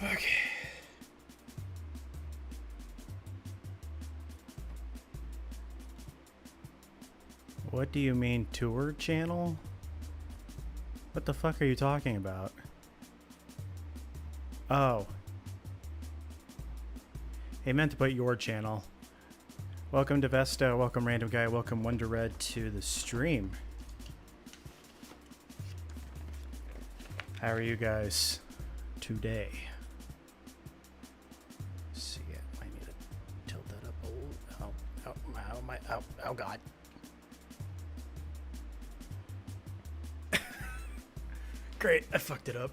Okay. What do you mean tour channel? What the fuck are you talking about? Oh. He meant to put your channel. Welcome to Vesta, welcome Random Guy, welcome Wonder Red to the stream. How are you guys today? Let's see, I need to tilt that up a little. Oh god. Great, I fucked it up.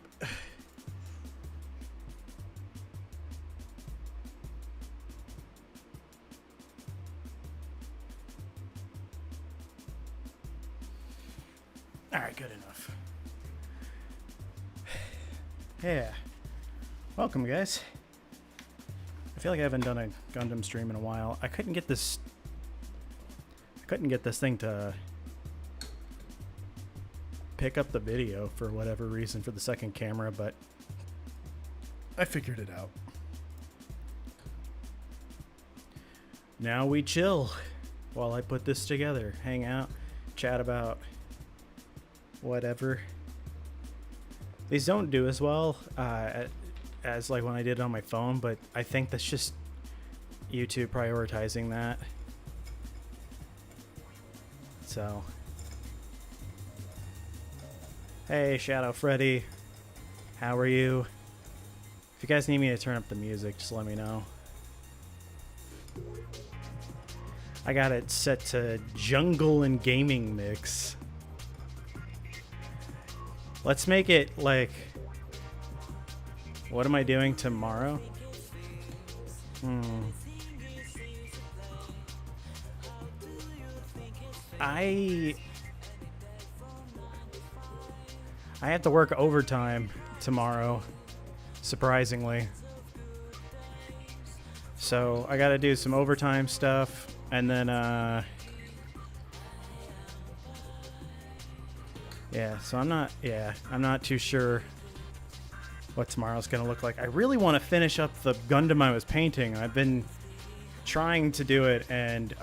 Alright, good enough. Yeah. Welcome, guys. I feel like I haven't done a Gundam stream in a while. I couldn't get this thing to pick up the video for whatever reason for the second camera, but I figured it out. Now we chill while I put this together. Hang out, chat about whatever. These don't do as well as like when I did it on my phone, but I think that's just YouTube prioritizing that. So, hey Shadow Freddy, how are you? If you guys need me to turn up the music, just let me know. I got it set to jungle and gaming mix. Let's make it like, what am I doing tomorrow? I have to work overtime tomorrow, surprisingly. So I gotta do some overtime stuff, and then yeah, so I'm not too sure what tomorrow's gonna look like. I really want to finish up the Gundam I was painting. I've been trying to do it, and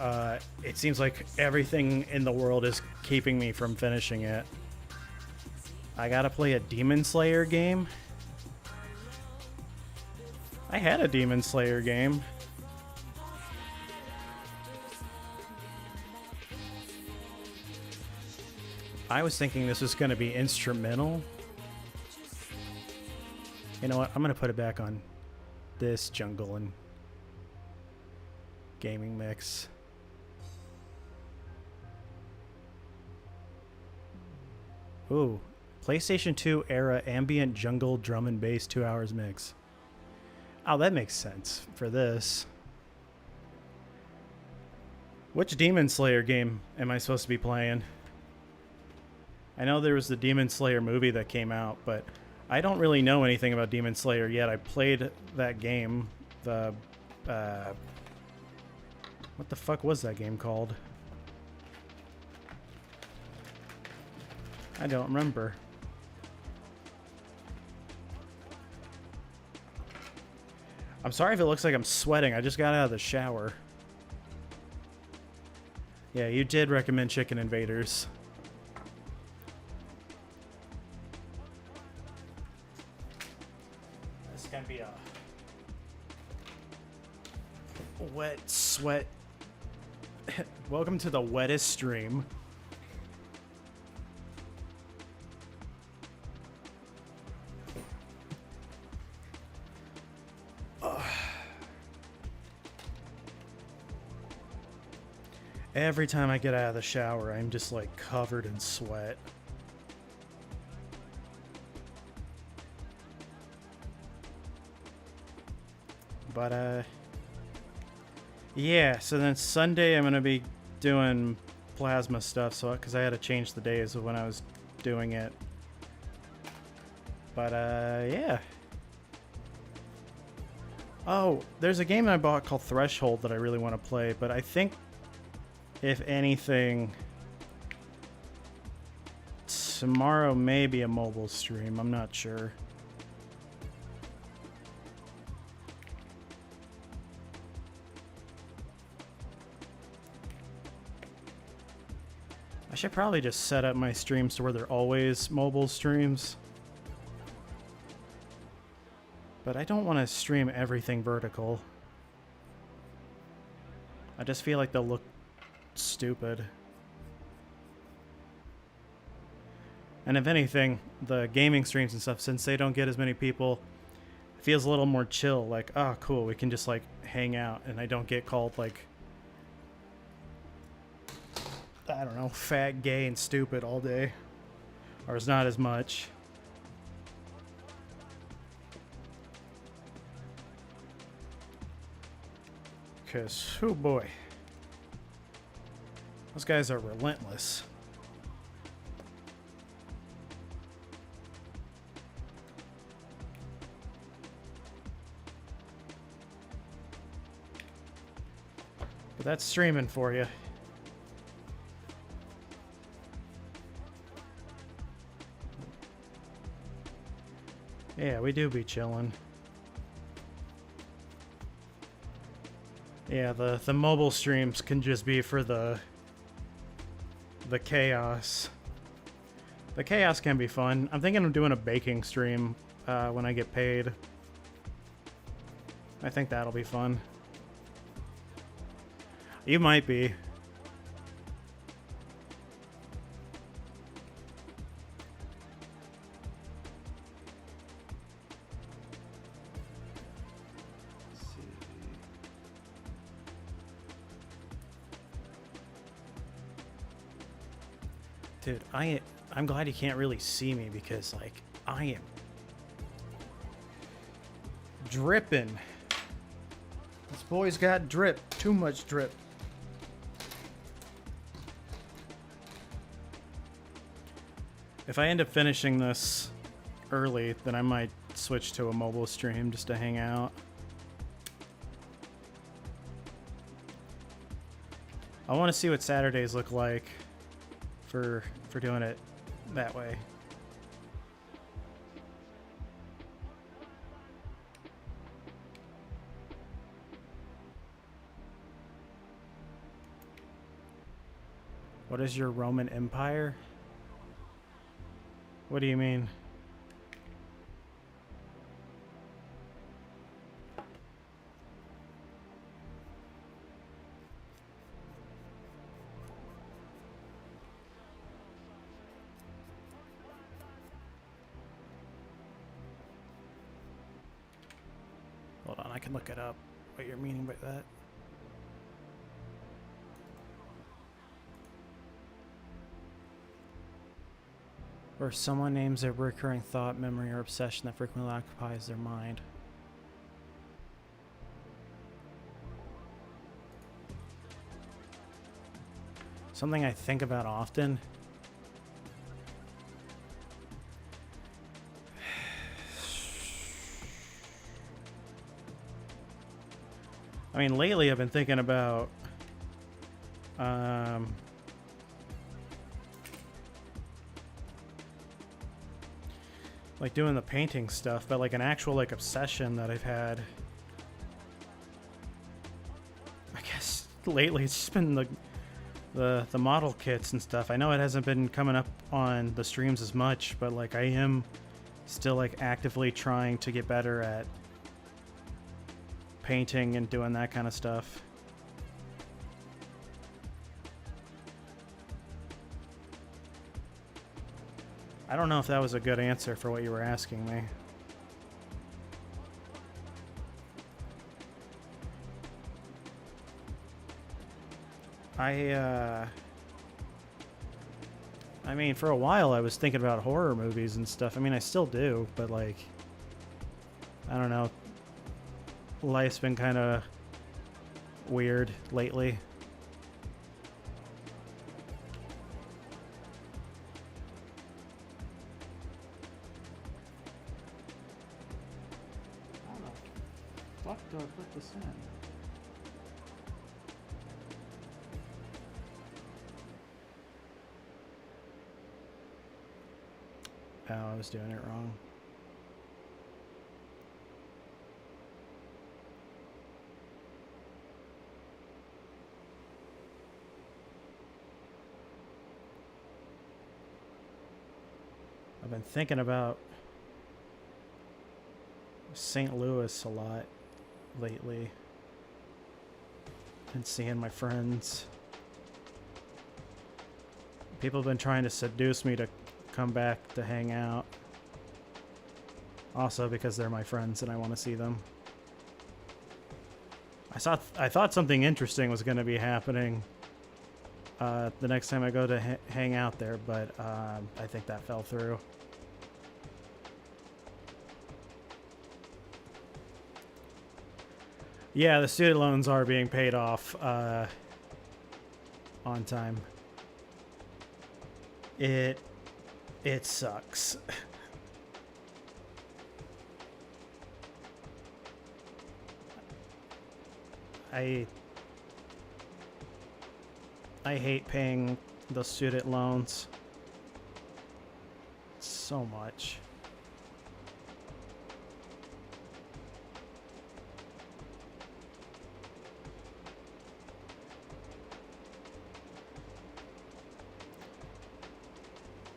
it seems like everything in the world is keeping me from finishing it. I gotta play a Demon Slayer game. I had a Demon Slayer game. I was thinking this was gonna be instrumental. You know what? I'm gonna put it back on this jungle and gaming mix. Ooh, PlayStation 2 era ambient jungle drum and bass 2 hours mix. Oh, that makes sense for this. Which Demon Slayer game am I supposed to be playing? I know there was the Demon Slayer movie that came out, but I don't really know anything about Demon Slayer yet. I played that game, the what the fuck was that game called? I don't remember. I'm sorry if it looks like I'm sweating. I just got out of the shower. Yeah, you did recommend Chicken Invaders. This can be a wet sweat. Welcome to the wettest stream. Every time I get out of the shower, I'm just like covered in sweat. But yeah, so then Sunday I'm gonna be doing plasma stuff, so because I had to change the days of when I was doing it. But yeah. Oh, there's a game I bought called Threshold that I really want to play, but I think if anything, tomorrow may be a mobile stream. I'm not sure. I should probably just set up my streams to where they're always mobile streams. But I don't want to stream everything vertical. I just feel like they'll look stupid. And if anything, the gaming streams and stuff, since they don't get as many people, it feels a little more chill. Like, oh, cool, we can just, like, hang out, and I don't get called, like, I don't know, fat, gay, and stupid all day. Or it's not as much. Because, oh boy. Those guys are relentless. But that's streaming for you. Yeah, we do be chilling. Yeah, the mobile streams can just be for the chaos. The chaos can be fun. I'm thinking of doing a baking stream when I get paid. I think that'll be fun. You might be. Dude, I'm glad you can't really see me because, like, I am dripping. This boy's got drip. Too much drip. If I end up finishing this early, then I might switch to a mobile stream just to hang out. I want to see what Saturdays look like for doing it that way. What is your Roman Empire? What do you mean? Hold on, I can look it up. What you're meaning by that? Or someone names a recurring thought, memory, or obsession that frequently occupies their mind. Something I think about often. I mean, lately I've been thinking about like doing the painting stuff, but like an actual like obsession that I've had. I guess lately it's just been the model kits and stuff. I know it hasn't been coming up on the streams as much, but like I am still like actively trying to get better at painting and doing that kind of stuff. I don't know if that was a good answer for what you were asking me. I mean, for a while I was thinking about horror movies and stuff. I mean, I still do, but like, I don't know. Life's been kind of weird lately. How the fuck do I put this in? Oh, I was doing it wrong. I've been thinking about St. Louis a lot lately. And seeing my friends. People have been trying to seduce me to come back to hang out. Also because they're my friends and I want to see them. I thought something interesting was going to be happening the next time I go to hang out there, but I think that fell through. Yeah, the student loans are being paid off on time. It sucks. I hate paying the student loans so much.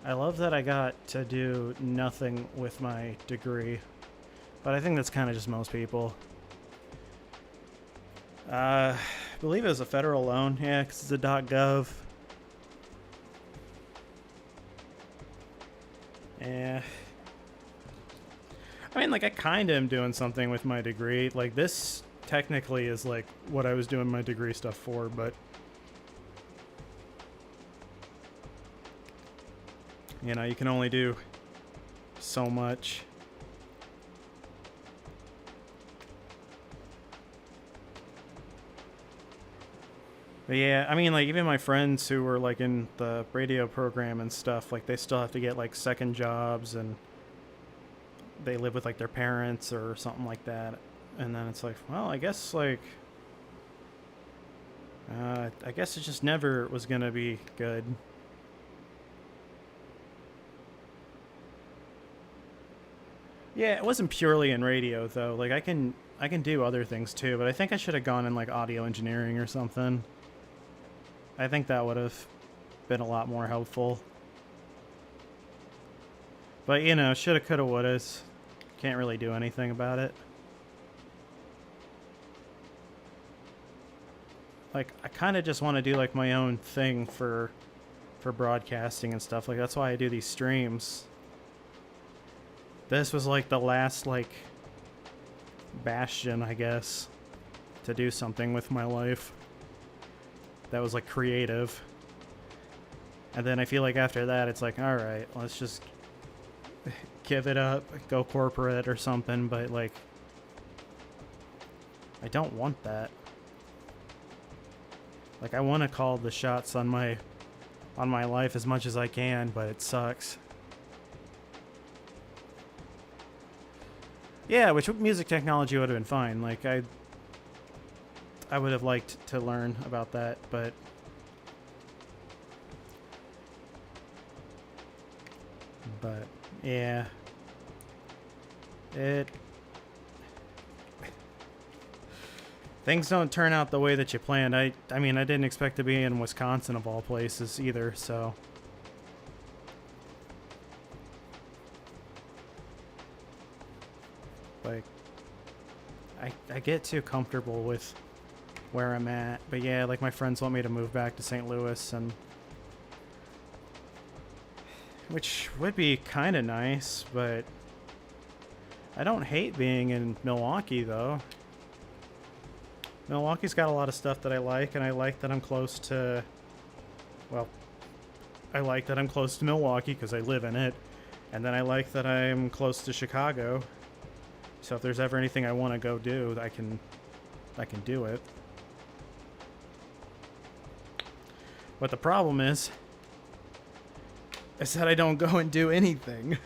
I love that I got to do nothing with my degree, but I think that's kind of just most people. I believe it was a federal loan, yeah, because it's a .gov. Yeah. I mean, like, I kind of am doing something with my degree. Like, this technically is, like, what I was doing my degree stuff for, but... You know, you can only do so much. But yeah, I mean, like, even my friends who were, like, in the radio program and stuff, like, they still have to get, like, second jobs, and they live with, like, their parents or something like that. And then it's like, well, I guess, like, I guess it just never was gonna be good. Yeah, it wasn't purely in radio, though. Like, I can do other things, too, but I think I should have gone in, like, audio engineering or something. I think that would have been a lot more helpful. But, you know, shoulda, coulda, wouldas. Can't really do anything about it. Like, I kind of just want to do, like, my own thing for broadcasting and stuff. Like, that's why I do these streams. This was, like, the last, like, bastion, I guess, to do something with my life that was, like, creative. And then I feel like after that, it's like, alright, let's just give it up, go corporate or something, but, like, I don't want that. Like, I want to call the shots on my life as much as I can, but it sucks. Yeah, which music technology would have been fine. Like, I would have liked to learn about that, but yeah, things don't turn out the way that you planned. I mean, I didn't expect to be in Wisconsin of all places either, so. Like, I get too comfortable with where I'm at. But yeah, like, my friends want me to move back to St. Louis, and which would be kind of nice, but I don't hate being in Milwaukee, though. Milwaukee's got a lot of stuff that I like, and I like that I'm close to, well, I like that I'm close to Milwaukee because I live in it, and then I like that I'm close to Chicago. So if there's ever anything I want to go do, I can do it. But the problem is that I don't go and do anything.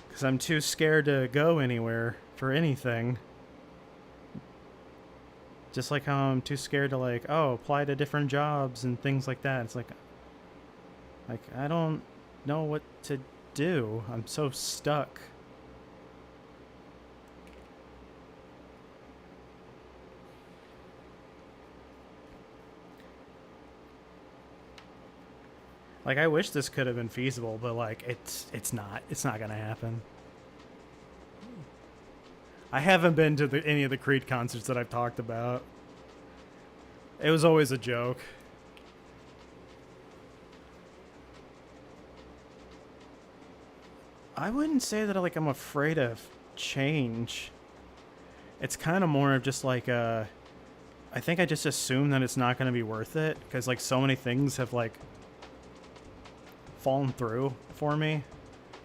Because I'm too scared to go anywhere for anything. Just like how I'm too scared to, like, oh, apply to different jobs and things like that. It's like I don't know what to do. I'm so stuck. Like, I wish this could have been feasible, but like it's not. It's not gonna happen. I haven't been to any of the Creed concerts that I've talked about. It was always a joke. I wouldn't say that like I'm afraid of change. It's kind of more of just like I think I just assume that it's not going to be worth it because like so many things have like fallen through for me,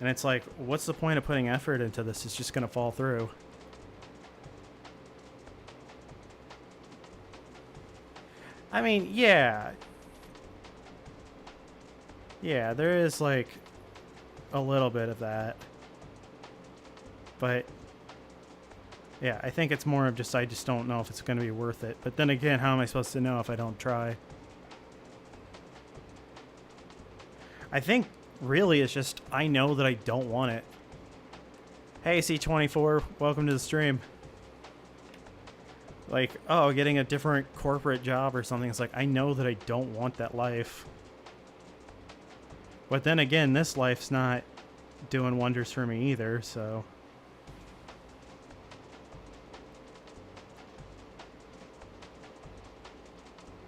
and it's like, what's the point of putting effort into this? It's just going to fall through. I mean, yeah, there is like a little bit of that, but yeah, I think it's more of just I just don't know if it's going to be worth it. But then again, how am I supposed to know if I don't try? I think really it's just I know that I don't want it. Hey, C24, welcome to the stream. Like, oh, getting a different corporate job or something. It's like, I know that I don't want that life. But then again, this life's not doing wonders for me either, so...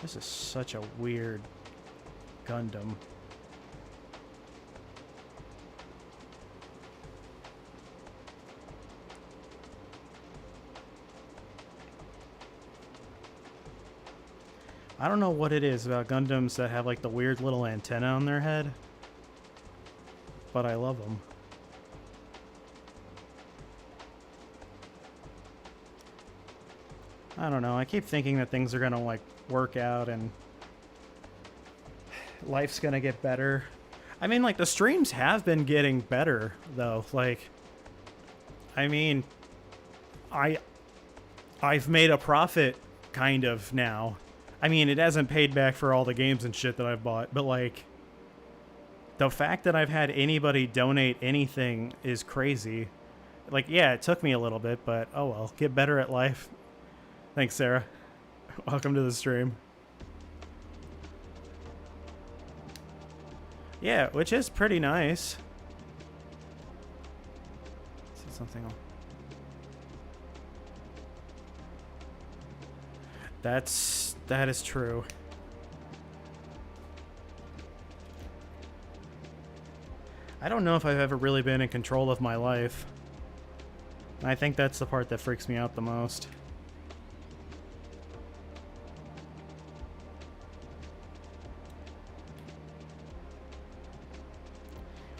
This is such a weird Gundam. I don't know what it is about Gundams that have like the weird little antenna on their head, but I love them. I don't know, I keep thinking that things are gonna like work out and life's gonna get better. I mean, like, the streams have been getting better though. Like, I mean, I've made a profit kind of now. I mean, it hasn't paid back for all the games and shit that I've bought, but like the fact that I've had anybody donate anything is crazy. Like, yeah, it took me a little bit, but oh well, get better at life. Thanks, Sarah. Welcome to the stream. Yeah, which is pretty nice. Let's see something else. That is true. I don't know if I've ever really been in control of my life. I think that's the part that freaks me out the most.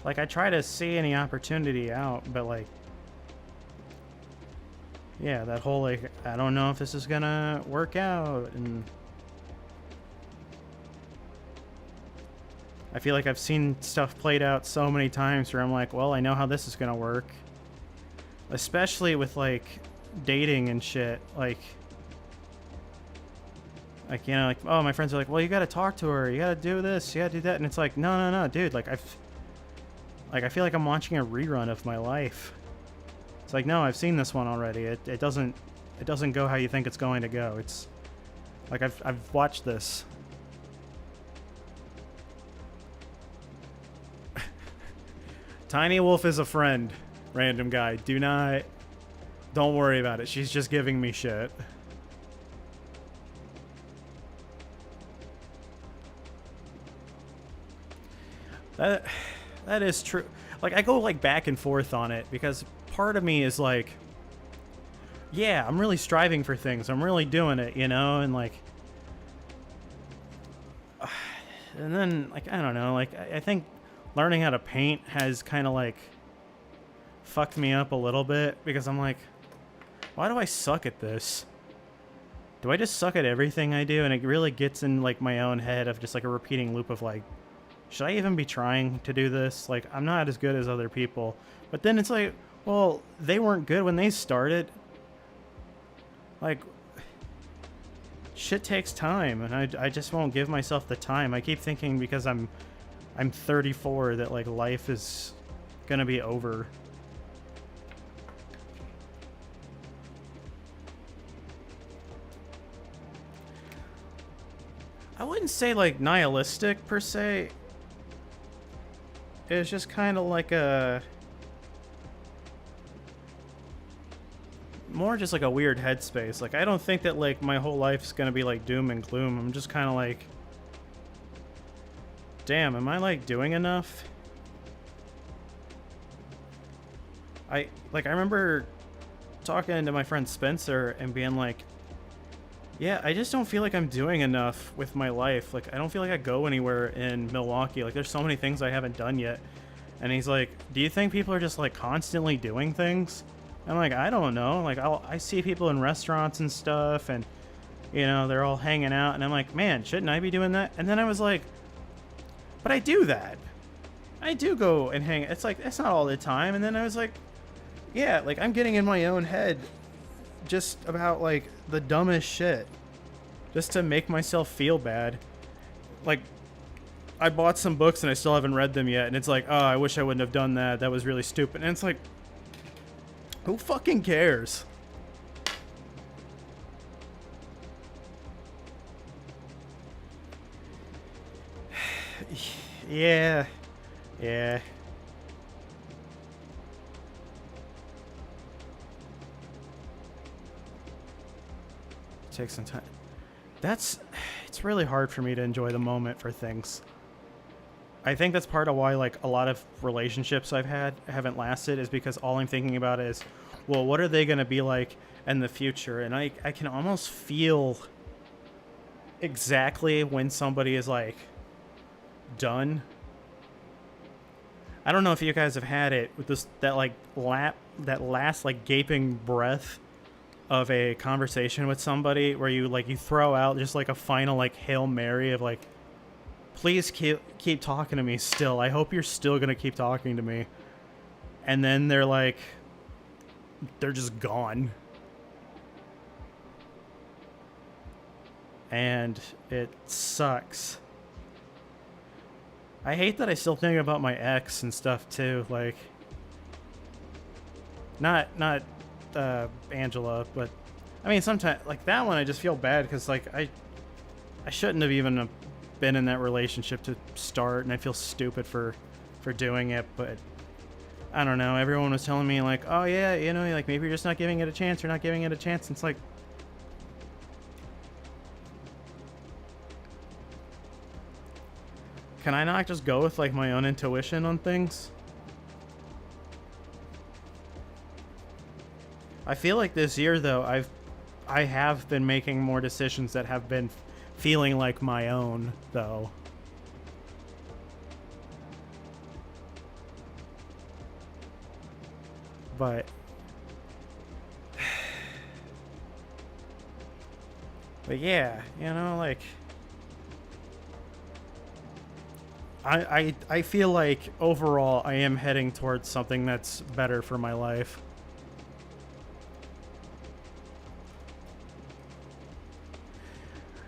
Like, I try to see any opportunity out, but like, yeah, that whole like, I don't know if this is gonna work out, and I feel like I've seen stuff played out so many times where I'm like, well, I know how this is gonna work. Especially with like dating and shit, like, you know, like, oh, my friends are like, well, you gotta talk to her, you gotta do this, you gotta do that, and it's like, no, dude, like, I feel like I'm watching a rerun of my life. It's like, no, I've seen this one already. It doesn't go how you think it's going to go. It's like I've watched this. Tiny Wolf is a friend, random guy. Don't worry about it. She's just giving me shit. That is true. Like, I go like back and forth on it because part of me is like, yeah, I'm really striving for things. I'm really doing it, you know, and like, and then like, I don't know, like, I think learning how to paint has kind of like fucked me up a little bit because I'm like, why do I suck at this? Do I just suck at everything I do? And it really gets in like my own head of just like a repeating loop of like, should I even be trying to do this? Like, I'm not as good as other people. But then it's like, well, they weren't good when they started. Like, shit takes time, and I just won't give myself the time. I keep thinking because I'm 34 that like life is gonna be over. I wouldn't say like nihilistic per se. it was just kind of like a more just like a weird headspace. Like I don't think that like my whole life's gonna be like doom and gloom. I'm just kind of like, damn, am I like doing enough? I remember talking to my friend Spencer and being like, yeah, I just don't feel like I'm doing enough with my life. Like, I don't feel like I go anywhere in Milwaukee. Like, there's so many things I haven't done yet. And he's like, do you think people are just, like, constantly doing things? I'm like, I don't know. Like, I see people in restaurants and stuff, and, you know, they're all hanging out. And I'm like, man, shouldn't I be doing that? And then I was like, but I do that. I do go and hang. It's like, that's not all the time. And then I was like, yeah, like, I'm getting in my own head just about like the dumbest shit just to make myself feel bad. Like I bought some books and I still haven't read them yet, and it's like, oh, I wish I wouldn't have done that. That was really stupid. And it's like, who fucking cares? Yeah. Take some time. It's really hard for me to enjoy the moment for things. I think that's part of why like a lot of relationships I've had haven't lasted, is because all I'm thinking about is, well, what are they going to be like in the future? And I can almost feel exactly when somebody is like done. I don't know if you guys have had it with this, that last like gaping breath of a conversation with somebody where you throw out just like a final like Hail Mary of like, please keep talking to me still. I hope you're still gonna keep talking to me. And then they're just gone. And it sucks. I hate that I still think about my ex and stuff too. Like, not Angela, but I mean, sometimes like that one I just feel bad because like I shouldn't have even been in that relationship to start, and I feel stupid for doing it. But I don't know, everyone was telling me like, oh yeah, you know, like maybe you're just not giving it a chance, you're not giving it a chance. And it's like, can I not just go with like my own intuition on things? I feel like this year though, I have been making more decisions that have been feeling like my own though. But yeah, you know, like I feel like overall I am heading towards something that's better for my life.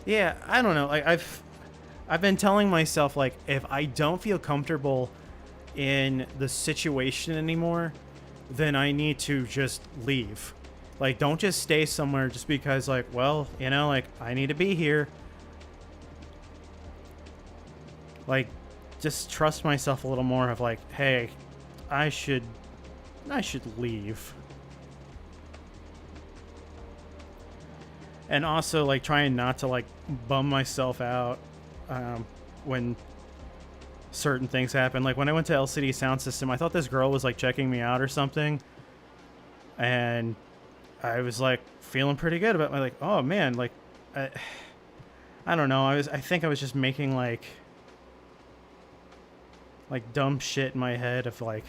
Yeah, I don't know. Like I've been telling myself like if I don't feel comfortable in the situation anymore, then I need to just leave. Like don't just stay somewhere just because like, well, you know, like I need to be here. Like just trust myself a little more of like, hey, I should leave. And also like trying not to like bum myself out when certain things happen. Like when I went to LCD Sound System, I thought this girl was like checking me out or something, and I was like feeling pretty good about my like, oh man, like I don't know, I think I was just making like dumb shit in my head of like,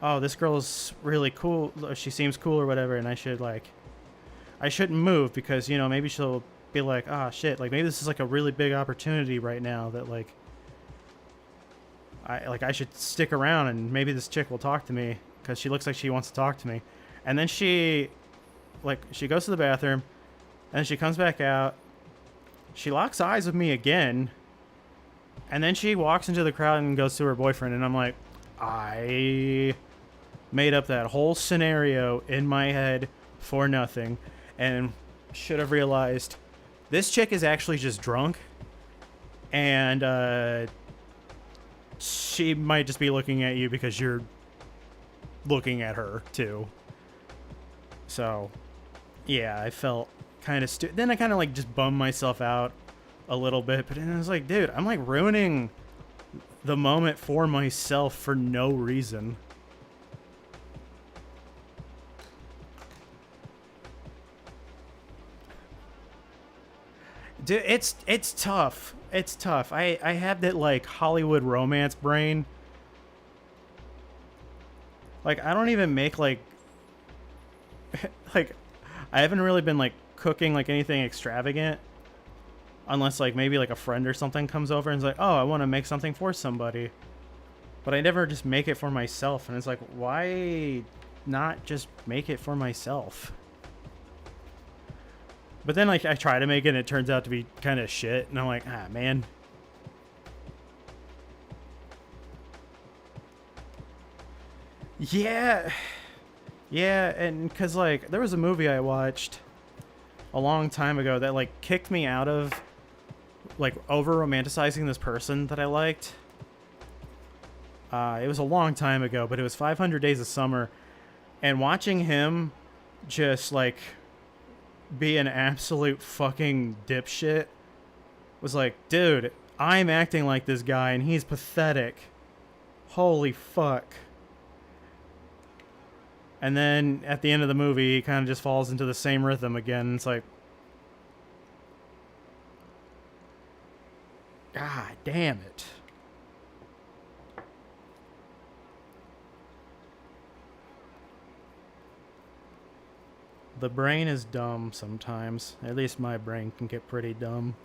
oh, this girl's really cool, she seems cool or whatever, and I shouldn't move because, you know, maybe she'll be like, ah, shit, like maybe this is like a really big opportunity right now that like I should stick around and maybe this chick will talk to me because she looks like she wants to talk to me. And then she goes to the bathroom and she comes back out, she locks eyes with me again, and then she walks into the crowd and goes to her boyfriend. And I'm like, I made up that whole scenario in my head for nothing, and should have realized this chick is actually just drunk, and she might just be looking at you because you're looking at her too. So, yeah, I felt kind of stupid. Then I kind of like just bummed myself out a little bit, but then I was like, dude, I'm like ruining the moment for myself for no reason. Dude, it's tough. It's tough. I have that like Hollywood romance brain. Like I don't even make like like I haven't really been like cooking like anything extravagant unless like maybe like a friend or something comes over and is like, "Oh, I want to make something for somebody." But I never just make it for myself, and it's like, why not just make it for myself? But then like I try to make it and it turns out to be kind of shit, and I'm like, ah, man. Yeah. Yeah, and because like there was a movie I watched a long time ago that like kicked me out of like over romanticizing this person that I liked. It was a long time ago, but it was 500 Days of Summer, and watching him just like be an absolute fucking dipshit was like, dude, I'm acting like this guy and he's pathetic. Holy fuck. And then at the end of the movie, he kind of just falls into the same rhythm again. It's like, God damn it. The brain is dumb sometimes. At least my brain can get pretty dumb.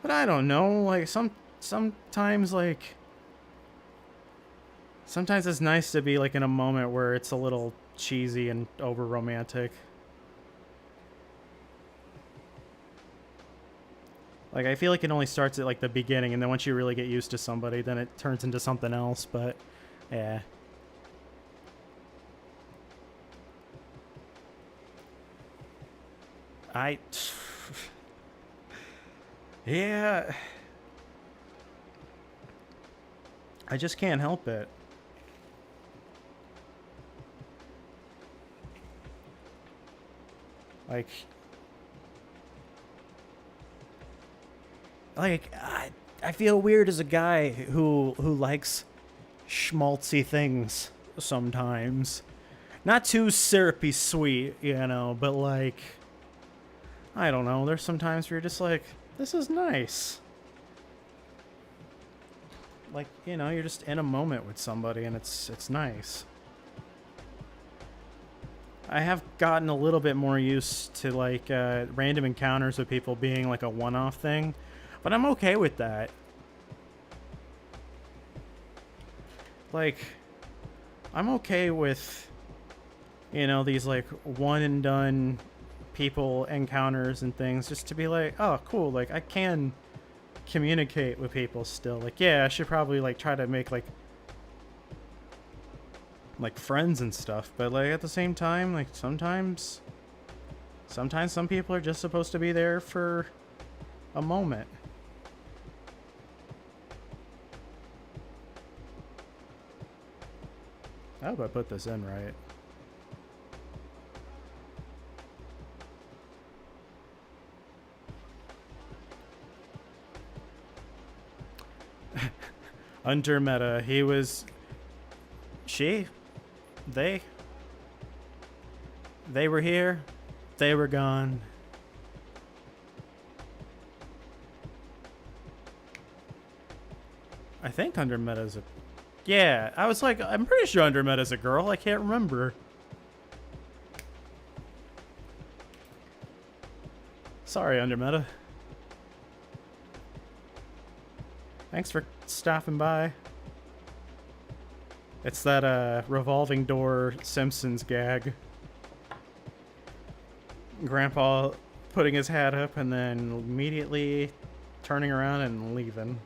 But I don't know, like sometimes like sometimes it's nice to be like in a moment where it's a little cheesy and over romantic. Like I feel like it only starts at like the beginning, and then once you really get used to somebody, then it turns into something else, but yeah. Yeah. I just can't help it. Like I feel weird as a guy who likes schmaltzy things sometimes. Not too syrupy sweet, you know, but like I don't know, there's some times where you're just like, this is nice. Like, you know, you're just in a moment with somebody and it's nice. I have gotten a little bit more used to like random encounters with people being like a one-off thing, but I'm okay with that. Like, I'm okay with, you know, these like one and done people encounters and things, just to be like, oh, cool, like I can communicate with people still. Like, yeah, I should probably like try to make like friends and stuff, but like at the same time, like sometimes some people are just supposed to be there for a moment. I hope I put this in right. Under meta, he was they were here, they were gone. I think under meta's a yeah, I was like, I'm pretty sure under meta's a girl, I can't remember. Sorry, under meta. Thanks for stopping by. It's that revolving door Simpsons gag. Grandpa putting his hat up and then immediately turning around and leaving.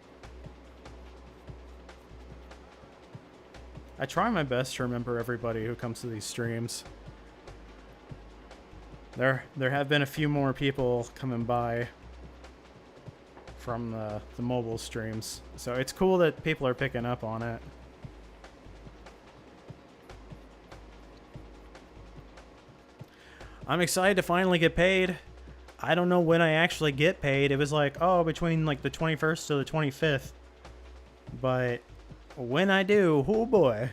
I try my best to remember everybody who comes to these streams. There have been a few more people coming by from the mobile streams. So it's cool that people are picking up on it. I'm excited to finally get paid. I don't know when I actually get paid. It was like, oh, between like the 21st to the 25th. But when I do, oh boy.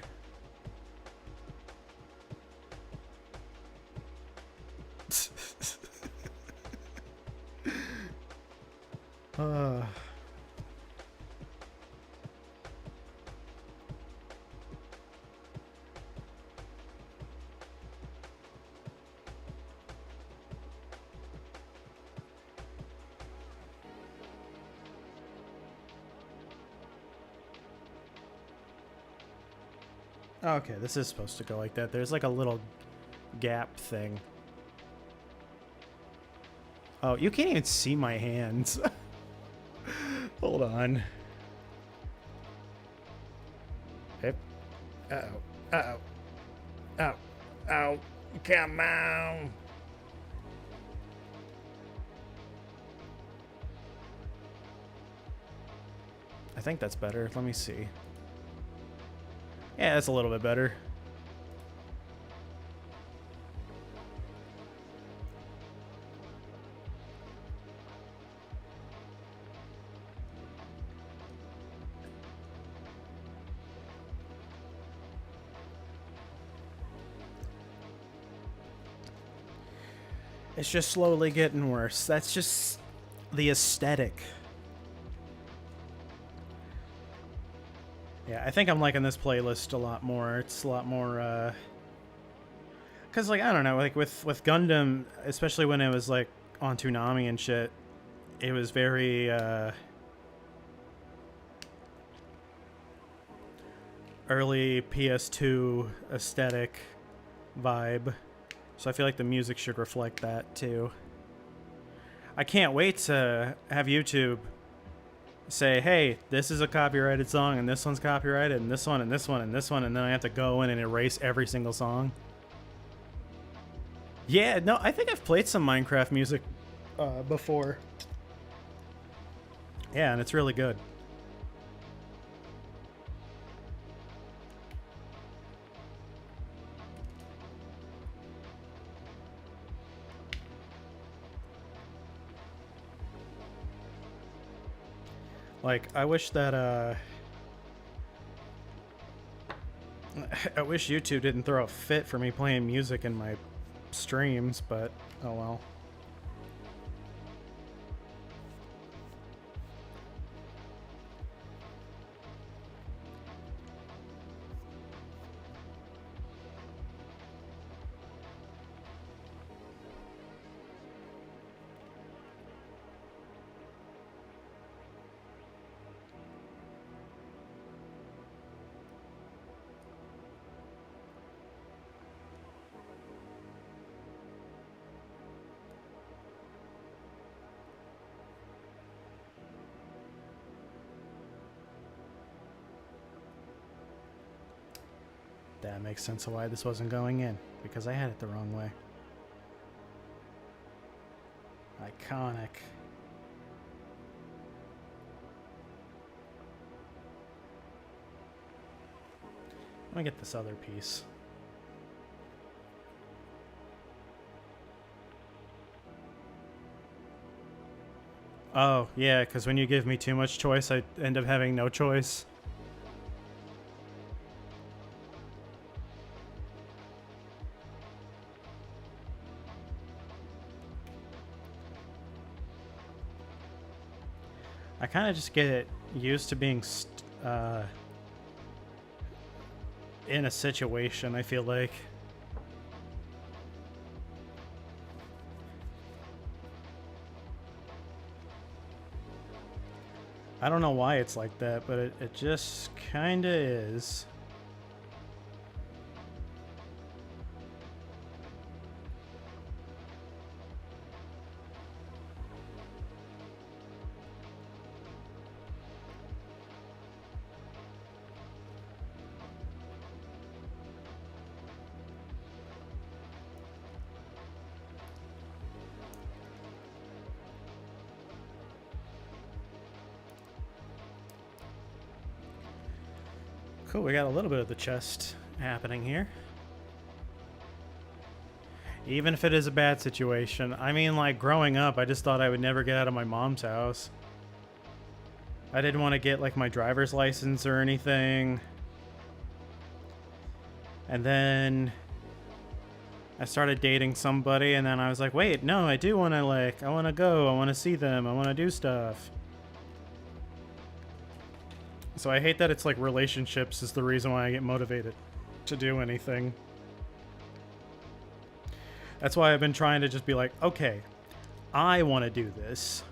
Okay, this is supposed to go like that. There's like a little gap thing. Oh, you can't even see my hands. Hold on. Yep. Uh-oh. Uh-oh. Oh. Oh. Come on. I think that's better. Let me see. Yeah, that's a little bit better. It's just slowly getting worse. That's just the aesthetic. Yeah, I think I'm liking this playlist a lot more. It's a lot more, cause like, I don't know, like with Gundam, especially when it was like on Toonami and shit, it was very, early PS2 aesthetic vibe. So I feel like the music should reflect that too. I can't wait to have YouTube say, hey, this is a copyrighted song, and this one's copyrighted, and this one, and this one, and this one, and then I have to go in and erase every single song. Yeah, no, I think I've played some Minecraft music before. Yeah, and it's really good. Like, I wish that, I wish YouTube didn't throw a fit for me playing music in my streams, but oh well. That makes sense of why this wasn't going in, because I had it the wrong way. Iconic. Let me get this other piece. Oh, yeah, because when you give me too much choice, I end up having no choice. I kind of just get used to being in a situation, I feel like. I don't know why it's like that, but it just kind of is. Cool, we got a little bit of the chest happening here. Even if it is a bad situation. I mean, like, growing up, I just thought I would never get out of my mom's house. I didn't want to get, like, my driver's license or anything. And then I started dating somebody, and then I was like, wait, no, I do want to, like, I want to go, I want to see them, I want to do stuff. So I hate that it's like relationships is the reason why I get motivated to do anything. That's why I've been trying to just be like, okay, I want to do this.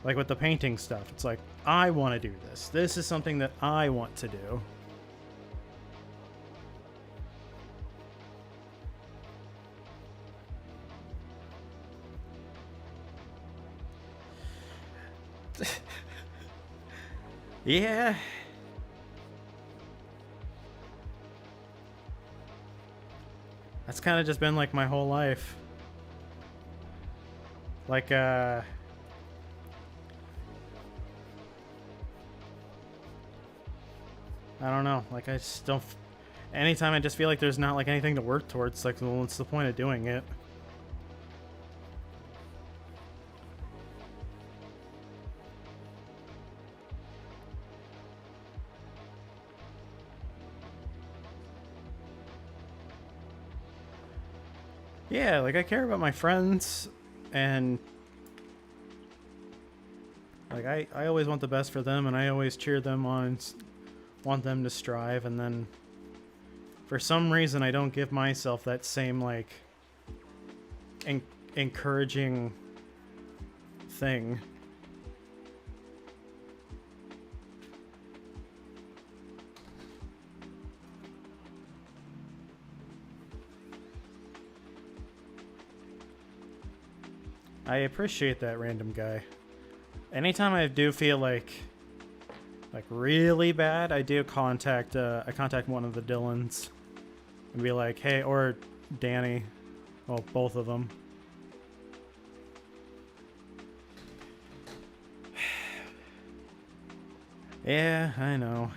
Like with the painting stuff, it's like, I want to do this. This is something that I want to do. Yeah. That's kind of just been like my whole life. Like, I don't know. Like, I just don't. Anytime I just feel like there's not like anything to work towards, like, well, what's the point of doing it? Yeah, like I care about my friends, and like I always want the best for them, and I always cheer them on and want them to strive, and then for some reason I don't give myself that same like encouraging thing. I appreciate that, random guy. Anytime I do feel like really bad, I do contact I contact one of the Dylans and be like, hey, or Danny, well, both of them. Yeah, I know.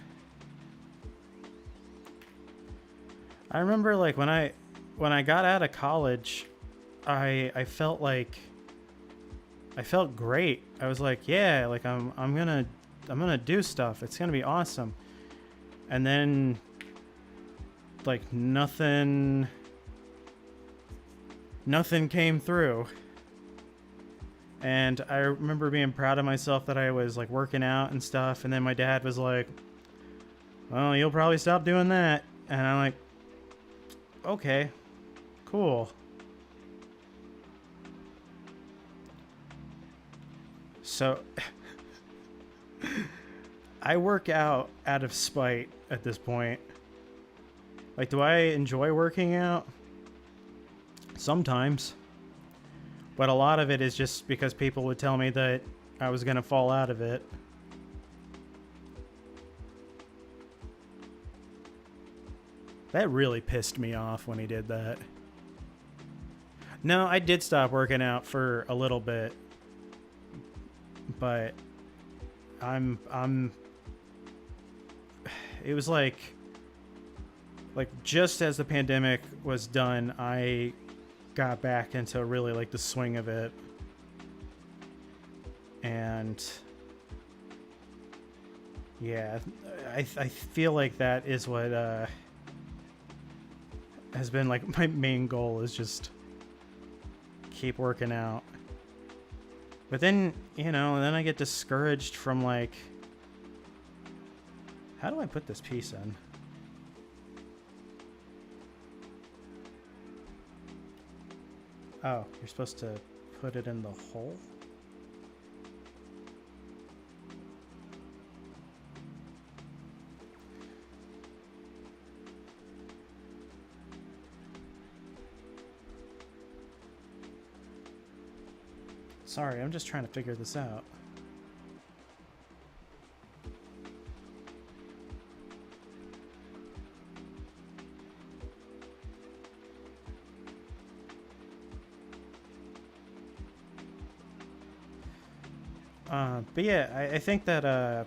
I remember like when I got out of college, I felt like I felt great. I was like, yeah, like I'm gonna do stuff. It's gonna be awesome. And then like nothing came through. And I remember being proud of myself that I was like working out and stuff, and then my dad was like, well, you'll probably stop doing that. And I'm like, okay, cool. So I work out of spite at this point. Like, do I enjoy working out? Sometimes. But a lot of it is just because people would tell me that I was going to fall out of it. That really pissed me off when he did that. No, I did stop working out for a little bit. But it was like just as the pandemic was done, I got back into really like the swing of it. And yeah, I feel like that is what has been like my main goal, is just keep working out. But then, you know, then I get discouraged from like, how do I put this piece in? Oh, you're supposed to put it in the hole? Sorry, I'm just trying to figure this out. But yeah, I think that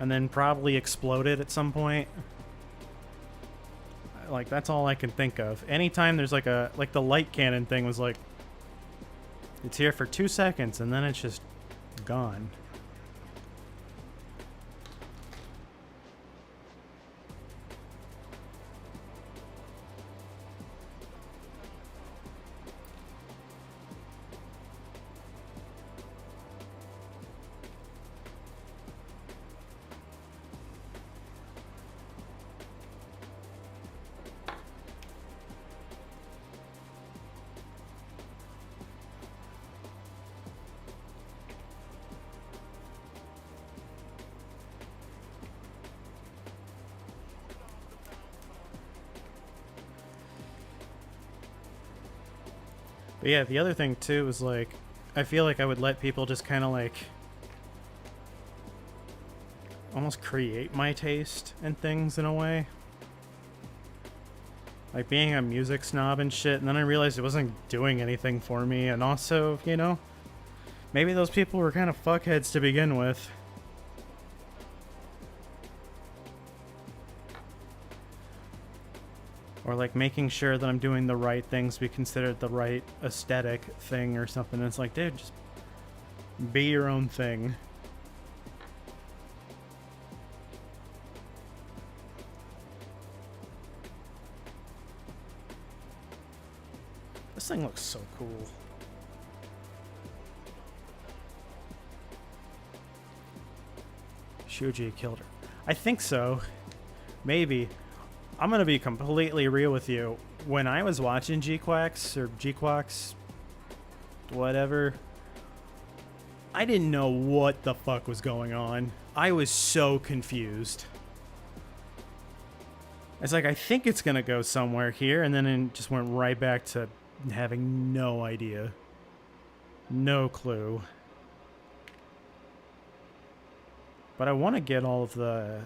and then probably exploded at some point. Like, that's all I can think of. Anytime there's like a, like the light cannon thing was like, it's here for 2 seconds and then it's just gone. But yeah, the other thing too is like, I feel like I would let people just kind of like almost create my taste and things in a way. Like being a music snob and shit, and then I realized it wasn't doing anything for me, and also, you know, maybe those people were kind of fuckheads to begin with. Or like making sure that I'm doing the right things to be considered the right aesthetic thing or something. And it's like, dude, just be your own thing. This thing looks so cool. Shuji killed her. I think so. Maybe. I'm gonna be completely real with you. When I was watching Gquuuuux, whatever, I didn't know what the fuck was going on. I was so confused. It's like, I think it's gonna go somewhere here, and then it just went right back to having no idea. No clue. But I want to get all of the...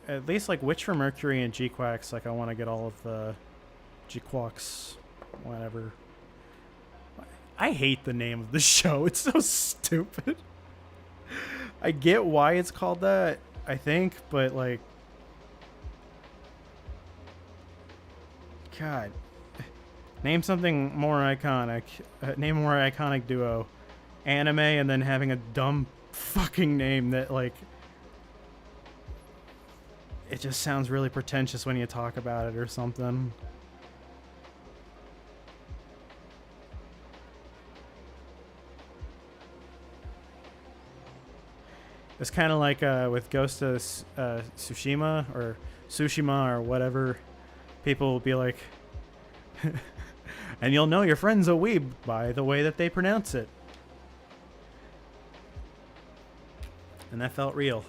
At least, like, Witch for Mercury and Gquuuuux, like, I want to get all of the Gquuuuux, whatever. I hate the name of the show. It's so stupid. I get why it's called that, I think, but, like... God. Name something more iconic. Name a more iconic duo. Anime, and then having a dumb fucking name that, like... It just sounds really pretentious when you talk about it or something. It's kind of like with Ghost of Tsushima or Tsushima or whatever. People will be like, and you'll know your friend's a weeb by the way that they pronounce it. And that felt real.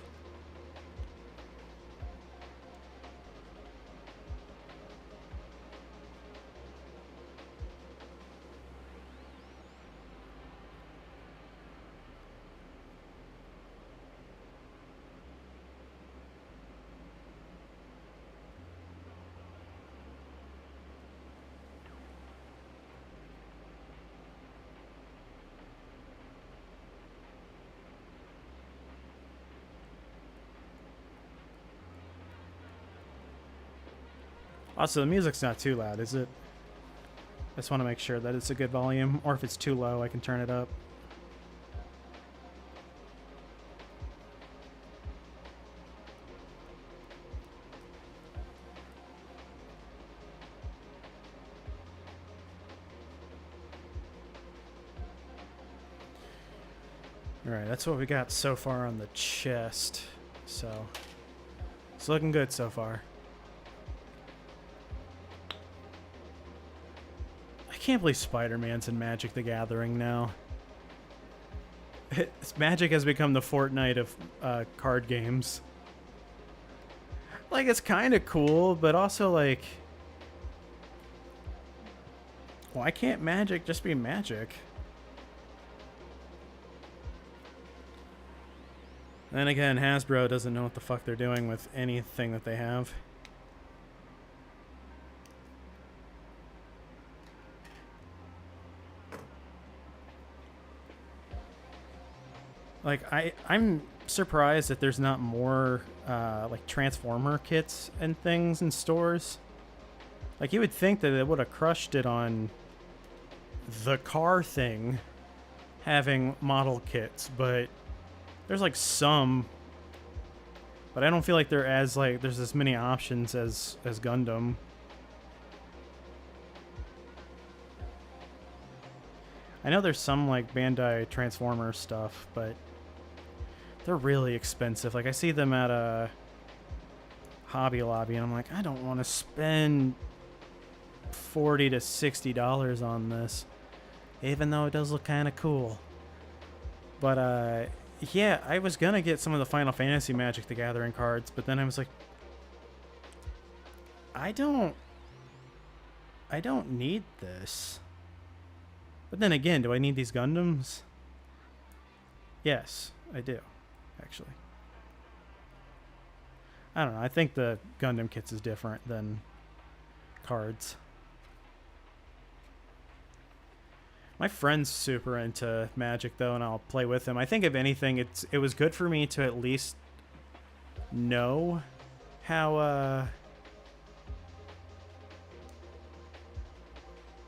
Also, the music's not too loud, is it? I just want to make sure that it's a good volume, or if it's too low, I can turn it up. Alright, that's what we got so far on the chest. So, it's looking good so far. I can't believe Spider-Man's in Magic the Gathering now. Magic has become the Fortnite of card games. Like, it's kind of cool, but also, like... Why can't Magic just be Magic? Then again, Hasbro doesn't know what the fuck they're doing with anything that they have. Like, I'm surprised that there's not more like Transformer kits and things in stores. Like, you would think that it would have crushed it on the car thing having model kits, but there's like some, but I don't feel like they're as like there's as many options as Gundam. I know there's some like Bandai Transformer stuff, but they're really expensive. Like, I see them at a Hobby Lobby and I'm like, I don't want to spend $40 to $60 on this, even though it does look kind of cool. But yeah, I was gonna get some of the Final Fantasy Magic the Gathering cards, but then I was like, I don't need this. But then again, do I need these Gundams? Yes, I do, actually. I don't know, I think the Gundam kits is different than cards. My friend's super into Magic, though, and I'll play with him. I think, if anything, it was good for me to at least know how,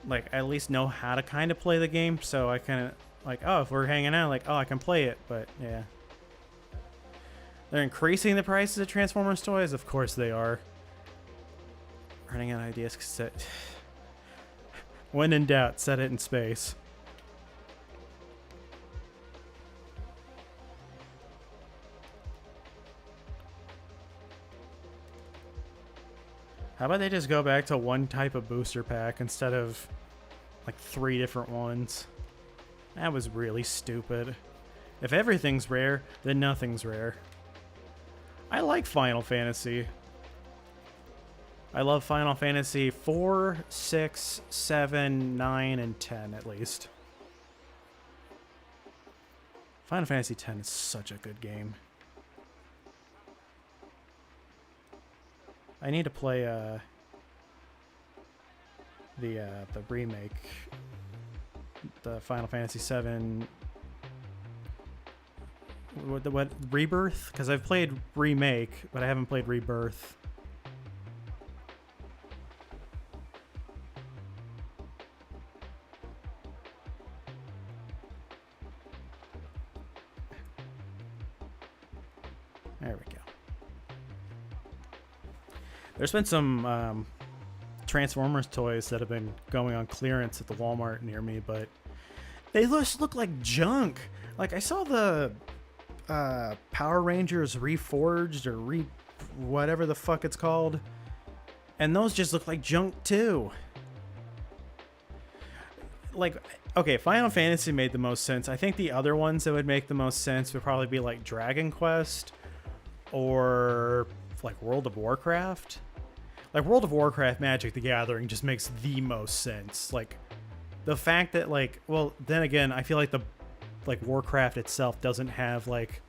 like, at least know how to kind of play the game, so I kind of, like, oh, if we're hanging out, like, oh, I can play it, but, yeah. They're increasing the prices of Transformers toys? Of course they are. Running out of ideas, cassette. When in doubt, set it in space. How about they just go back to one type of booster pack instead of like 3 different ones? That was really stupid. If everything's rare, then nothing's rare. I like Final Fantasy. I love Final Fantasy 4, 6, 7, 9, and 10 at least. Final Fantasy 10 is such a good game. I need to play the remake, the Final Fantasy 7. What Rebirth? Because I've played Remake, but I haven't played Rebirth. There we go. There's been some Transformers toys that have been going on clearance at the Walmart near me, but they just look like junk. Like, I saw the Power Rangers Reforged or whatever the fuck it's called, and those just look like junk too. Like, okay, Final Fantasy made the most sense. I think the other ones that would make the most sense would probably be like Dragon Quest or like World of Warcraft. Like, World of Warcraft Magic the Gathering just makes the most sense. Like, the fact that, like, well, then again, I feel like Warcraft itself doesn't have like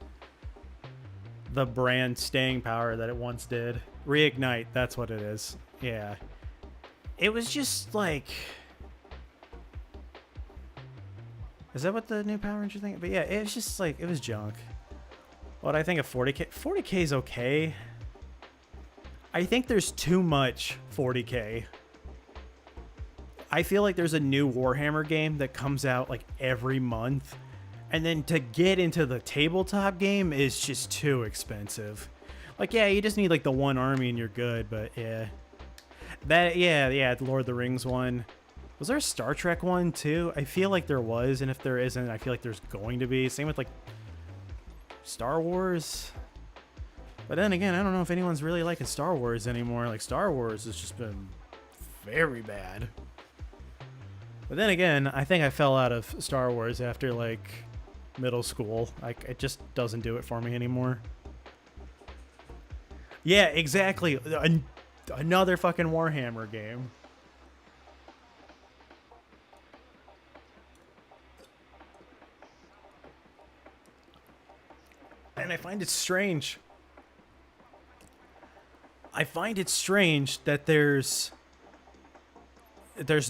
the brand staying power that it once did. Reignite, that's what it is. Yeah. It was just like, is that what the new Power Ranger thing? But yeah, it was just like, it was junk. What I think of 40K? 40K is okay. I think there's too much 40K. I feel like there's a new Warhammer game that comes out like every month, and then to get into the tabletop game is just too expensive. Like, yeah, you just need like the one army and you're good, but yeah. The Lord of the Rings one. Was there a Star Trek one too? I feel like there was, and if there isn't, I feel like there's going to be. Same with like Star Wars. But then again, I don't know if anyone's really liking Star Wars anymore. Like, Star Wars has just been very bad. But then again, I think I fell out of Star Wars after like middle school. Like, it just doesn't do it for me anymore. Yeah, exactly. Another fucking Warhammer game. And I find it strange. I find it strange that there's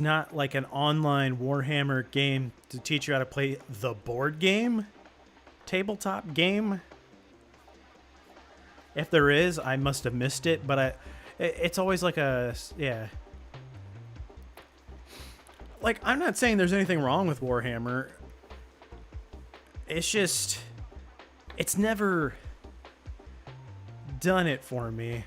not like an online Warhammer game to teach you how to play the board game, tabletop game. If there is, I must have missed it, but it's always like a, yeah. Like, I'm not saying there's anything wrong with Warhammer. It's just, it's never done it for me.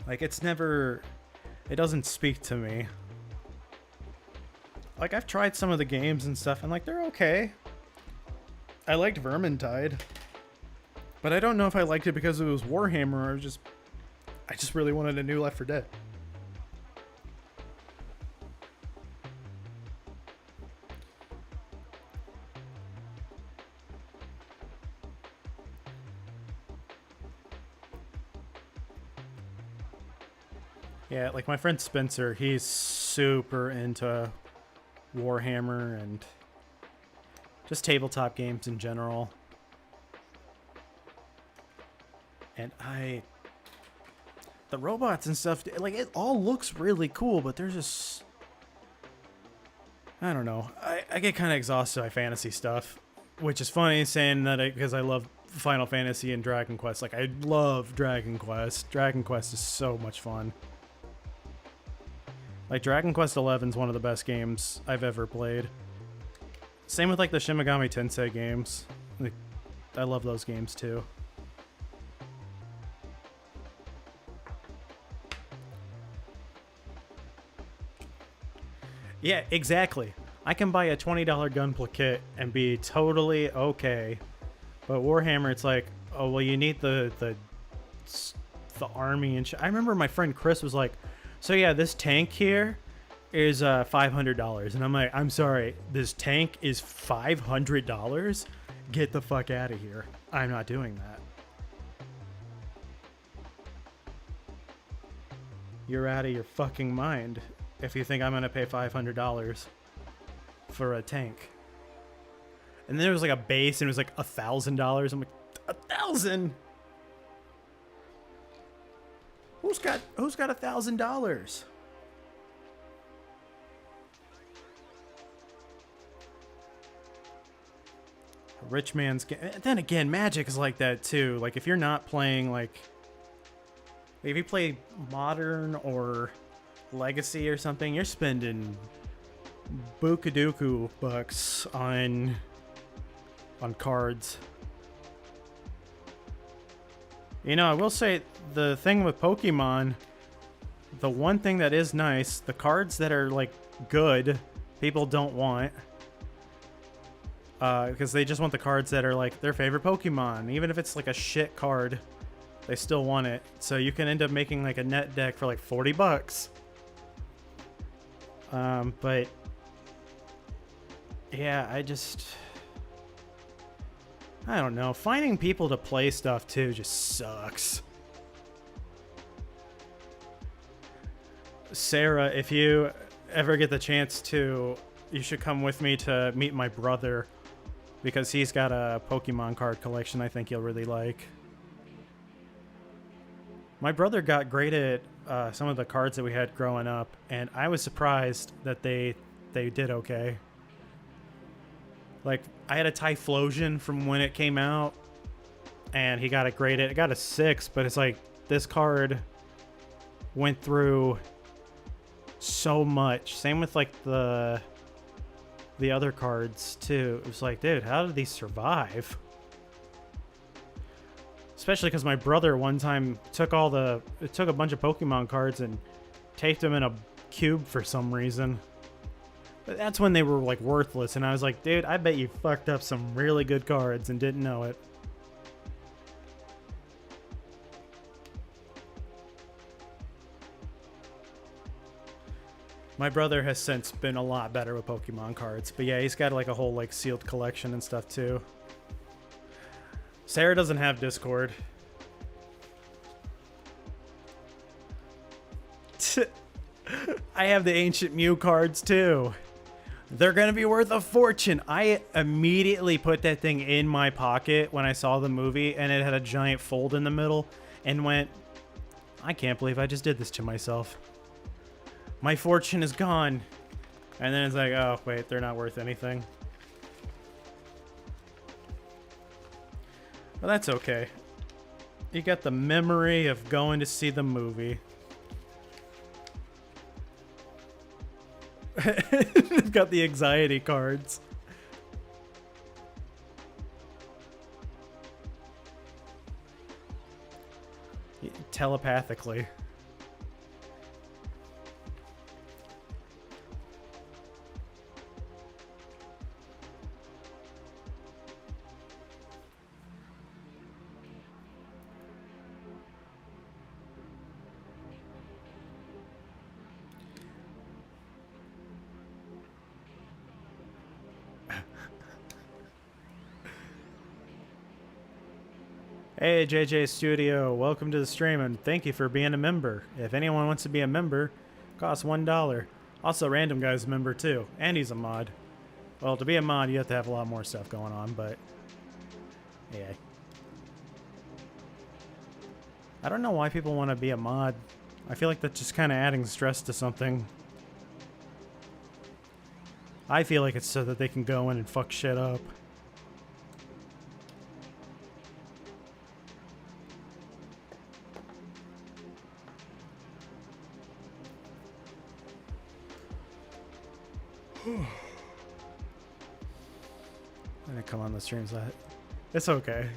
Like, it's never, it doesn't speak to me. Like, I've tried some of the games and stuff, and like, they're okay. I liked Vermintide, but I don't know if I liked it because it was Warhammer or I just really wanted a new Left 4 Dead. Yeah, like my friend Spencer, he's super into Warhammer and just tabletop games in general. And the robots and stuff, like, it all looks really cool, but there's just, I don't know. I get kind of exhausted by fantasy stuff, which is funny saying that because I love Final Fantasy and Dragon Quest. Like, I love Dragon Quest. Dragon Quest is so much fun. Like, Dragon Quest XI is one of the best games I've ever played. Same with, like, the Shin Megami Tensei games. Like, I love those games, too. Yeah, exactly. I can buy a $20 Gunpla kit and be totally okay. But Warhammer, it's like, oh, well, you need the army and shit. I remember my friend Chris was like, so yeah, this tank here is $500. And I'm like, I'm sorry, this tank is $500? Get the fuck out of here. I'm not doing that. You're out of your fucking mind if you think I'm going to pay $500 for a tank. And then there was like a base and it was like $1,000. I'm like, $1,000? Who's got $1,000? Rich man's game. Then again, Magic is like that too. Like, if you're not playing, like, if you play Modern or Legacy or something, you're spending buku bucks on cards. You know, I will say the thing with Pokemon, the one thing that is nice, the cards that are like good, people don't want. Because they just want the cards that are like their favorite Pokemon. Even if it's like a shit card, they still want it. So you can end up making like a net deck for like 40 bucks. But yeah, I don't know. Finding people to play stuff too just sucks. Sarah, if you ever get the chance to, you should come with me to meet my brother, because he's got a Pokemon card collection I think you'll really like. My brother got great at some of the cards that we had growing up, and I was surprised that they did okay. Like, I had a Typhlosion from when it came out, and he got it graded. It got a 6, but it's like, this card went through so much. Same with, like, the other cards, too. It was like, dude, how did these survive? Especially because my brother one time took a bunch of Pokemon cards and taped them in a cube for some reason. But that's when they were, like, worthless, and I was like, dude, I bet you fucked up some really good cards and didn't know it. My brother has since been a lot better with Pokemon cards, but yeah, he's got, like, a whole, like, sealed collection and stuff, too. Sarah doesn't have Discord. I have the Ancient Mew cards, too. They're going to be worth a fortune. I immediately put that thing in my pocket when I saw the movie, and it had a giant fold in the middle, and went, I can't believe I just did this to myself. My fortune is gone. And then it's like, oh, wait, they're not worth anything. But that's okay. You got the memory of going to see the movie. You've got the anxiety cards. Telepathically. Hey JJ Studio, welcome to the stream and thank you for being a member. If anyone wants to be a member, it costs $1. Also, Random Guy's a member too, and he's a mod. Well, to be a mod, you have to have a lot more stuff going on, but yeah. I don't know why people want to be a mod. I feel like that's just kind of adding stress to something. I feel like it's so that they can go in and fuck shit up. I'm gonna come on the streams. It's okay.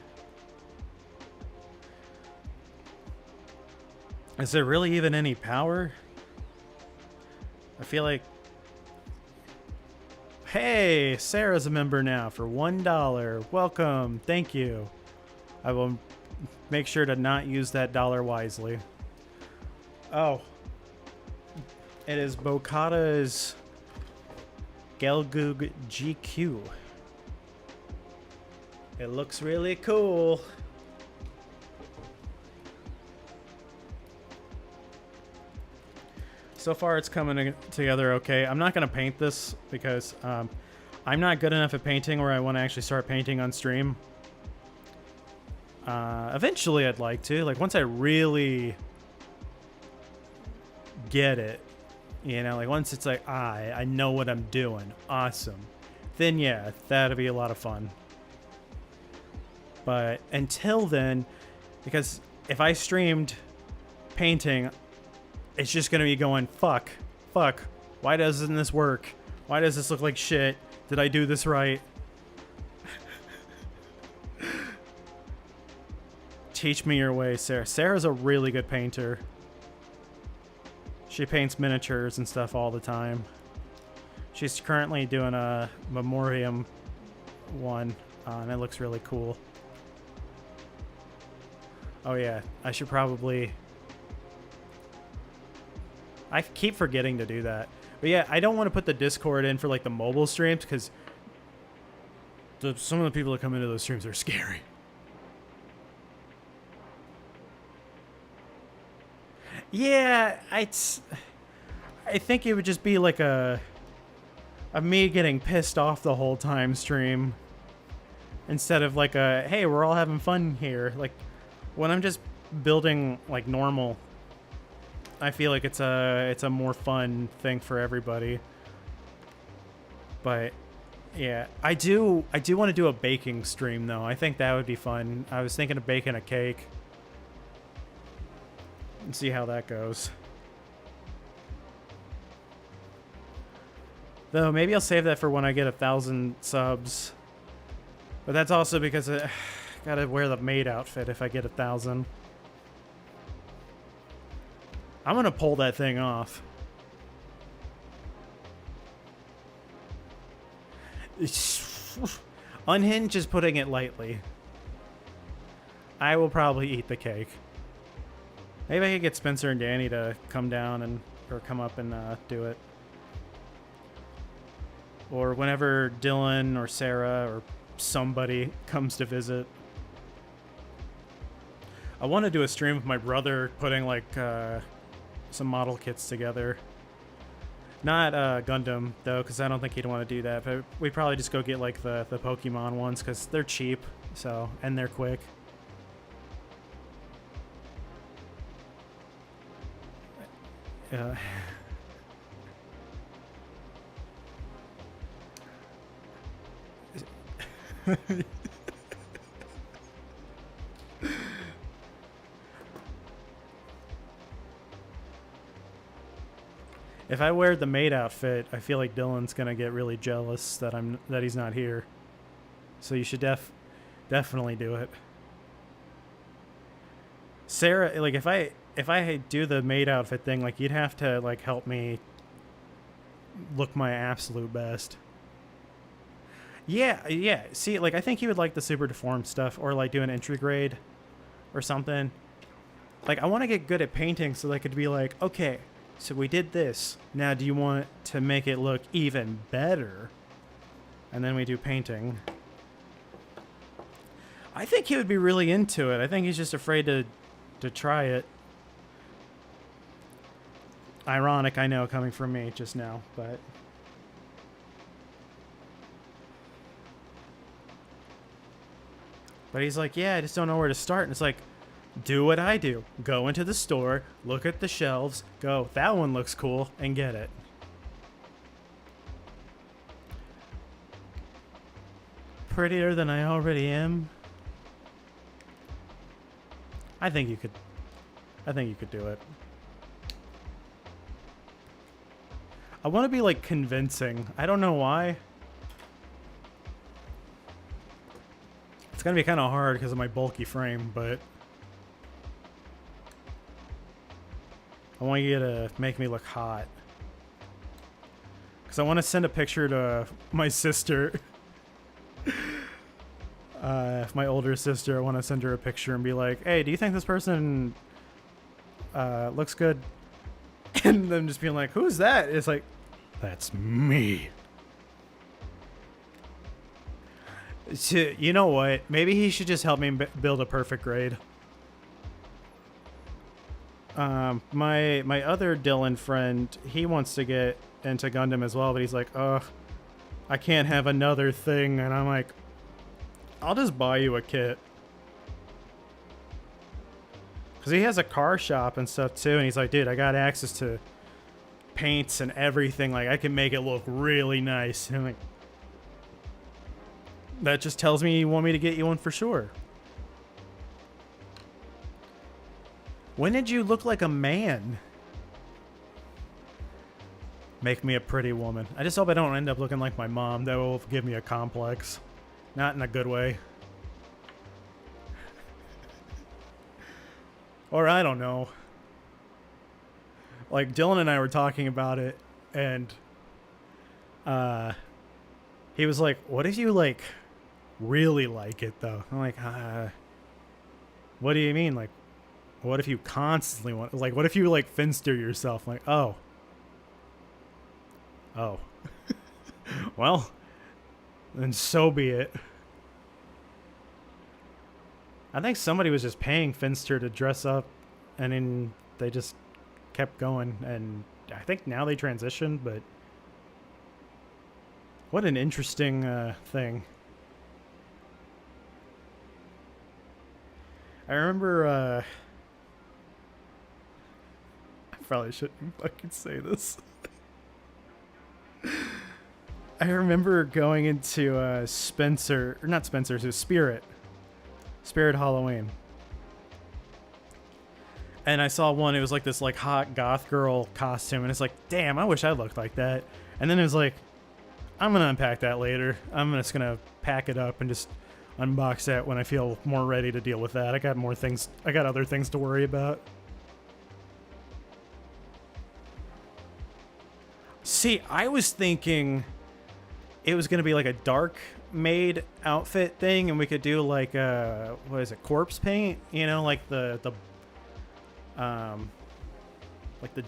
Is there really even any power? I feel like... Hey, Sarah's a member now for $1. Welcome. Thank you. I will make sure to not use that dollar wisely. Oh. It is Bocata's Gelgoog Gquuuuux. It looks really cool. So far it's coming together okay. I'm not going to paint this because I'm not good enough at painting where I want to actually start painting on stream. Eventually I'd like to. Like once I really get it, you know, like once it's like, I know what I'm doing. Awesome. Then yeah, that'll be a lot of fun. But until then, because if I streamed painting, it's just going to be going, fuck, why doesn't this work? Why does this look like shit? Did I do this right? Teach me your way, Sarah. Sarah's a really good painter. She paints miniatures and stuff all the time. She's currently doing a memoriam one, and it looks really cool. Oh yeah, I should probably... I keep forgetting to do that. But yeah, I don't want to put the Discord in for like the mobile streams because some of the people that come into those streams are scary. Yeah, I think it would just be like a me getting pissed off the whole time stream instead of like a, hey, we're all having fun here. Like when I'm just building like normal, I feel like it's a more fun thing for everybody. But yeah, I do want to do a baking stream though. I think that would be fun. I was thinking of baking a cake and see how that goes. Though maybe I'll save that for when I get 1,000 subs. But that's also because I gotta wear the maid outfit if I get 1,000. I'm gonna pull that thing off. Unhinged is putting it lightly. I will probably eat the cake. Maybe I could get Spencer and Danny to come down and or come up and do it. Or whenever Dylan or Sarah or somebody comes to visit. I want to do a stream with my brother putting like some model kits together. Not Gundam though, because I don't think he'd want to do that. But we'd probably just go get like the Pokemon ones because they're cheap, so and they're quick. If I wear the maid outfit, I feel like Dylan's gonna get really jealous that he's not here. So you should definitely do it. Sarah, like if I do the maid outfit thing, like you'd have to like help me look my absolute best. Yeah, yeah. See, like I think he would like the super deformed stuff, or like do an entry grade, or something. Like I want to get good at painting, so that I could be like, okay, so we did this. Now, do you want to make it look even better? And then we do painting. I think he would be really into it. I think he's just afraid to try it. Ironic, I know, coming from me just now, but... But he's like, yeah, I just don't know where to start. And it's like, do what I do. Go into the store, look at the shelves, go, that one looks cool, and get it. Prettier than I already am. I think you could do it. I want to be like convincing. I don't know why. It's gonna be kind of hard because of my bulky frame, but I want you to make me look hot. Because I want to send a picture to my sister. My older sister, I want to send her a picture and be like, hey, do you think this person looks good? And then just being like, who's that? It's like, that's me. So, you know what? Maybe he should just help me build a perfect grade. My other Dylan friend, he wants to get into Gundam as well, but he's like, ugh, I can't have another thing. And I'm like, I'll just buy you a kit. Because he has a car shop and stuff too, and he's like, dude, I got access to paints and everything. Like, I can make it look really nice. And I'm like, that just tells me you want me to get you one for sure. When did you look like a man? Make me a pretty woman. I just hope I don't end up looking like my mom. That will give me a complex. Not in a good way. Or I don't know. Like, Dylan and I were talking about it, and he was like, what if you, like, really like it, though? I'm like, what do you mean? Like, what if you constantly want... Like, what if you, like, Finster yourself? I'm like, oh. Oh. Well, then so be it. I think somebody was just paying Finster to dress up, and then they just kept going, and I think now they transitioned, but what an interesting thing. I remember, I probably shouldn't fucking say this. I remember going into Spencer, or not Spencer's, it was Spirit Halloween. And I saw one, it was like this like hot goth girl costume, and it's like, damn, I wish I looked like that. And then it was like, I'm gonna unpack that later. I'm just gonna pack it up and just unbox that when I feel more ready to deal with that. I got other things to worry about. See, I was thinking it was gonna be like a dark maid outfit thing, and we could do like what is it, corpse paint? You know, like the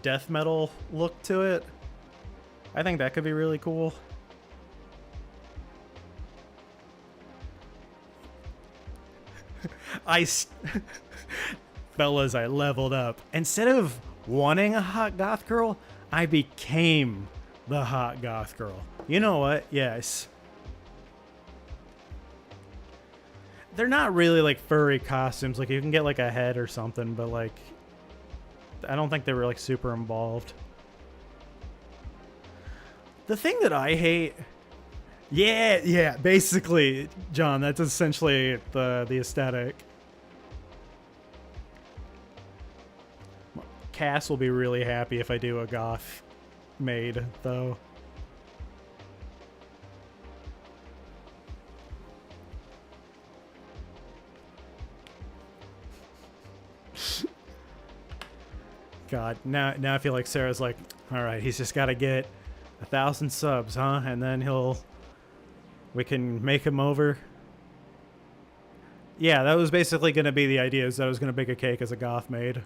death metal look to it. I think that could be really cool. Fellas, I leveled up. Instead of wanting a hot goth girl, I became the hot goth girl. You know what? Yes. They're not really like furry costumes. Like, you can get like a head or something, but like, I don't think they were like super involved. The thing that I hate... Yeah, basically, John, that's essentially the aesthetic. Cass will be really happy if I do a goth made, though. God, now I feel like Sarah's like, all right, he's just got to get 1,000 subs, huh? And then we can make him over. Yeah, that was basically going to be the idea, is that I was going to bake a cake as a goth maid.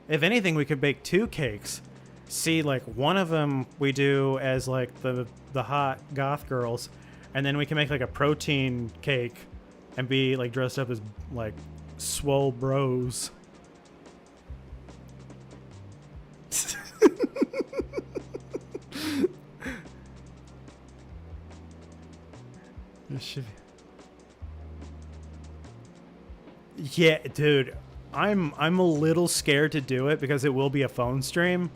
If anything, we could bake 2 cakes. See, like, one of them we do as, like, the hot goth girls, and then we can make, like, a protein cake and be, like, dressed up as, like, swole bros. Yeah, dude, I'm a little scared to do it because it will be a phone stream,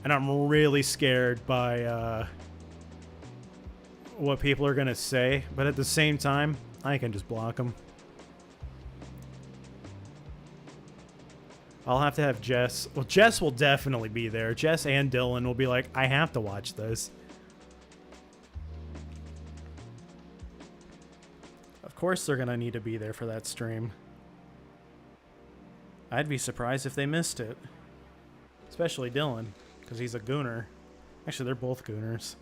and I'm really scared by what people are gonna say. But at the same time, I can just block them. I'll have to have Jess. Well, Jess will definitely be there. Jess and Dylan will be like, I have to watch this. Of course they're gonna need to be there for that stream. I'd be surprised if they missed it. Especially Dylan, because he's a gooner. Actually, they're both gooners.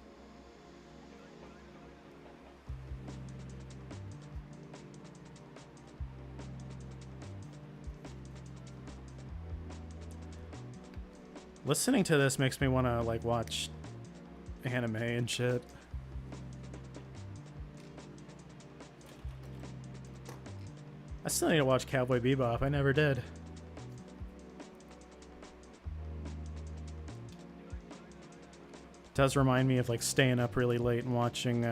Listening to this makes me want to, like, watch anime and shit. I still need to watch Cowboy Bebop. I never did. Does remind me of, like, staying up really late and watching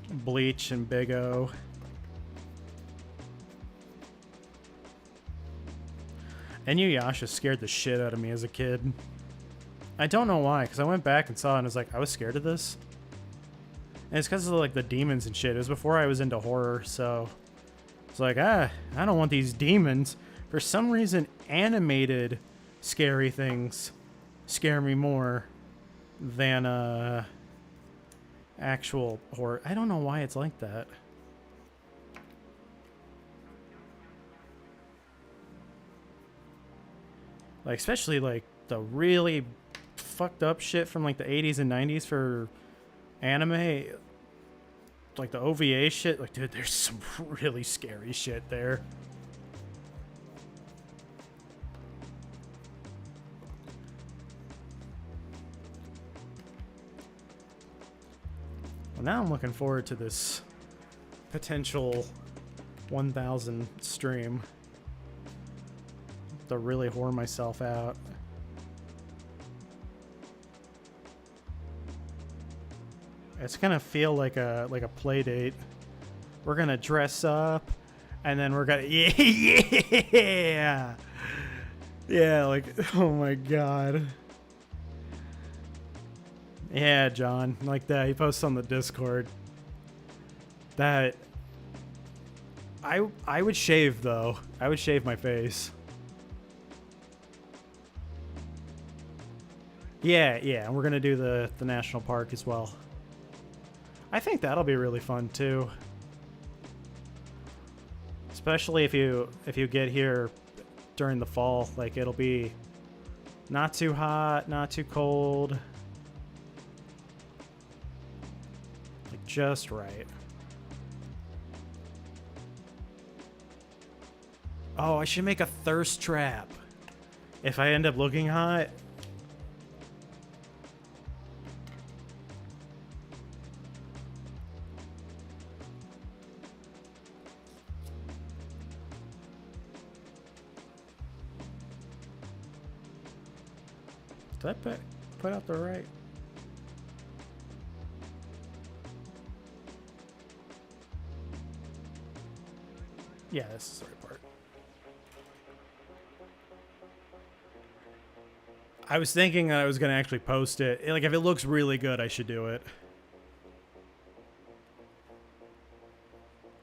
Bleach and Big O. Inuyasha scared the shit out of me as a kid. I don't know why, because I went back and saw it and I was like, I was scared of this. And it's because of, like, the demons and shit. It was before I was into horror, so it's like, I don't want these demons. For some reason, animated scary things scare me more than actual horror. I don't know why it's like that. Like, especially, like, the really fucked up shit from, like, the 80s and 90s for anime. Like, the OVA shit. Like, dude, there's some really scary shit there. Well, now I'm looking forward to this potential 1,000 stream. To really whore myself out. It's gonna feel like a play date. We're gonna dress up, and then we're gonna yeah, like, oh my god. Yeah, John, like that. He posts on the Discord. That I would shave though. I would shave my face. Yeah, and we're gonna do the national park as well. I think that'll be really fun too. Especially if you get here during the fall, like, it'll be not too hot, not too cold. Like, just right. Oh, I should make a thirst trap. If I end up looking hot. Did I put out the right? Yeah, this is the right part. I was thinking that I was going to actually post it. Like, if it looks really good, I should do it.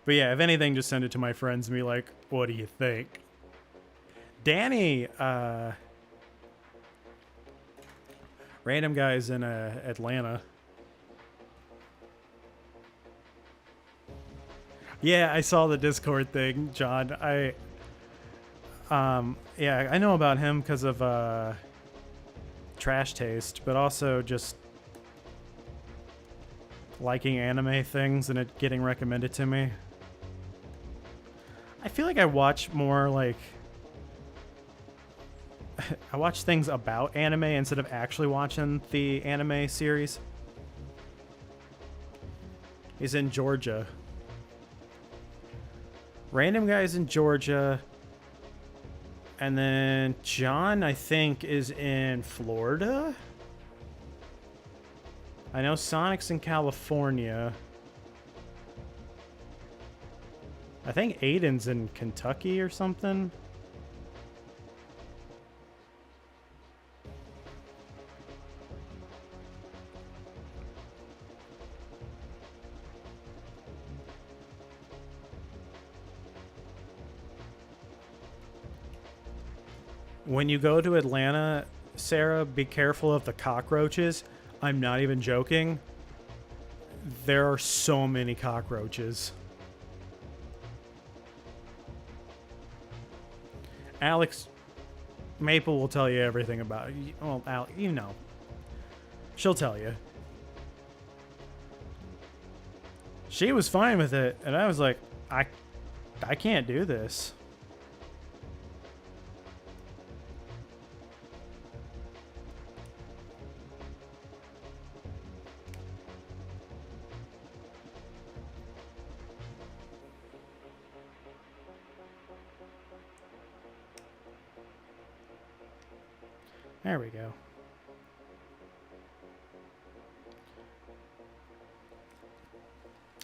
But yeah, if anything, just send it to my friends and be like, what do you think? Danny, random guys in Atlanta. Yeah, I saw the Discord thing, John. Yeah, I know about him because of Trash Taste, but also just liking anime things and it getting recommended to me. I feel like I watch more like I watch things about anime instead of actually watching the anime series. He's in Georgia. Random guys in Georgia. And then John, I think, is in Florida. I know Sonic's in California. I think Aiden's in Kentucky or something. When you go to Atlanta, Sarah, be careful of the cockroaches. I'm not even joking. There are so many cockroaches. Alex Maple will tell you everything about it. Well, you know. She'll tell you. She was fine with it, and I was like, I can't do this. There we go.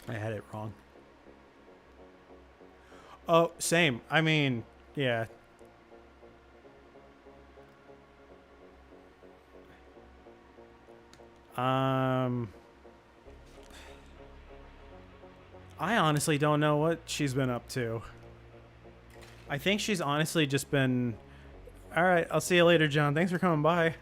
I had it wrong. Oh, same. I mean, yeah. I honestly don't know what she's been up to. I think she's honestly just been... All right, I'll see you later, John. Thanks for coming by.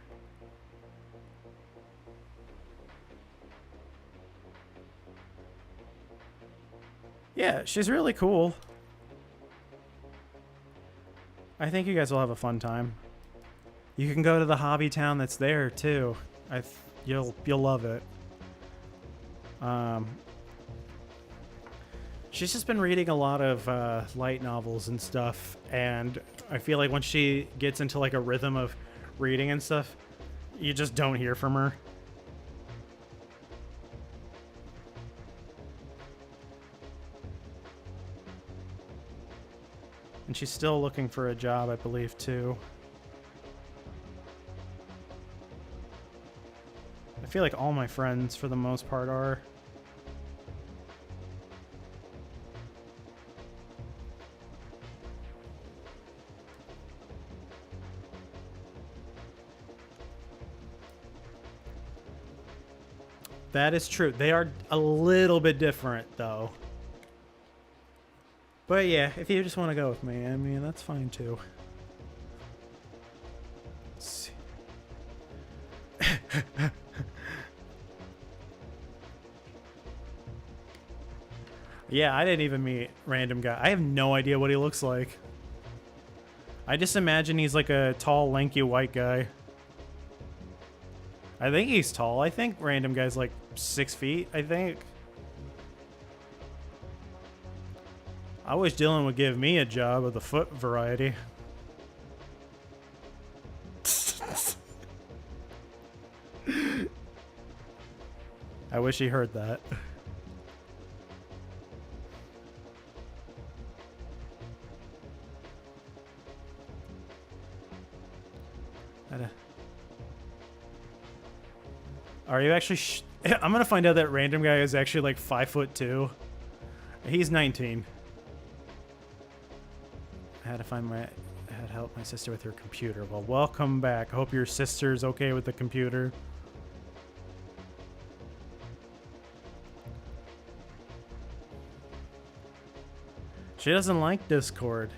Yeah, she's really cool. I think you guys will have a fun time. You can go to the hobby town that's there too. You'll love it. She's just been reading a lot of light novels and stuff, and I feel like once she gets into like a rhythm of reading and stuff, you just don't hear from her. And she's still looking for a job, I believe, too. I feel like all my friends, for the most part, are. That is true. They are a little bit different, though. But yeah, if you just want to go with me, I mean, that's fine, too. Let's see. Yeah, I didn't even meet random guy. I have no idea what he looks like. I just imagine he's like a tall, lanky white guy. I think he's tall. I think random guy's like 6 feet, I think. I wish Dylan would give me a job of the foot variety. I wish he heard that. Are you actually... I'm gonna find out that random guy is actually like 5'2". He's 19. I had to help my sister with her computer. Well, welcome back. I hope your sister's okay with the computer. She doesn't like Discord.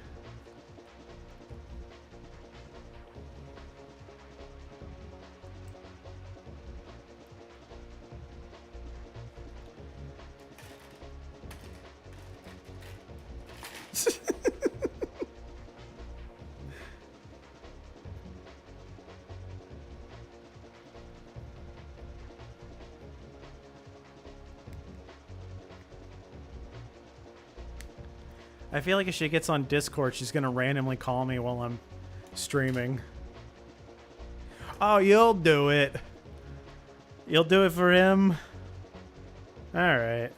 I feel like if she gets on Discord, she's gonna randomly call me while I'm streaming. Oh, you'll do it. You'll do it for him? Alright.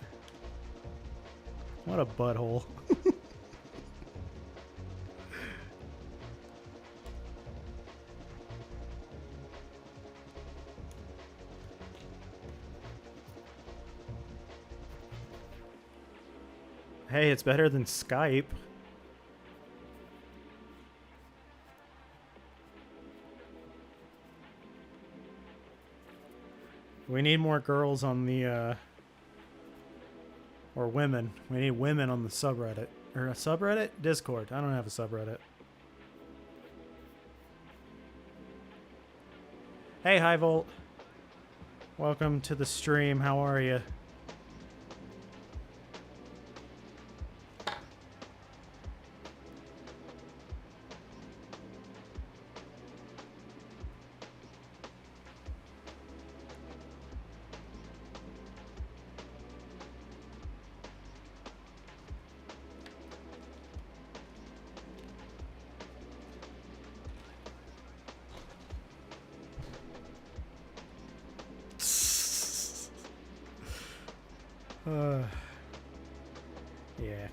What a butthole. Hey, it's better than Skype. We need more girls on the, or women. We need women on the subreddit. Or a subreddit? Discord. I don't have a subreddit. Hey, High Volt. Welcome to the stream. How are you? Yeah.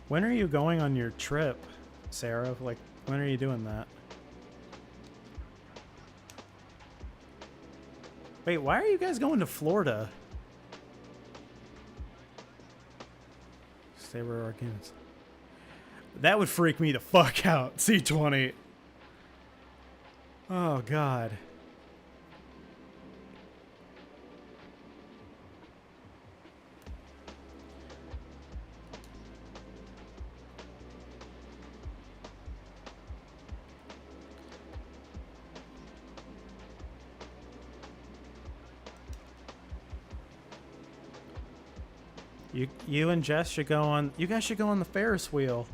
When are you going on your trip, Sarah? Like, when are you doing that? Wait, why are you guys going to Florida? They were arguments. That would freak me the fuck out, C20. Oh, God. You and Jess should go on. You guys should go on the Ferris wheel.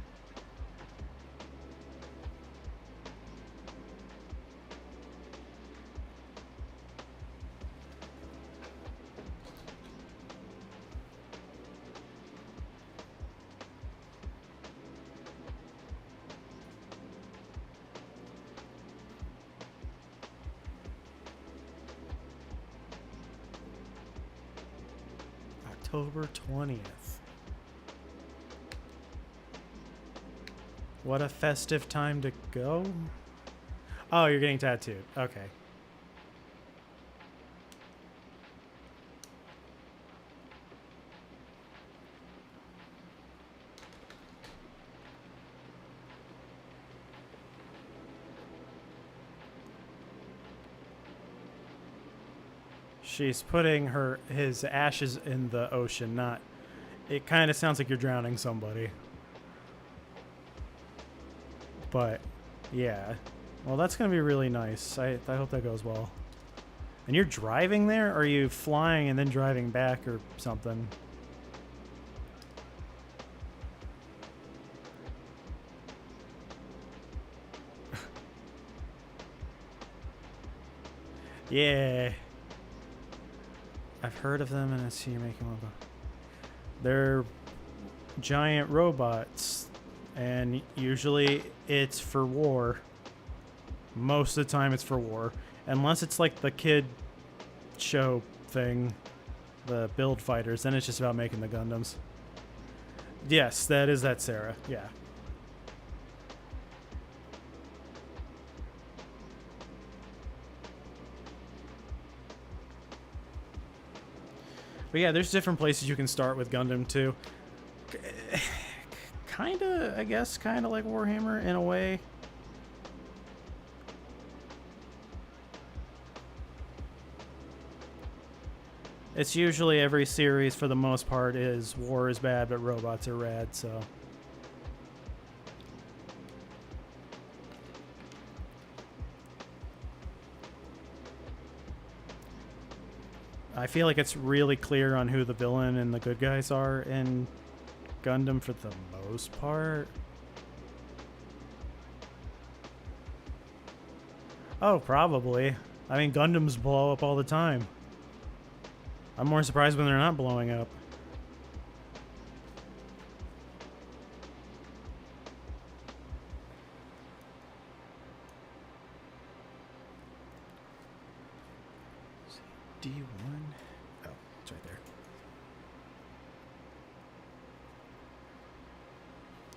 October 20th. What a festive time to go. Oh, you're getting tattooed. Okay. She's putting his ashes in the ocean, not... It kind of sounds like you're drowning somebody. But, yeah. Well, that's going to be really nice. I hope that goes well. And you're driving there? Or are you flying and then driving back or something? Yeah. I've heard of them and I see you making one. They're giant robots, and usually it's for war. Most of the time it's for war. Unless it's like the kid show thing, the build fighters, then it's just about making the Gundams. Yes, that's Sarah. Yeah. But yeah, there's different places you can start with Gundam too. Kinda, I guess, kinda like Warhammer in a way. It's usually every series for the most part is war is bad but robots are rad, so. I feel like it's really clear on who the villain and the good guys are in Gundam for the most part. Oh, probably. I mean, Gundams blow up all the time. I'm more surprised when they're not blowing up. D1. Oh, it's right there.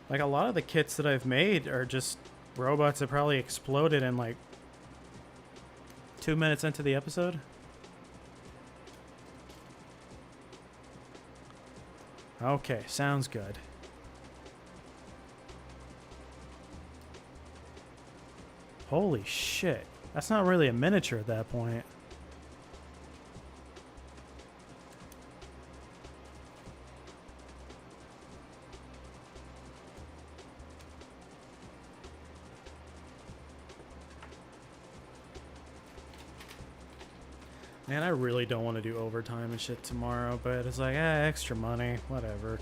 Like, a lot of the kits that I've made are just robots that probably exploded in like 2 minutes into the episode. Okay, sounds good. Holy shit. That's not really a miniature at that point. Man, I really don't want to do overtime and shit tomorrow, but it's like, extra money, whatever.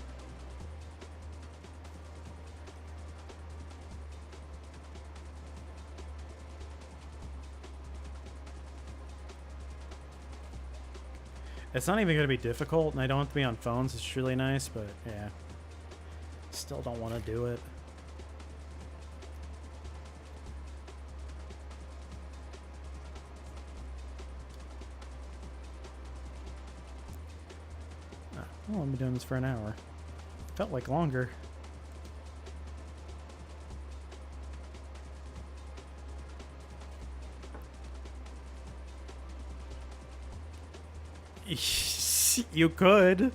It's not even going to be difficult, and I don't have to be on phones. It's really nice, but yeah. Still don't want to do it. Oh, I've been doing this for an hour. Felt like longer. You could.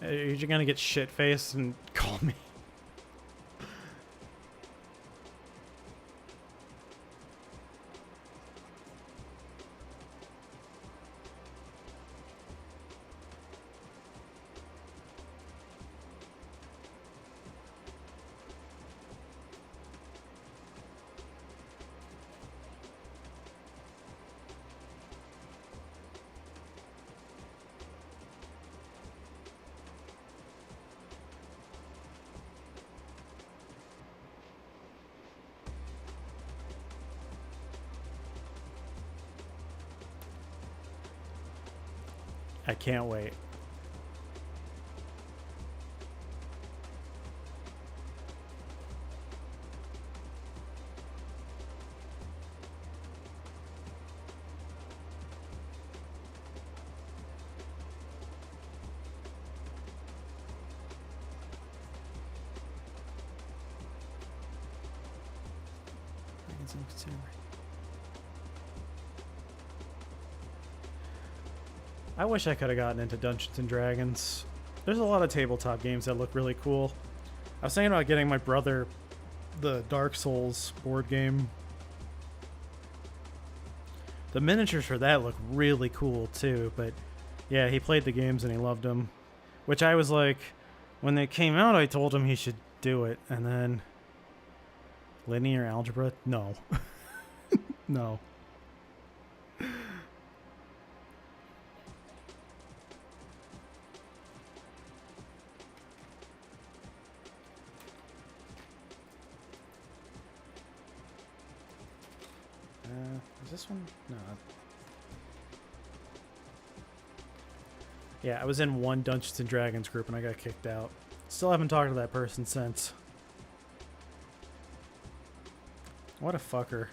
You're gonna get shit-faced and call me. I can't wait. I wish I could have gotten into Dungeons and Dragons. There's a lot of tabletop games that look really cool. I was thinking about getting my brother the Dark Souls board game. The miniatures for that look really cool too, but yeah, he played the games and he loved them. Which I was like, when they came out, I told him he should do it, and then linear algebra? No. No. Is this one? No. Yeah, I was in one Dungeons and Dragons group and I got kicked out. Still haven't talked to that person since. What a fucker.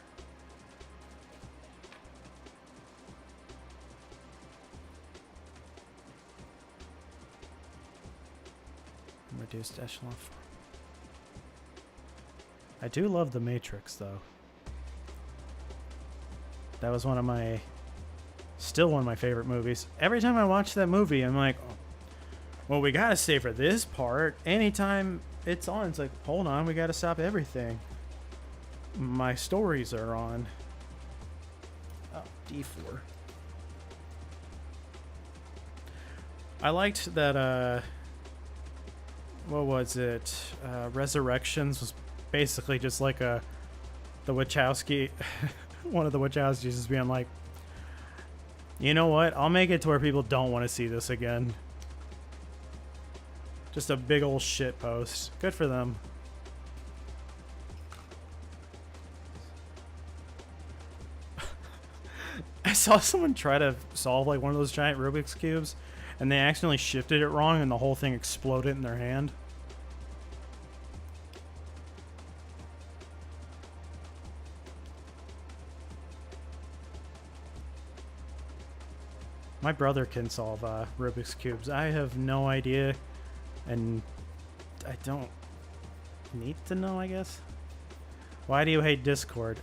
Reduced echelon. I do love The Matrix, though. That was still one of my favorite movies. Every time I watch that movie, I'm like, oh, well, we gotta stay for this part. Anytime it's on, it's like, hold on, we gotta stop everything. My stories are on. Oh, D4. I liked that, what was it? Resurrections was basically just like the Wachowski... one of the Wachowskis just being like, you know what? I'll make it to where people don't want to see this again. Just a big old shit post. Good for them. I saw someone try to solve like one of those giant Rubik's Cubes, and they accidentally shifted it wrong and the whole thing exploded in their hand. My brother can solve Rubik's Cubes. I have no idea, and I don't need to know, I guess. Why do you hate Discord?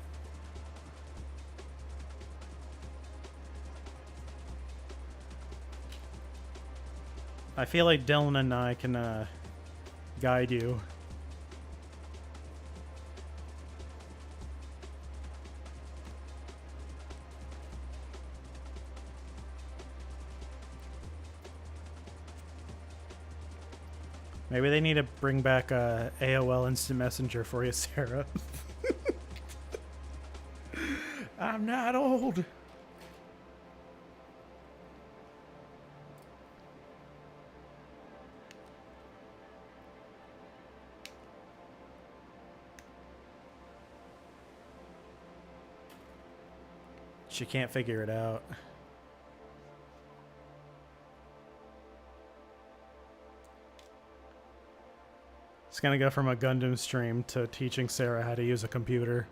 I feel like Dylan and I can guide you. Maybe they need to bring back AOL Instant Messenger for you, Sarah. I'm not old. She can't figure it out. It's gonna go from a Gundam stream to teaching Sarah how to use a computer.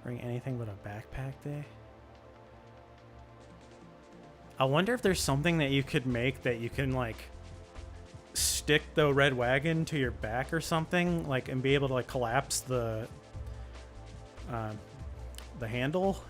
Bring anything but a backpack day? I wonder if there's something that you could make that you can, like, stick the red wagon to your back or something, like, and be able to, like, collapse the handle.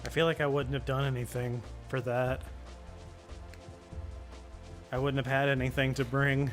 I feel like I wouldn't have done anything for that. I wouldn't have had anything to bring.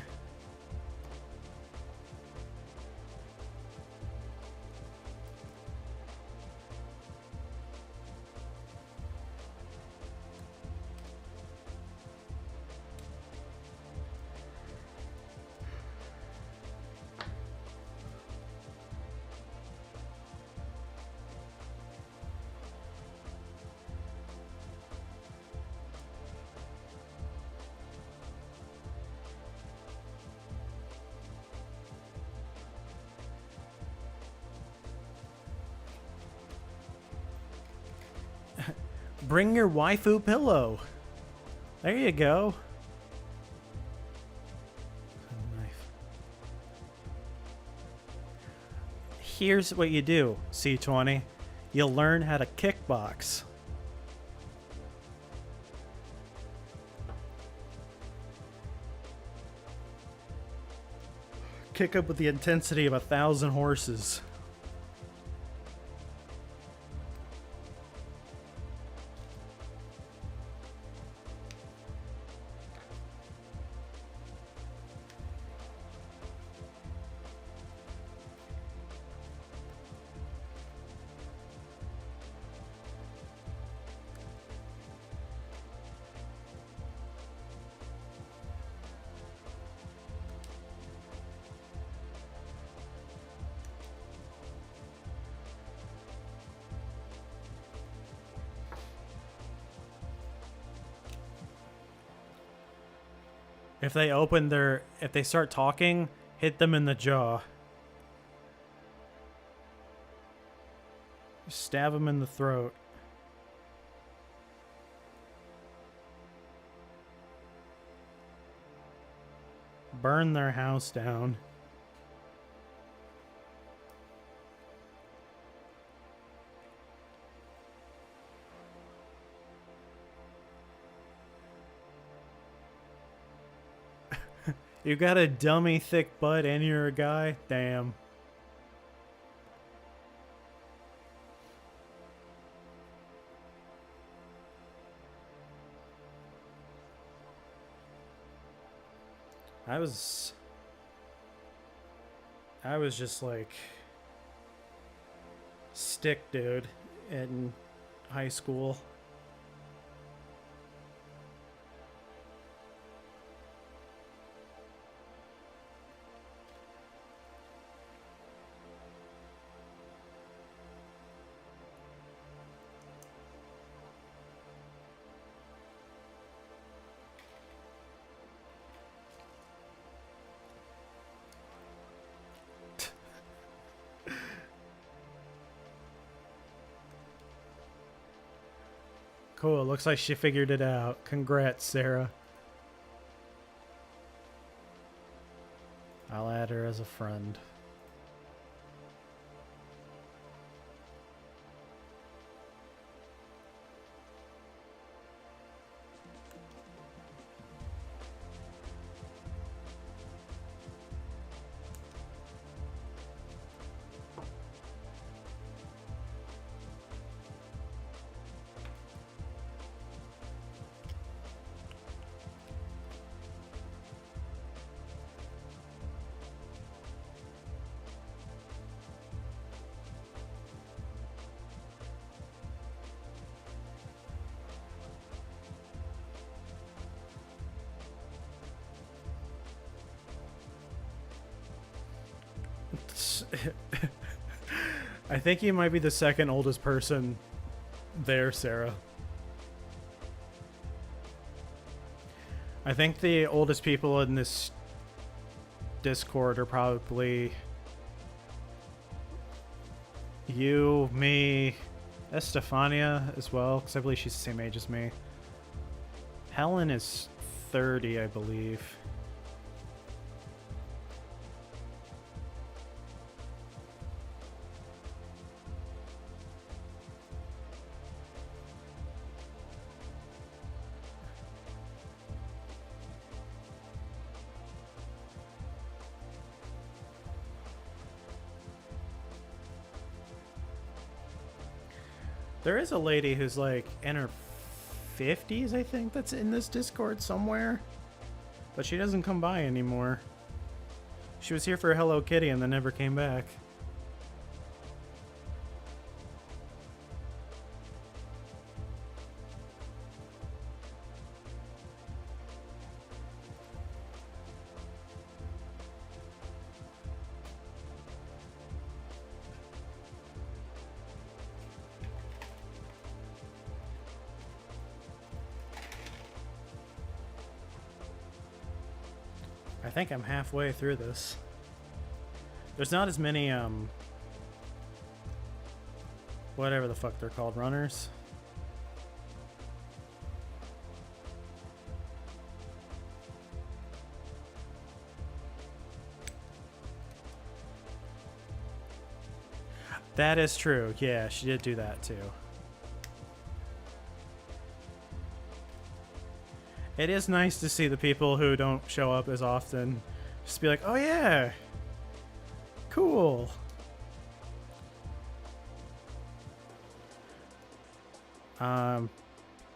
Bring your waifu pillow. There you go. Knife. Here's what you do, C20. You'll learn how to kickbox. Kick up with the intensity of 1,000 horses. If they start talking, hit them in the jaw. Stab them in the throat. Burn their house down. You got a dummy thick butt and you're a guy? Damn. I was just like stick dude in high school. Cool, looks like she figured it out. Congrats, Sarah. I'll add her as a friend. I think you might be the second oldest person there, Sarah. I think the oldest people in this Discord are probably you, me, Estefania as well, because I believe she's the same age as me. Helen is 30, I believe. There is a lady who's like in her 50s, I think, that's in this Discord somewhere. But she doesn't come by anymore. She was here for Hello Kitty and then never came back. I think I'm halfway through this. There's not as many, whatever the fuck they're called, runners. That is true. Yeah, she did do that too. It is nice to see the people who don't show up as often just be like, oh yeah, cool.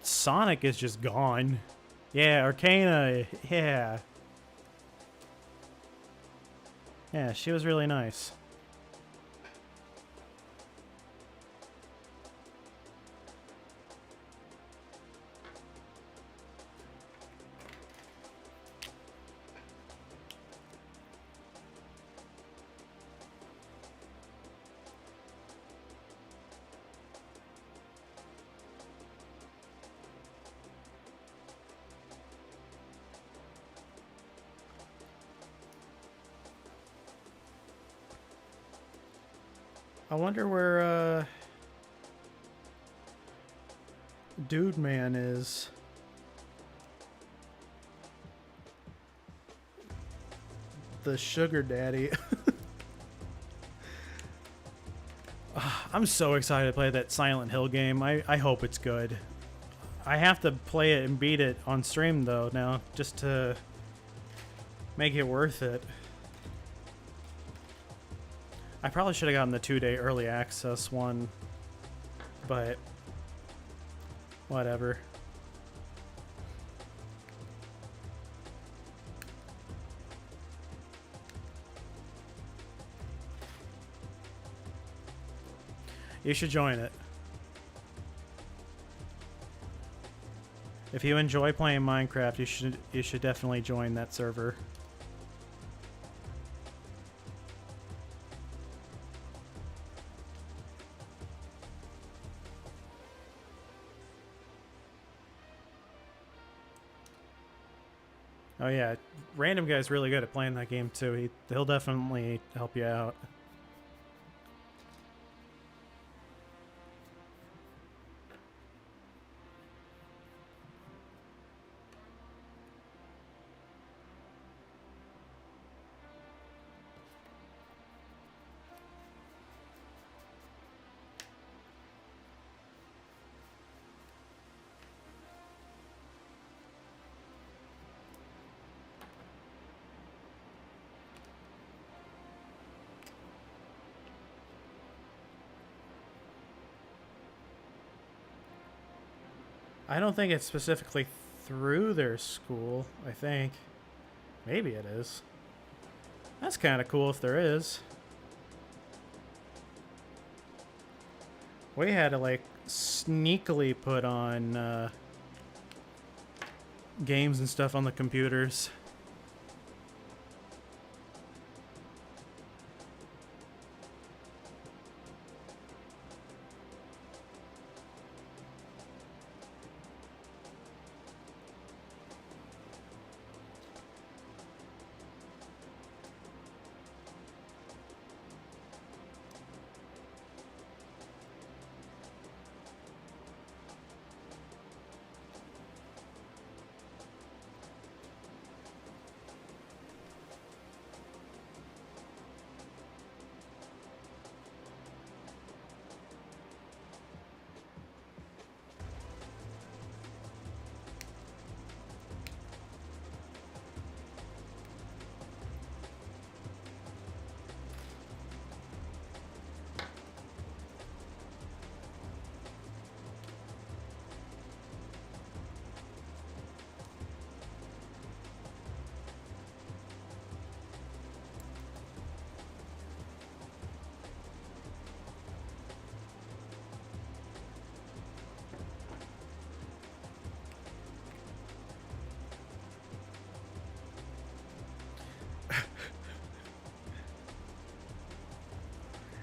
Sonic is just gone. Yeah, Arcana, yeah. Yeah, she was really nice. I wonder where, Dude Man is. The sugar daddy. I'm so excited to play that Silent Hill game. I hope it's good. I have to play it and beat it on stream, though, now, just to make it worth it. I probably should have gotten the 2-day early access one, but whatever. You should join it. If you enjoy playing Minecraft, you should definitely join that server. Oh yeah, Random Guy's really good at playing that game too. He'll definitely help you out. I don't think it's specifically through their school, I think. Maybe it is. That's kind of cool if there is. We had to, like, sneakily put on games and stuff on the computers.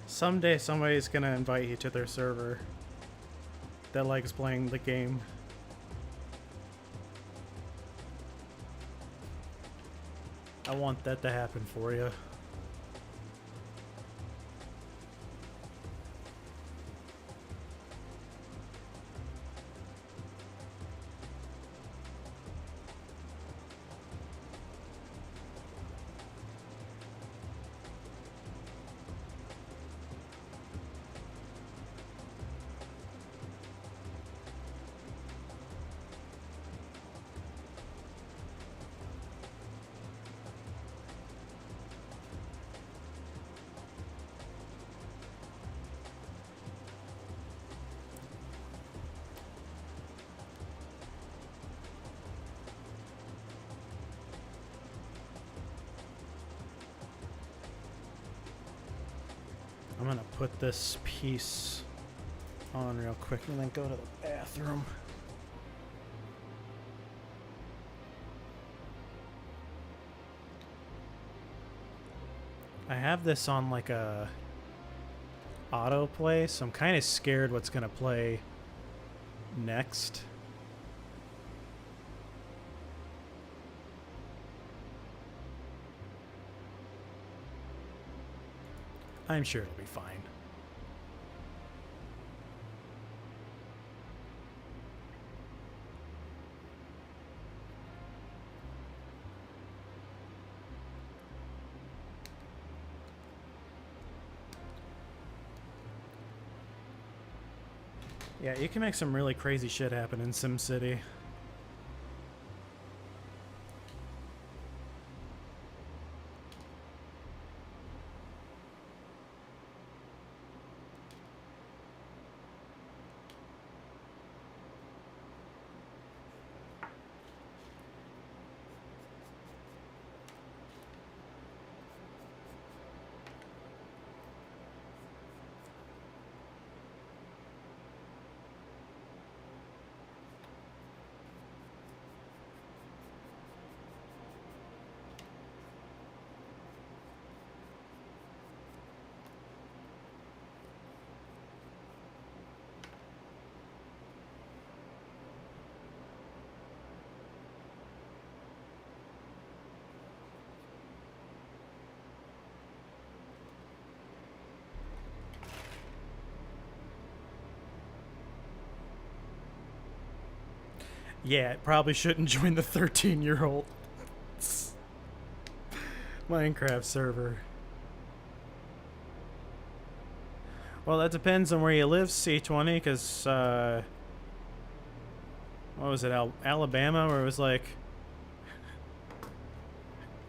Someday somebody's gonna invite you to their server that likes playing the game. I want that to happen for you. I'm gonna put this piece on real quick and then go to the bathroom. I have this on like a autoplay, so I'm kind of scared what's gonna play next. I'm sure it'll be fine. Yeah, you can make some really crazy shit happen in SimCity. Yeah, it probably shouldn't join the 13-year-old Minecraft server. Well, that depends on where you live, C20, because, what was it, Alabama, where it was like,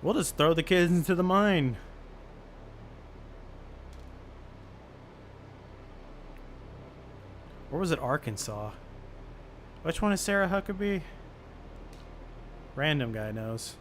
we'll just throw the kids into the mine. Or was it Arkansas? Which one is Sarah Huckabee? Random guy knows.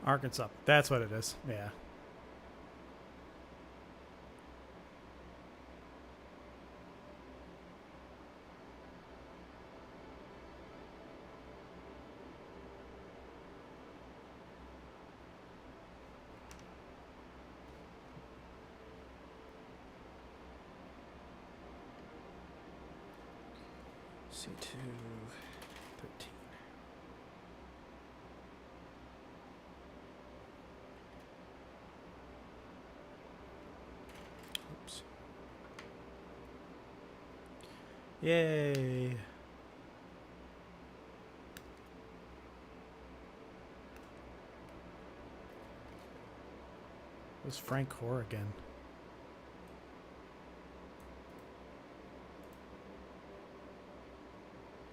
Arkansas. That's what it is. Yeah. C2 13. Oops. Yay. It was Frank Horrigan.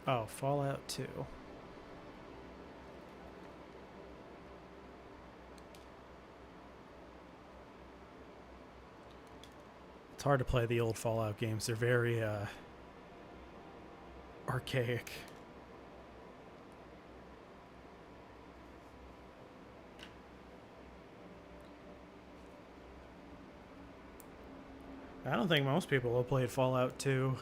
Oh, Fallout 2. It's hard to play the old Fallout games. They're very archaic. I don't think most people have played Fallout 2.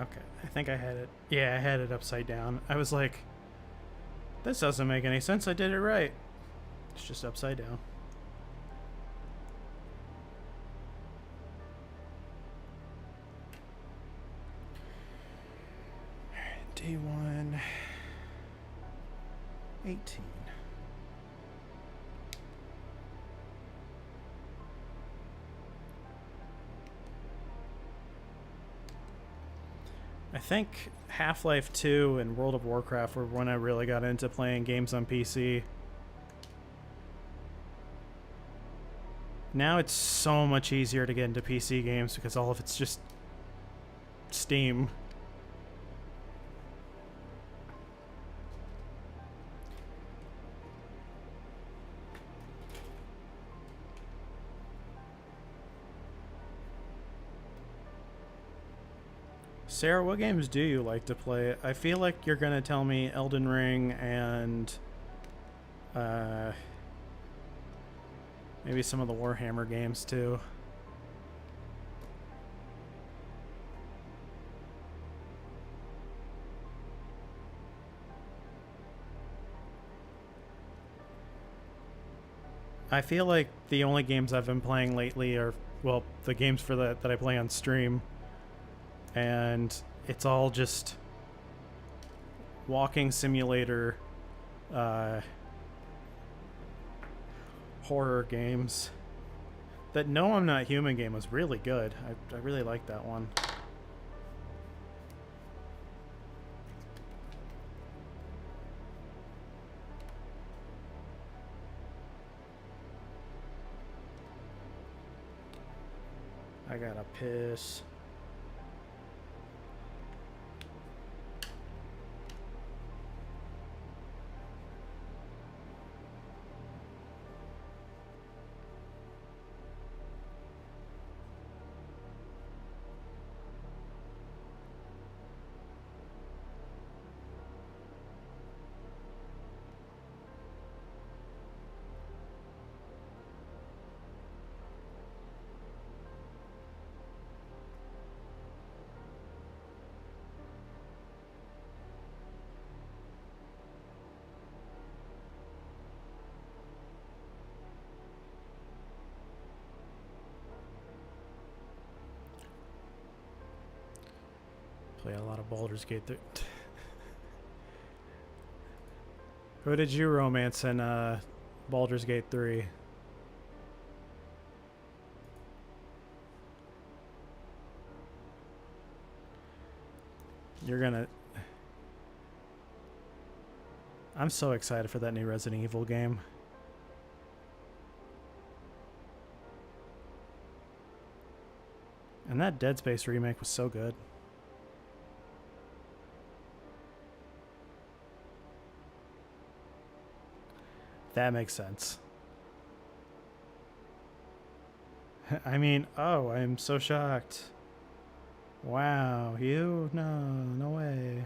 Okay, I think I had it. Yeah, I had it upside down. I was like, this doesn't make any sense. I did it right. It's just upside down. Day 1, 18. I think Half-Life 2 and World of Warcraft were when I really got into playing games on PC. Now it's so much easier to get into PC games because all of it's just Steam. Sarah, what games do you like to play? I feel like you're going to tell me Elden Ring and Uh, maybe some of the Warhammer games too. I feel like the only games I've been playing lately are, well, the games for that I play on stream, and it's all just walking simulator, horror games. That No, I'm Not Human game was really good. I really liked that one. I gotta piss. Play a lot of Baldur's Gate 3. Who did you romance in Baldur's Gate 3? You're gonna... I'm so excited for that new Resident Evil game. And that Dead Space remake was so good. That makes sense. I mean, oh, I'm so shocked. Wow, you? No, no way.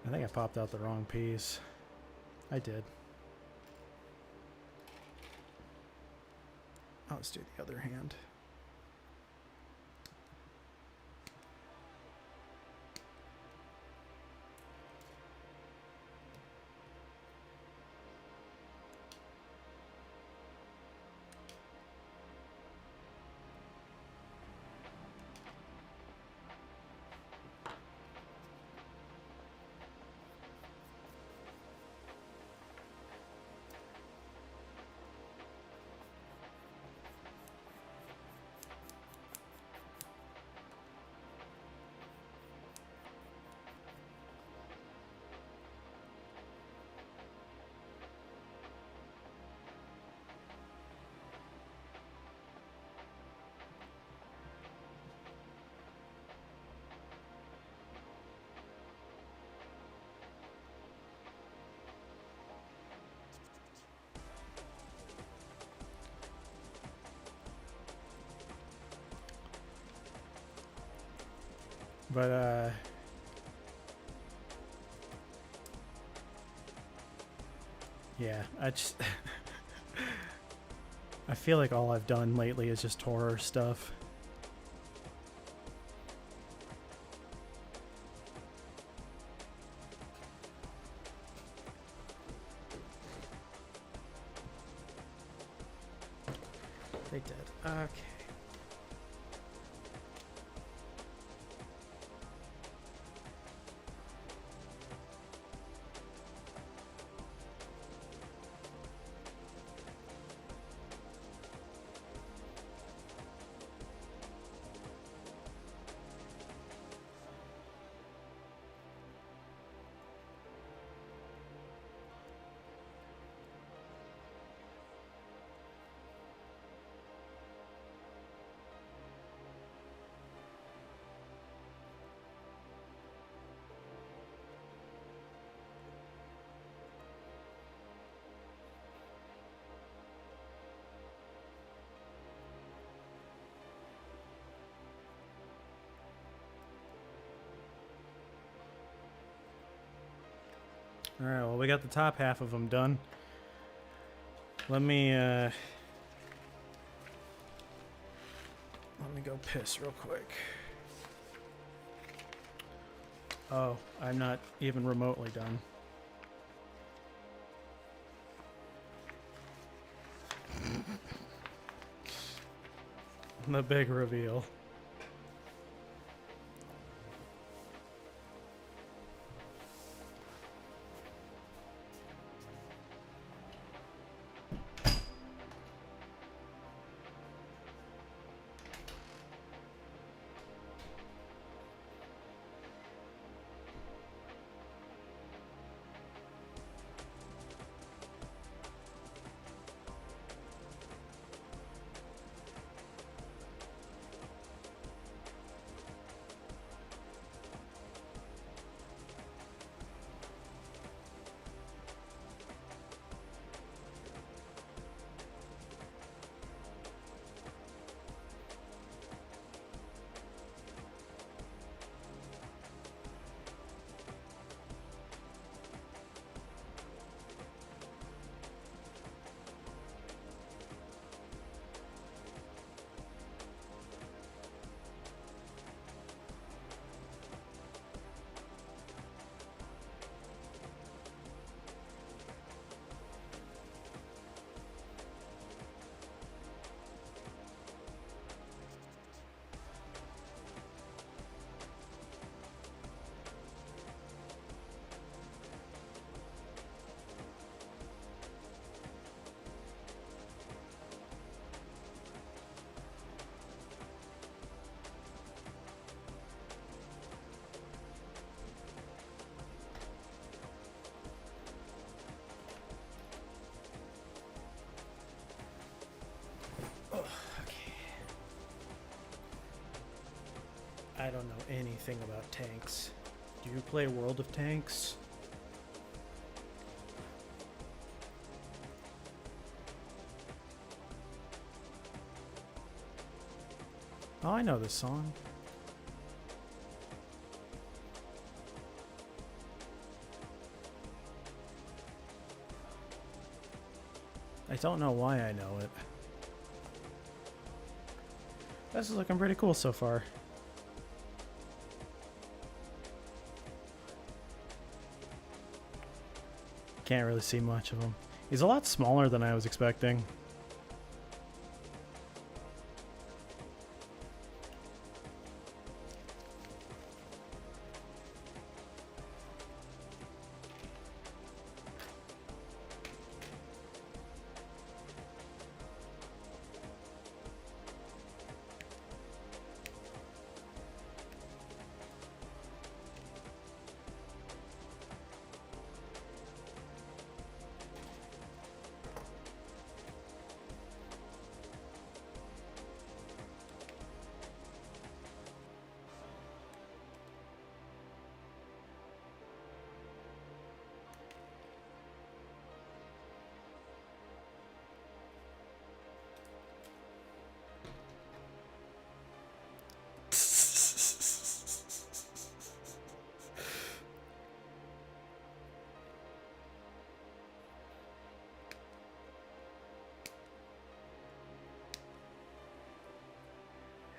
I think I popped out the wrong piece. I did. Oh, let's do the other hand. But, yeah, I just... I feel like all I've done lately is just horror stuff. They did. Okay. All right, well, we got the top half of them done. Let me go piss real quick. Oh, I'm not even remotely done. The big reveal. I don't know anything about tanks. Do you play World of Tanks? Oh, I know this song. I don't know why I know it. This is looking pretty cool so far. Can't really see much of him. He's a lot smaller than I was expecting.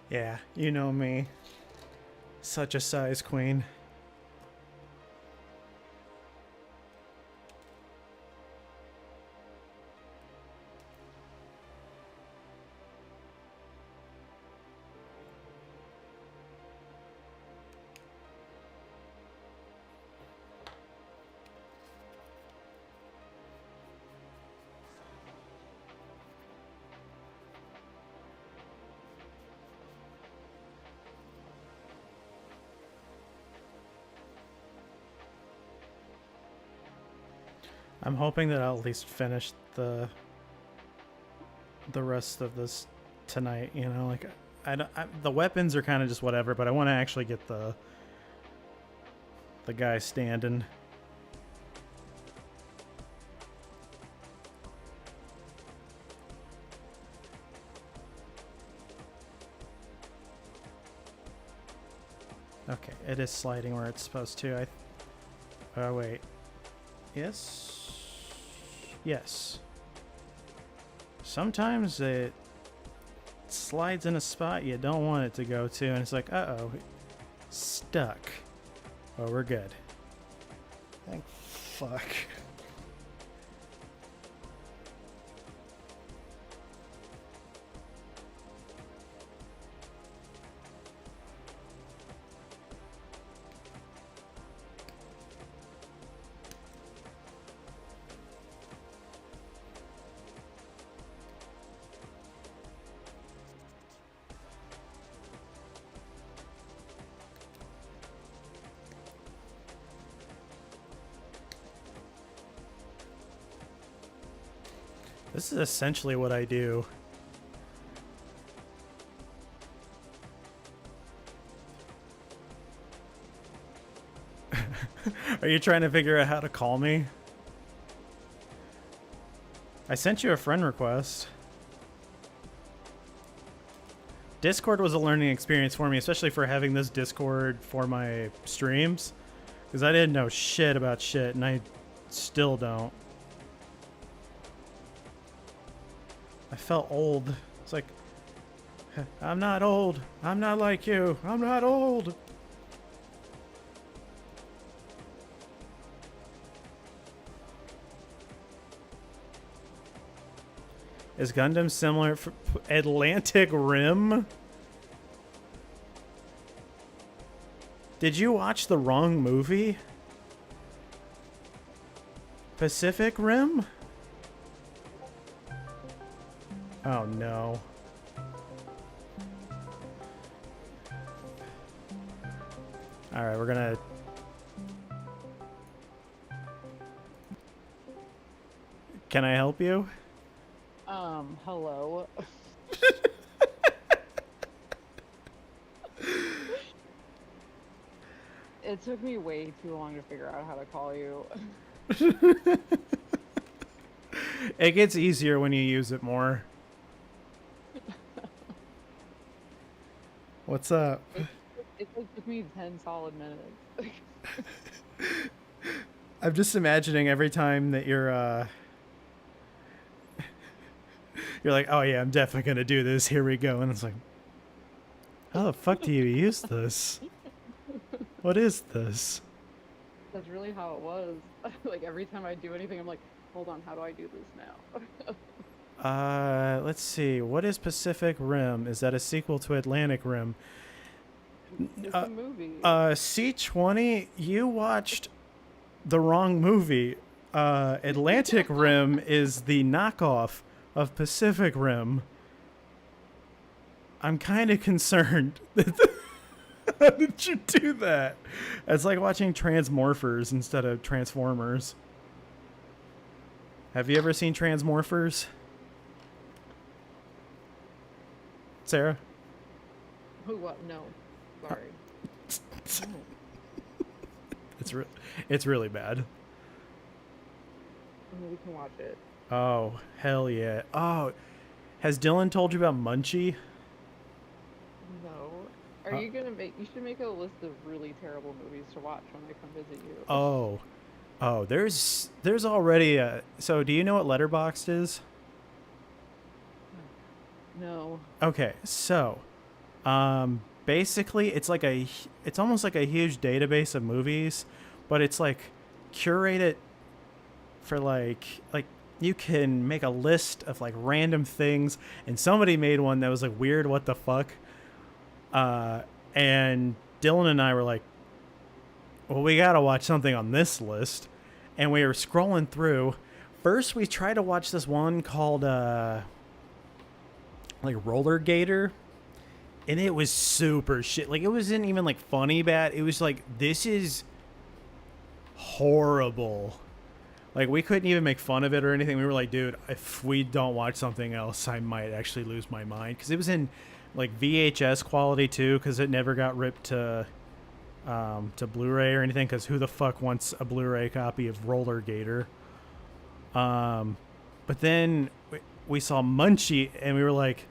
Yeah, you know me. Such a size queen. I'm hoping that I'll at least finish the rest of this tonight, you know, like the weapons are kind of just whatever, but I want to actually get the guy standing. Okay, it is sliding where it's supposed to. Oh wait. Yes. Yes. Sometimes it slides in a spot you don't want it to go to, and it's like, uh-oh, stuck. Oh, we're good. Thank fuck. This is essentially what I do. Are you trying to figure out how to call me? I sent you a friend request. Discord was a learning experience for me, especially for having this Discord for my streams. Because I didn't know shit about shit, and I still don't. I felt old. It's like, I'm not old. I'm not like you. I'm not old. Is Gundam similar for Atlantic Rim? Did you watch the wrong movie? Pacific Rim? Oh no. Alright, we're gonna... Can I help you? Hello. It took me way too long to figure out how to call you. It gets easier when you use it more. What's up? It took me 10 solid minutes. I'm just imagining every time that you're like, oh yeah, I'm definitely gonna do this. Here we go. And it's like, how the fuck do you use this? What is this? That's really how it was. Like every time I do anything, I'm like, hold on, how do I do this now? Let's see. What is Pacific Rim? Is that a sequel to Atlantic Rim? It's a movie. C20, you watched the wrong movie. Atlantic Rim is the knockoff of Pacific Rim. I'm kind of concerned. How did you do that? It's like watching Transmorphers instead of Transformers. Have you ever seen Transmorphers? Sarah? Who? What? No. Sorry. It's really bad. We can watch it. Oh, hell yeah. Oh, has Dylan told you about Munchie? No. Are you gonna make? You should make a list of really terrible movies to watch when I come visit you. Oh, there's already a... So, do you know what Letterboxd is? No. Okay, so, basically, it's almost like a huge database of movies, but it's like curated for like you can make a list of like random things, and somebody made one that was like weird, what the fuck, and Dylan and I were like, well, we gotta watch something on this list, and we were scrolling through. First, we tried to watch this one called like Roller Gator, and it was super shit. Like, it wasn't even like funny bad. It was like, this is horrible. Like, we couldn't even make fun of it or anything. We were like, dude, if we don't watch something else, I might actually lose my mind. Because it was in, like, VHS quality, too, because it never got ripped to Blu-ray or anything, because who the fuck wants a Blu-ray copy of Roller Gator? But then we saw Munchie, and we were like,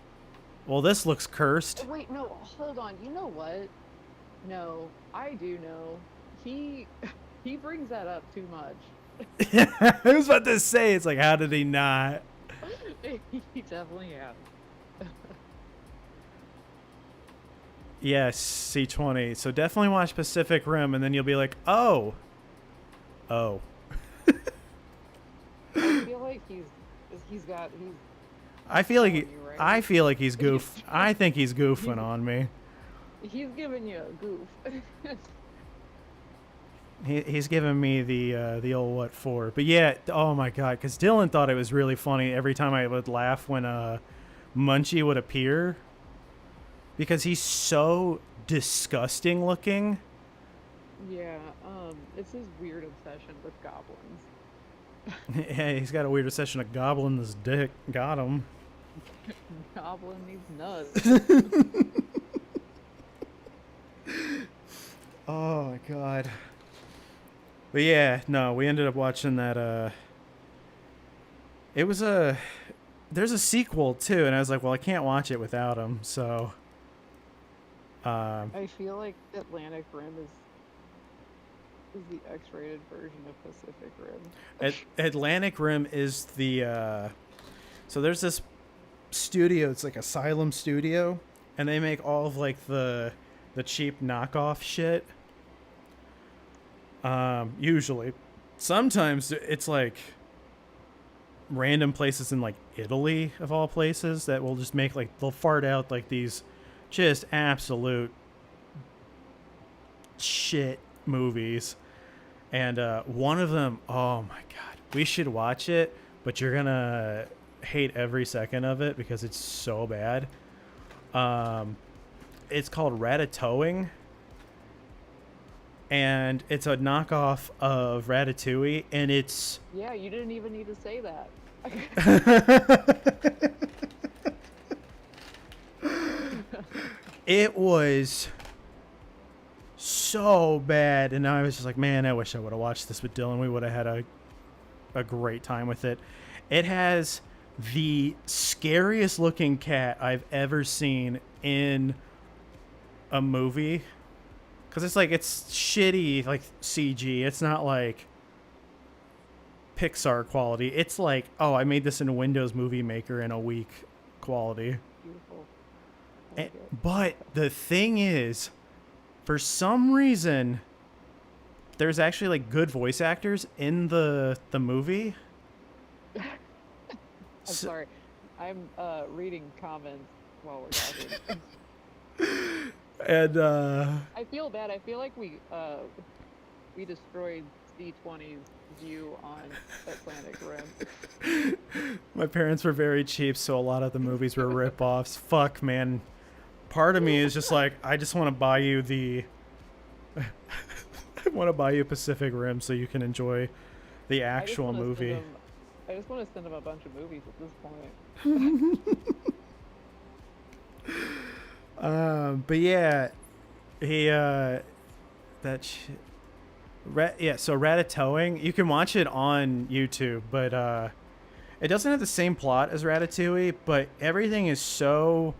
well, this looks cursed. Oh, wait, no, hold on. You know what? No, I do know. He brings that up too much. I was about to say, it's like, how did he not? He definitely has. Yes, C20. So definitely watch Pacific Rim, and then you'll be like, oh, oh. I feel like he's I feel like telling you, right? I feel like he's He's goof. I think he's goofing he's on me. he's giving you a goof. He's giving me the old what for. But yeah, oh my god, because Dylan thought it was really funny every time I would laugh when Munchie would appear, because he's so disgusting looking. Yeah, it's his weird obsession with goblins. Yeah, he's got a weird obsession of gobbling his dick. Got him. Goblin needs nuts. Oh my god. But yeah, no, we ended up watching that. It was there's a sequel too, and I was like, well, I can't watch it without him. So. I feel like Atlantic Rim is the X-rated version of Pacific Rim. Atlantic Rim is the. So there's this studio. It's like Asylum Studio, and they make all of like the cheap knockoff shit. Usually, sometimes it's like random places in like Italy of all places that will just make like they'll fart out like these just absolute shit movies. And one of them, oh my god, we should watch it, but you're gonna hate every second of it because it's so bad. It's called Ratatouille, and it's a knockoff of Ratatouille, and it's Yeah, you didn't even need to say that. it was so bad, and I was just like, man, I wish I would have watched this with Dylan. We would have had a great time with it. It has the scariest looking cat I've ever seen in a movie, because it's shitty like CG. It's not like Pixar quality. It's like, oh, I made this in Windows Movie Maker in a week quality. Beautiful. But the thing is, for some reason, there's actually like good voice actors in the movie. I'm sorry. I'm reading comments while we're talking. And I feel bad. I feel like we destroyed C20's view on Atlantic Rim. My parents were very cheap, so a lot of the movies were rip-offs. Fuck, man. Part of me is just like, I just want to buy you I want to buy you Pacific Rim so you can enjoy the actual movie. I just want to send him a bunch of movies at this point. But yeah, he so Ratatouille, you can watch it on YouTube, but it doesn't have the same plot as Ratatouille, but everything is so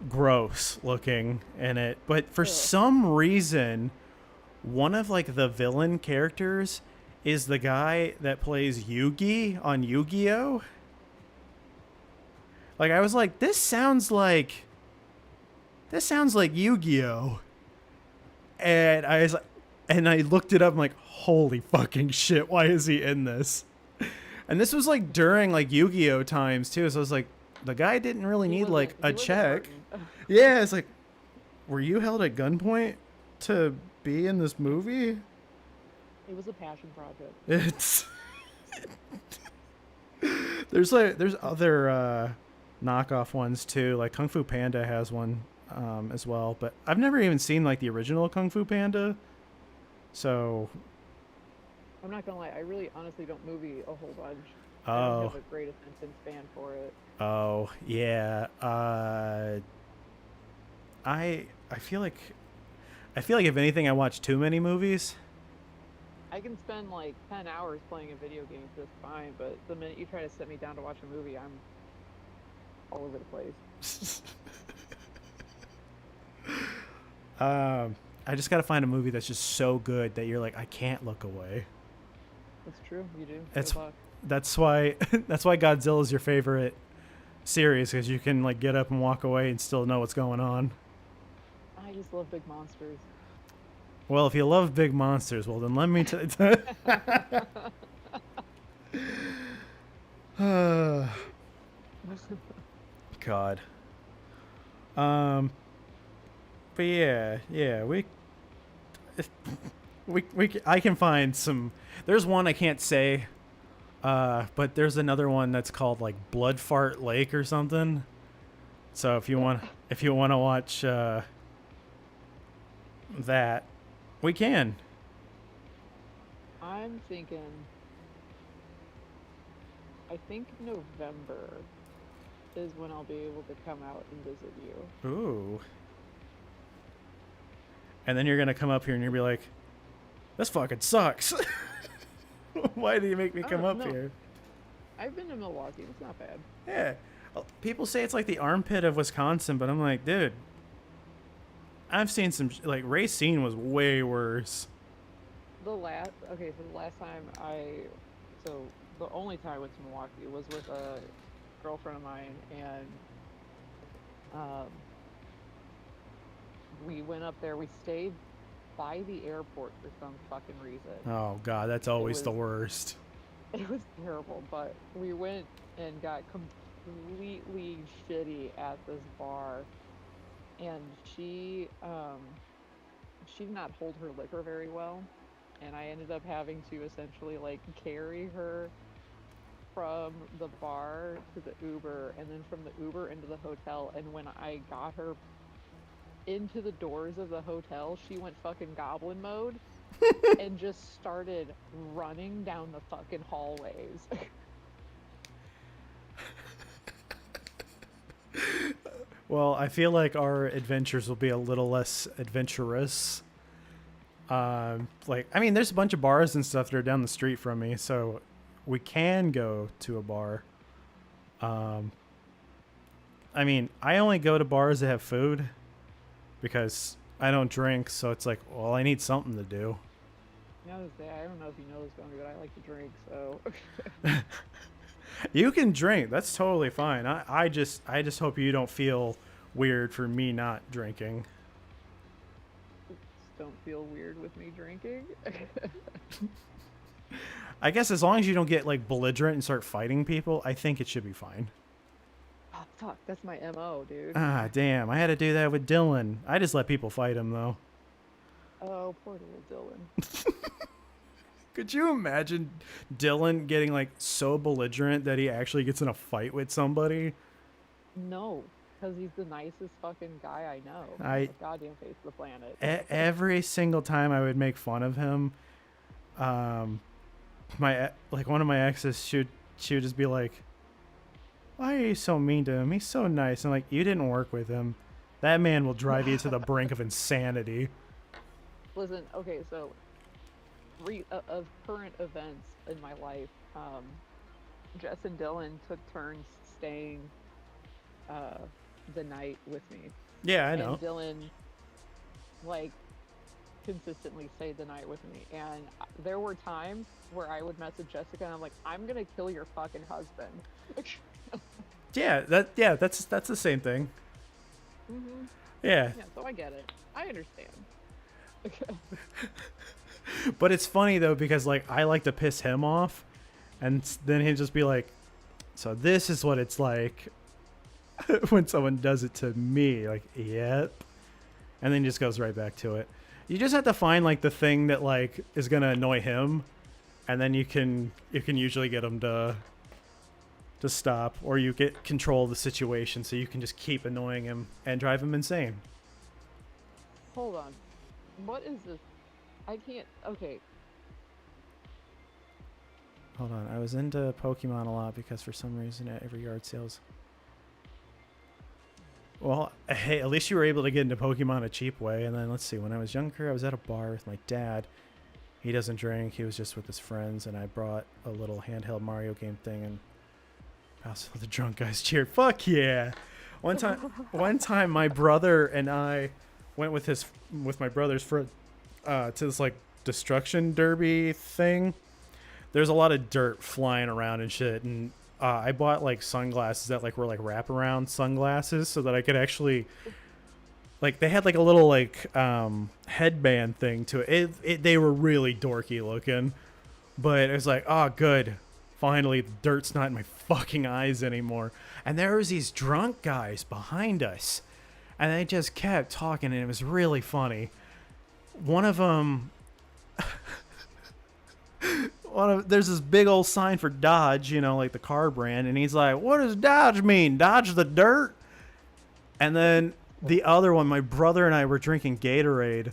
gross looking in it. But for some reason, one of like the villain characters is the guy that plays Yugi on Yu-Gi-Oh! Like, I was like, this sounds like Yu-Gi-Oh! And I looked it up. I'm like, holy fucking shit, why is he in this? And this was like during like Yu-Gi-Oh! Times too. So I was like, the guy didn't really need like a check. Yeah, it's like, were you held at gunpoint to be in this movie? It was a passion project. It's there's other knockoff ones too. Like Kung Fu Panda has one as well, but I've never even seen like the original Kung Fu Panda. So I'm not gonna lie, I really honestly don't movie a whole bunch. Oh. I don't have a great attention span for it. Oh yeah. I feel like if anything, I watch too many movies. I can spend like 10 hours playing a video game just fine, but the minute you try to sit me down to watch a movie, I'm all over the place. I just gotta find a movie that's just so good that you're like, I can't look away. That's true. You do. It's Good luck. that's why that's why Godzilla is your favorite series, because you can like get up and walk away and still know what's going on. I just love big monsters. Well, if you love big monsters, well then let me God. Um, but yeah, I can find some. There's one I can't say, but there's another one that's called like Blood Fart Lake or something. So if you want to watch that, we can. I'm thinking. I think November is when I'll be able to come out and visit you. Ooh. And then you're gonna come up here and you'll be like, "This fucking sucks. Why do you make me come up No. here?" I've been to Milwaukee. It's not bad. Yeah. People say it's like the armpit of Wisconsin, but I'm like, dude, I've seen some like Racine was way worse. So the last time the only time I went to Milwaukee was with a girlfriend of mine, and um, we went up there. We stayed by the airport for some fucking reason. Oh god, that's always the worst. It was terrible, but we went and got completely shitty at this bar, and she did not hold her liquor very well, and I ended up having to essentially like carry her from the bar to the Uber, and then from the Uber into the hotel. And when I got her into the doors of the hotel, she went fucking goblin mode and just started running down the fucking hallways. Well, I feel like our adventures will be a little less adventurous. Like, I mean, there's a bunch of bars and stuff that are down the street from me, so we can go to a bar. I mean, I only go to bars that have food because I don't drink, so it's like, well, I need something to do. I don't know if you know this, but I like to drink, so. You can drink. That's totally fine. I just hope you don't feel weird for me not drinking. Don't feel weird with me drinking. I guess as long as you don't get like belligerent and start fighting people, I think it should be fine. Oh fuck, that's my MO, dude. Ah, damn. I had to do that with Dylan. I just let people fight him though. Oh, poor little Dylan. Could you imagine Dylan getting like so belligerent that he actually gets in a fight with somebody? No, because he's the nicest fucking guy I know. I- The goddamn face of the planet. Every single time I would make fun of him, my like one of my exes, she would just be like, "Why are you so mean to him? He's so nice." I'm like, "You didn't work with him. That man will drive you to the brink of insanity." Listen, okay, so of current events in my life, Jess and Dylan took turns staying the night with me. Yeah, I know. And Dylan, like, consistently stayed the night with me. And there were times where I would message Jessica and I'm like, "I'm gonna kill your fucking husband." That's the same thing. Mm-hmm. Yeah. Yeah, so I get it. I understand. But it's funny though because like I like to piss him off, and then he'd just be like, "So this is what it's like when someone does it to me." Like, yep. And then he just goes right back to it. You just have to find like the thing that like is gonna annoy him, and then you can usually get him to stop, or you get control of the situation so you can just keep annoying him and drive him insane. Hold on. What is this? I can't. Okay. Hold on, I was into Pokemon a lot because for some reason at every yard sales. Well, hey, at least you were able to get into Pokemon a cheap way. And then let's see, when I was younger, I was at a bar with my dad. He doesn't drink. He was just with his friends, and I brought a little handheld Mario game thing, and also the drunk guys cheered. Fuck yeah! One time, my brother and I went with my brother's friend to this like destruction derby thing. there's a lot of dirt flying around and shit, and I bought like sunglasses that like were like wraparound sunglasses so that I could actually like they had like a little like headband thing to it. They were really dorky looking, but it was like, oh good, finally the dirt's not in my fucking eyes anymore. And there was these drunk guys behind us, and they just kept talking, and it was really funny. One of them there's this big old sign for Dodge, you know, like the car brand, and he's like, what does Dodge mean? Dodge the dirt? And then the other one, my brother and I were drinking Gatorade,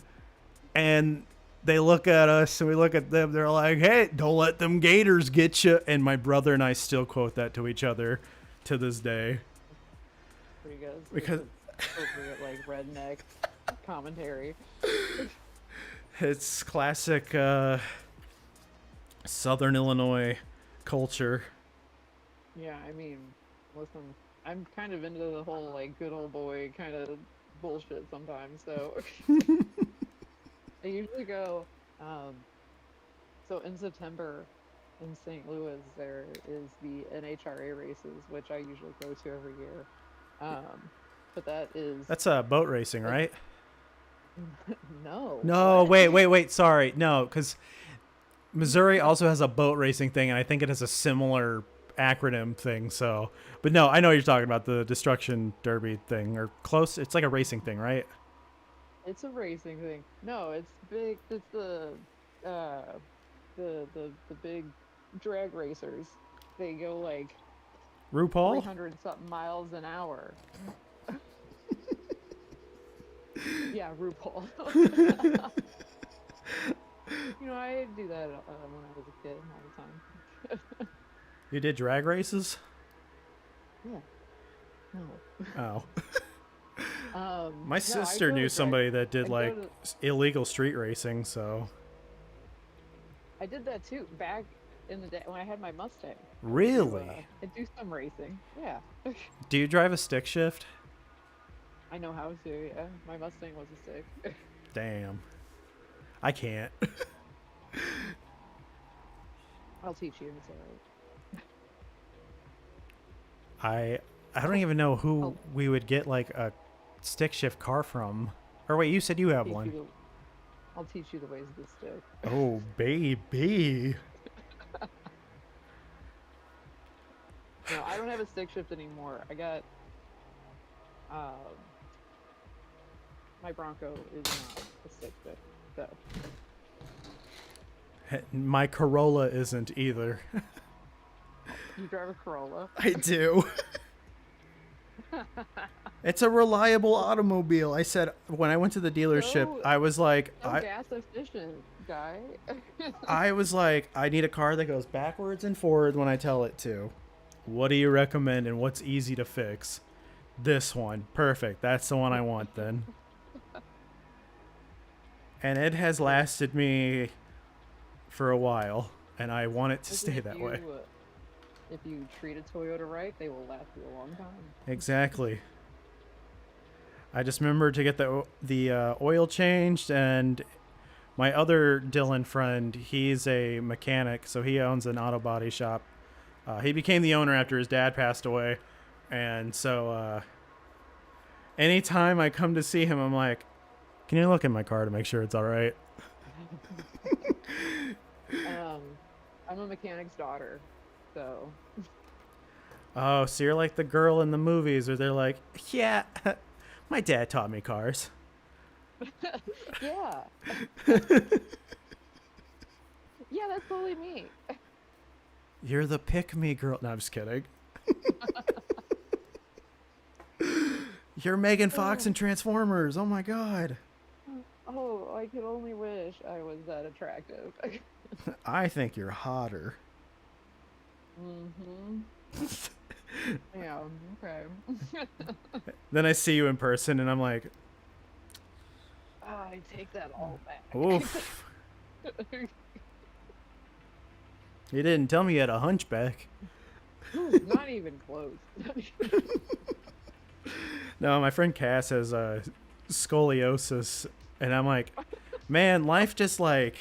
and they look at us and we look at them. They're like, hey, don't let them gators get you. And my brother and I still quote that to each other to this day. Pretty good. Because appropriate, like, redneck commentary. It's classic Southern Illinois culture. Yeah, I mean, listen, I'm kind of into the whole, like, good old boy kind of bullshit sometimes, so I usually go, so in September in St. Louis, there is the NHRA races, which I usually go to every year. But that's boat racing, right? No. No, wait, sorry. No, because Missouri also has a boat racing thing, and I think it has a similar acronym thing. So, but no, I know what you're talking about, the Destruction Derby thing, or close. It's like a racing thing, right? It's a racing thing. No, it's big. It's the big drag racers. They go like RuPaul? 300 something miles an hour. Yeah, RuPaul. You know, I do that when I was a kid all the time. You did drag races? Yeah. No. Oh. My sister knew somebody that did like illegal street racing, so. I did that too back in the day when I had my Mustang. Really? I do some racing. Yeah. Do you drive a stick shift? I know how to. Yeah, my Mustang was a stick. Damn. I can't. I'll teach you. It's alright. I don't even know who we would get like a stick shift car from. Or wait, you said you have one. I'll teach you the ways of the stick. Oh, baby. No, I don't have a stick shift anymore. I got my Bronco is not a stick shift, so. My Corolla isn't either. You drive a Corolla? I do. It's a reliable automobile. I said when I went to the dealership, I was like, gas efficient guy. I was like, I need a car that goes backwards and forward when I tell it to. What do you recommend and what's easy to fix? This one. Perfect. That's the one I want then. And it has lasted me for a while, and I want it to stay that way. If you treat a Toyota right, they will last you a long time. Exactly. I just remember to get the oil changed, and my other Dylan friend, he's a mechanic, so he owns an auto body shop. He became the owner after his dad passed away, and so anytime I come to see him, I'm like, can you look at my car to make sure it's all right? I'm a mechanic's daughter, so. Oh, so you're like the girl in the movies where they're like, yeah, my dad taught me cars. Yeah. Yeah, that's totally me. You're the pick-me girl. No, I'm just kidding. You're Megan Fox in Transformers. Oh, my God. Oh, I could only wish I was that attractive. I think you're hotter. Mm-hmm. Yeah, okay. Then I see you in person, and I'm like... I take that all back. Oof. You didn't tell me you had a hunchback. Not even close. No, my friend Cass has scoliosis, and I'm like, man, life just like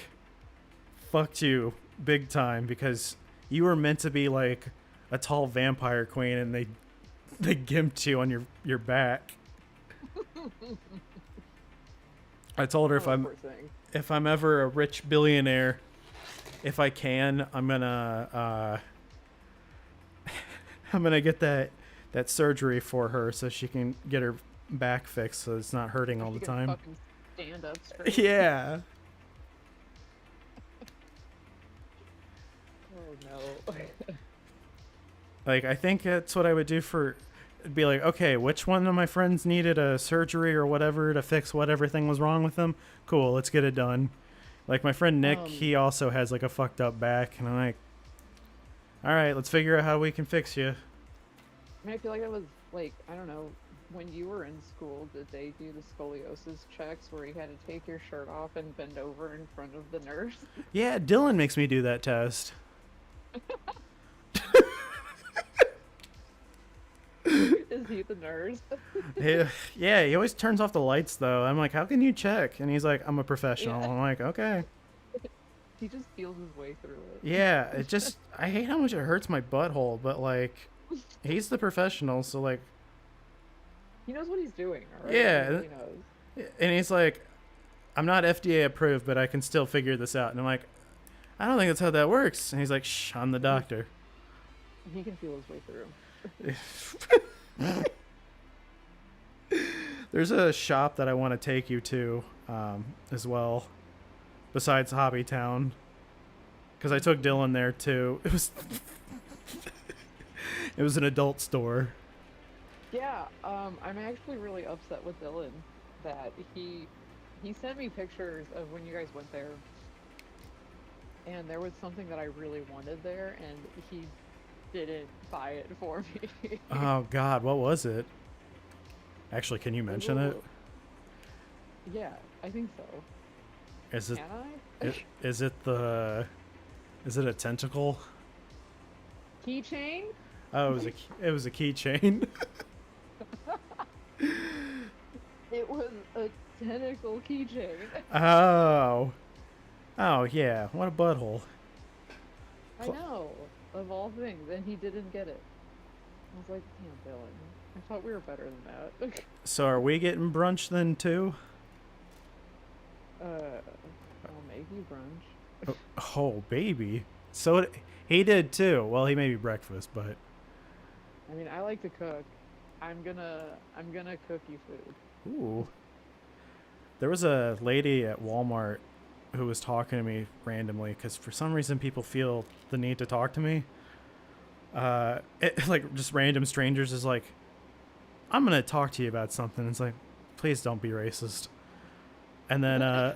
fucked you big time because you were meant to be like a tall vampire queen, and they gimped you on your back. I told her Oh, poor thing. if I'm ever a rich billionaire, if I can, I'm gonna I'm gonna get that surgery for her so she can get her back fixed so it's not hurting all the time. Fucking stand up straight. Yeah. Oh no. Like, I think that's what I would do for. It'd be like, okay, which one of my friends needed a surgery or whatever to fix whatever thing was wrong with them? Cool, let's get it done. Like, my friend Nick, he also has, like, a fucked up back, and I'm like, alright, let's figure out how we can fix you. I mean, I feel like that was, like, I don't know, when you were in school, did they do the scoliosis checks where you had to take your shirt off and bend over in front of the nurse? Yeah, Dylan makes me do that test. Is he the nurse? Yeah, he always turns off the lights, though. I'm like, how can you check? And he's like, I'm a professional. Yeah. I'm like, okay. He just feels his way through it. Yeah, it just, I hate how much it hurts my butthole, but, like, he's the professional, so, like. He knows what he's doing, alright? Yeah. He really knows. And he's like, I'm not FDA approved, but I can still figure this out. And I'm like, I don't think that's how that works. And he's like, shh, I'm the doctor. He can feel his way through. There's a shop that I want to take you to as well, besides Hobby Town, because I took Dylan there too. It was an adult store. Yeah, I'm actually really upset with Dylan that he sent me pictures of when you guys went there, and there was something that I really wanted there, and he didn't buy it for me. Oh God, what was it? Actually, can you mention it? Yeah, I think so. Is it? Can I? Is it the? Is it a tentacle? Keychain? Oh, it was a keychain. It was a tentacle keychain. Oh. Oh yeah, what a butthole. I know, of all things, and he didn't get it. I was like, damn, Dylan. I thought we were better than that. So are we getting brunch then too? I'll make you brunch. Oh baby. So he did too. Well, he made me breakfast, but. I mean, I like to cook. I'm gonna cook you food. Ooh. There was a lady at Walmart who was talking to me randomly because for some reason people feel the need to talk to me. Like just random strangers is like, I'm gonna talk to you about something. It's like, please don't be racist. And then,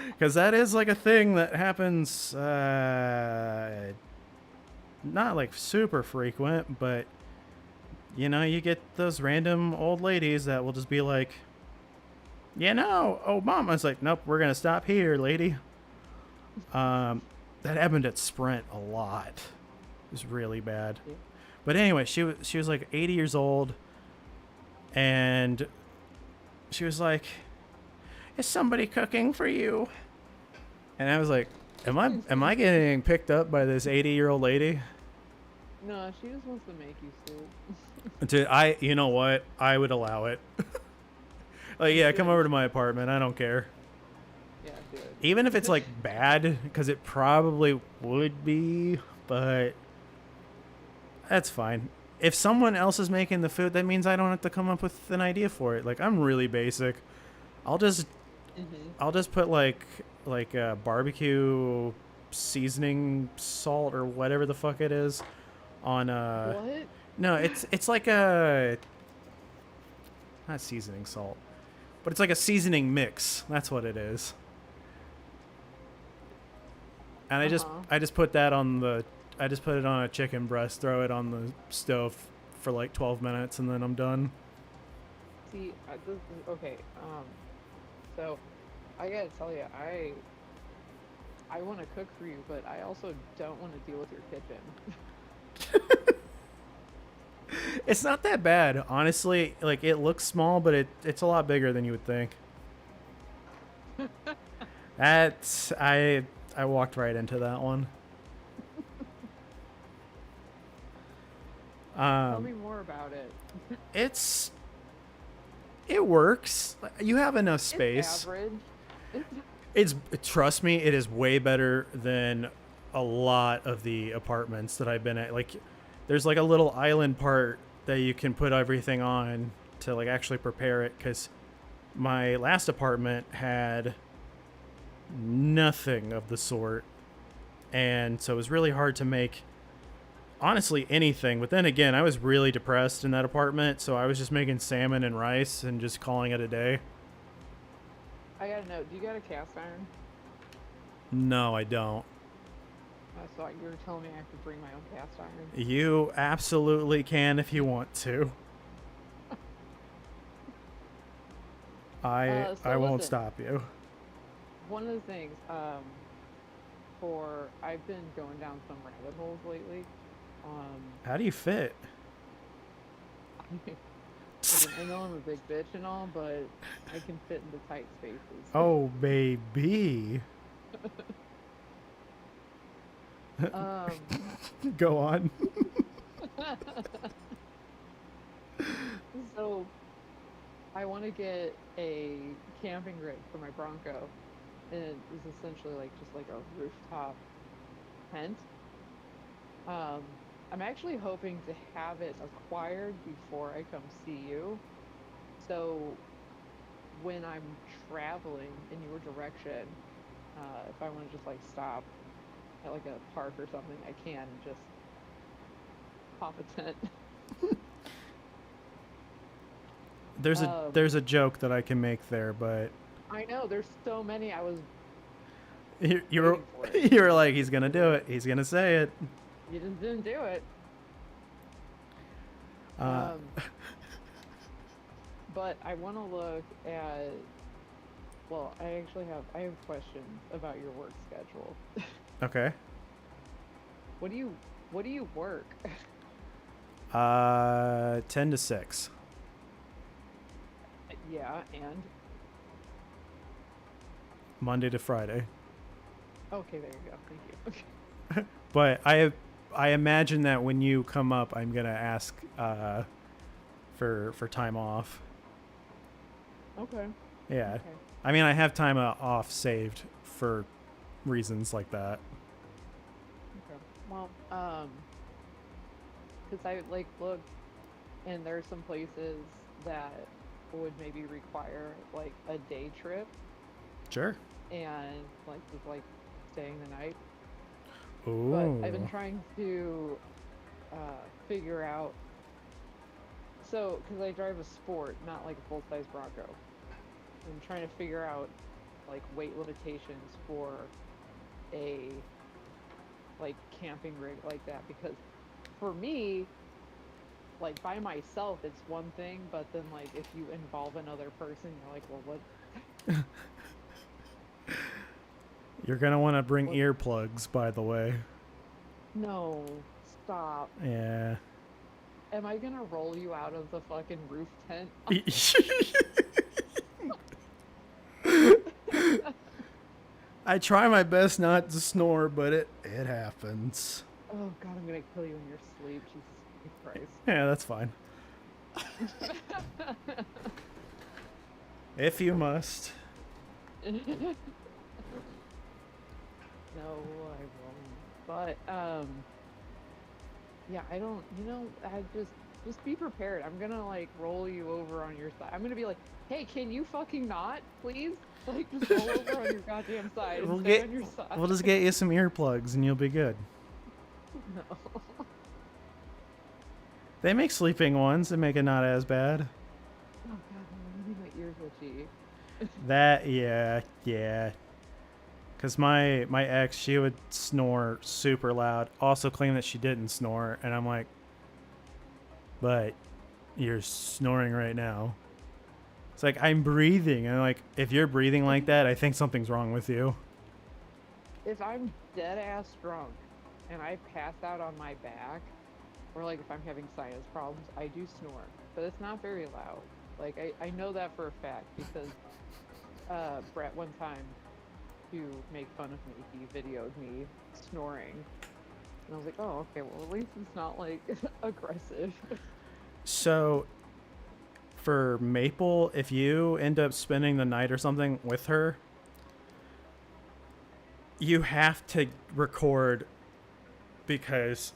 because that is like a thing that happens, not like super frequent, but you know, you get those random old ladies that will just be like, you know, Obama's like, nope, we're gonna stop here, lady. That happened at Sprint a lot. It was really bad. Yeah. But anyway, she was like 80 years old, and she was like, is somebody cooking for you? And I was like, am I getting picked up by this 80-year-old lady? No, she just wants to make you soup. Dude, you know what? I would allow it. Like, yeah, come over to my apartment. I don't care. Yeah, do it. Even if it's like bad, because it probably would be, but that's fine. If someone else is making the food, that means I don't have to come up with an idea for it. Like, I'm really basic. I'll just put like barbecue seasoning salt or whatever the fuck it is on What? No, it's like a not seasoning salt, but it's like a seasoning mix. That's what it is. And I just put that on I just put it on a chicken breast, throw it on the stove for like 12 minutes, and then I'm done. See, okay. So I gotta tell you, I want to cook for you, but I also don't want to deal with your kitchen. It's not that bad, honestly. Like, it looks small, but it's a lot bigger than you would think. I I walked right into that one. Tell me more about it. It works. You have enough space. It's average. It's trust me, it is way better than a lot of the apartments that I've been at. Like, there's like a little island part that you can put everything on to like actually prepare it. Because my last apartment had nothing of the sort, and so it was really hard to make honestly anything. But then again, I was really depressed in that apartment, so I was just making salmon and rice and just calling it a day. I gotta know, do you got a cast iron? No, I don't. So you were telling me I have to bring my own cast iron. You absolutely can if you want to. I won't stop you. One of the things, I've been going down some rabbit holes lately. How do you fit? Listen, I know I'm a big bitch and all, but I can fit into tight spaces. Oh, baby. Go on. So, I want to get a camping rig for my Bronco, and it is essentially like just like a rooftop tent. I'm actually hoping to have it acquired before I come see you. So when I'm traveling in your direction, if I want to just like stop at like a park or something, I can just pop a tent. There's a joke that I can make there, but I know there's so many. I was you're you're like, he's gonna do it. He's gonna say it. You just didn't do it. But I want to look at. Well, I have questions about your work schedule. Okay. What do you work? 10 to 6. Yeah, and Monday to Friday. okay, there you go. Thank you. But I imagine that when you come up, I'm gonna ask for time off. Okay. Yeah. Okay. I mean, I have time off saved for reasons like that. Okay. Well, because I like look, and there are some places that would maybe require like a day trip Sure. and like just like staying the night. Ooh. But I've been trying to figure out. So, because I drive a sport, not like a full-size Bronco, I'm trying to figure out like weight limitations for a like camping rig like that, because for me, like by myself it's one thing, but then like if you involve another person, you're like, well, what? You're gonna want to bring earplugs, by the way. No, stop. Yeah. Am I gonna roll you out of the fucking roof tent? I try my best not to snore, but it happens. Oh god, I'm gonna kill you in your sleep. Jesus Christ. Yeah, that's fine. If you must. No, I won't. But yeah, I don't. I just be prepared. I'm gonna like roll you over on your side. I'm gonna be like, hey, can you fucking not, please? Like, just roll over on your goddamn side and stay on your side. We'll just get you some earplugs and you'll be good. No. They make sleeping ones that make it not as bad. Oh god, no, my ears itchy. That, yeah. Because my ex, she would snore super loud. Also claim that she didn't snore. And I'm like, but you're snoring right now. It's like, I'm breathing. And I'm like, if you're breathing like that, I think something's wrong with you. If I'm dead ass drunk and I pass out on my back, or like if I'm having sinus problems, I do snore. But it's not very loud. Like I know that for a fact because Brett one time to make fun of me, he videoed me snoring. And I was like, oh, okay, well, at least it's not like aggressive. So for Maple, if you end up spending the night or something with her, you have to record because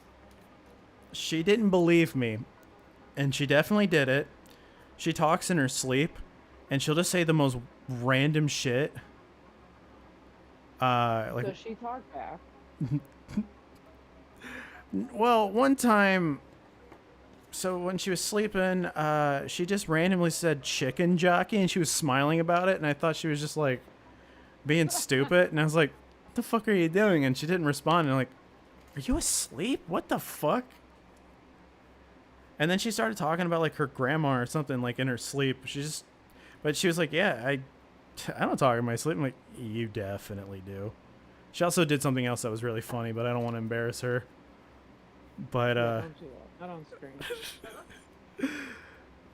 she didn't believe me, and she definitely did it. She talks in her sleep, and she'll just say the most random shit. Like, Does she talk back? well, one time, so when she was sleeping, she just randomly said chicken jockey, and she was smiling about it, and I thought she was just like being stupid, and I was like, "What the fuck are you doing?" And she didn't respond, and I'm like, "Are you asleep? What the fuck?" And then she started talking about like her grandma or something like in her sleep. But she was like, "Yeah, I don't talk in my sleep." I'm like, "You definitely do." She also did something else that was really funny, but I don't want to embarrass her. But Yeah, don't do that. Not on screen.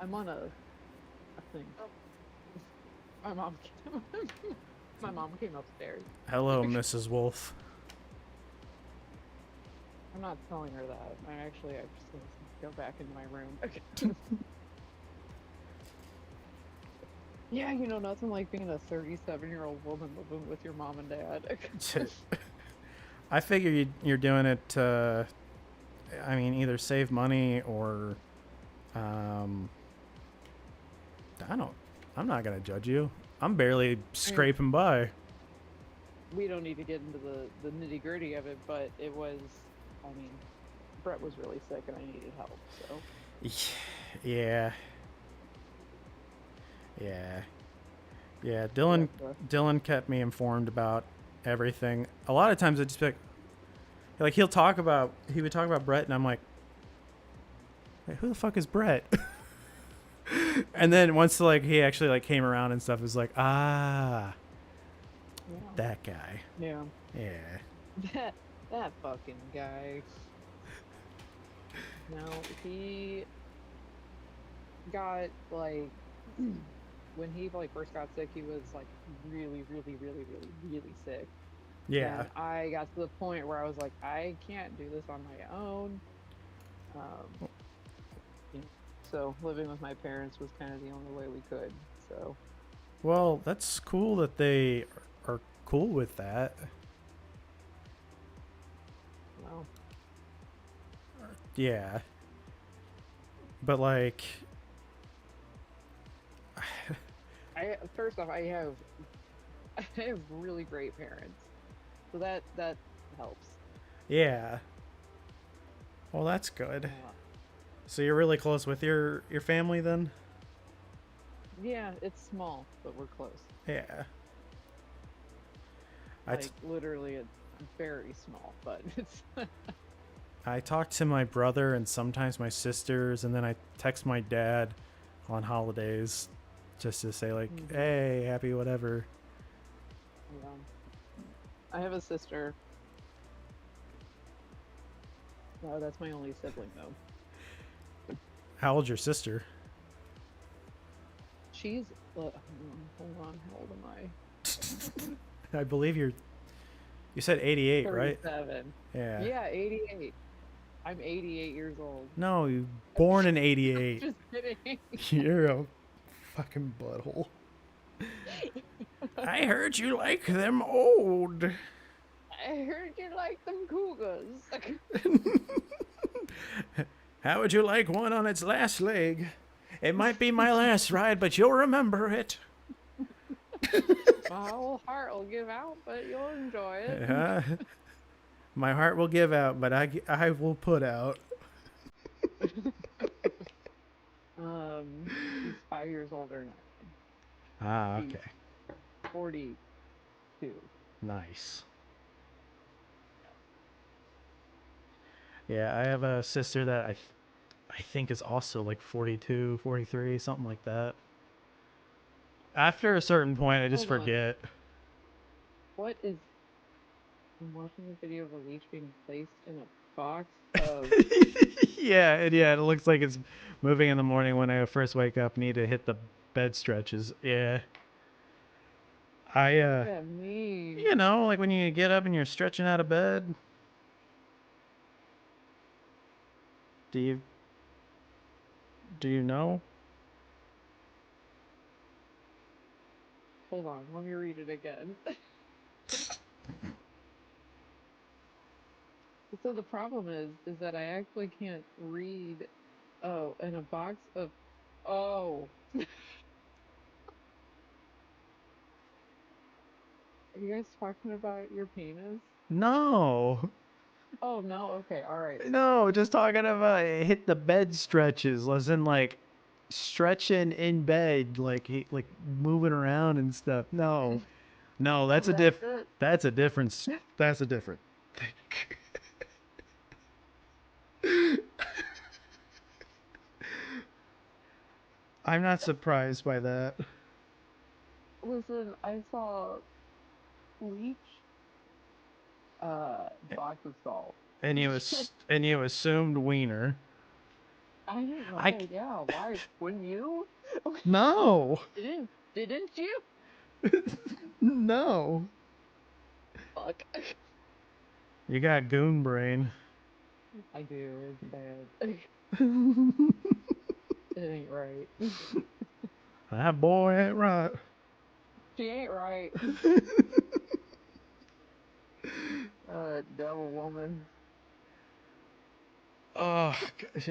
I'm on a thing. My mom came, my mom came upstairs. hello, Mrs. Wolf. I'm not telling her that. I just gonna go back into my room. Yeah, nothing like being a 37-year-old woman living with your mom and dad. I figure you're doing it to, I mean, either save money or, um, I don't. I'm not gonna judge you. I'm barely I mean, scraping by. we don't need to get into the nitty gritty of it, but it was. I mean, Brett was really sick and I needed help, so. Yeah, yeah, yeah. Yeah, Dylan kept me informed about everything. A lot of times I just be like he would talk about Brett, and I'm like, wait, who the fuck is Brett? And then once like he actually like came around and stuff, it was like, ah, yeah, that guy. yeah. Yeah. That fucking guy. No, he got like when he like first got sick, he was like really, really, really, really, really sick. Yeah. And I got to the point where I was like, I can't do this on my own. Um, so living with my parents was kind of the only way we could. So, Well, that's cool that they are cool with that. well, Yeah. But like, first off, I have really great parents, so that helps. yeah. Well, that's good. So you're really close with your family then? Yeah, it's small, but we're close. Yeah. Like literally, it's very small, but it's. I talk to my brother and sometimes my sisters, and then I text my dad on holidays just to say like, "Hey, happy whatever." Yeah. I have a sister. No, that's my only sibling though. How old's your sister? She's hold on, how old am I? I believe you said 88, right? 37. Yeah. Yeah, 88. I'm 88 years old. No, you born in 88. Just kidding. You're a fucking butthole. I heard you like them old. I heard you like them cougars. How would you like one on its last leg? It might be my last ride, but you'll remember it. My whole heart will give out, but you'll enjoy it. My heart will give out, but I will put out. He's 5 years older than Ah, I. okay. He's 42. Nice. Yeah, I have a sister that I think is also like 42, 43, something like that. After a certain point, I just Hold on. forget. What is? I'm watching a video of a leech being placed in a box of. Yeah, it looks like it's moving in the morning when I first wake up. Need to hit the bed stretches. Yeah. I Look at me. you know, like when you get up and you're stretching out of bed. Do you know? Hold on, let me read it again. So the problem is that I actually can't read. Oh, and a box of. Oh, are you guys talking about your penis? No. Oh no. Okay. All right. No, just talking about hit the bed stretches, as in like stretching in bed, like like moving around and stuff. No, no, Oh, that's it. that's a difference. That's a different thing. I'm not surprised by that. Listen, I saw bleach, box of salt. And you assumed wiener. I didn't. I Okay, yeah. Why wouldn't you? no, Didn't you? no. Fuck. You got goon brain. I do. It's bad. It ain't right. That boy ain't right. She ain't right. Devil woman. Oh,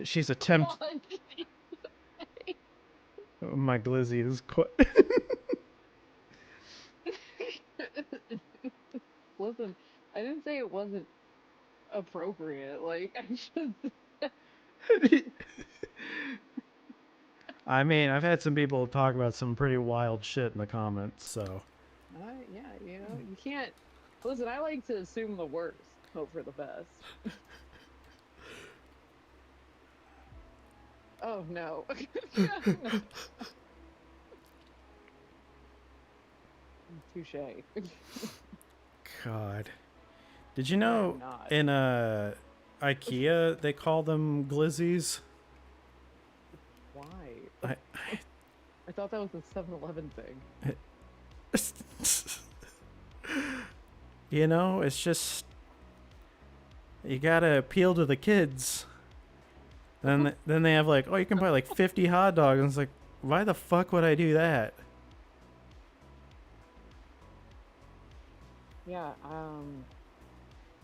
she's a tempt. What did you say? My glizzy is quite. Listen, I didn't say it wasn't appropriate. Like, I just. I mean, I've had some people talk about some pretty wild shit in the comments, so. Yeah, you can't. Listen, I like to assume the worst, hope for the best. Oh, no. No. Touche. God. Did you I know am not. in IKEA they call them glizzies? Why? I, I thought that was a 7-Eleven thing. you know, it's just you gotta appeal to the kids. Then they have like, oh, you can buy like 50 hot dogs, and it's like, why the fuck would I do that? Yeah,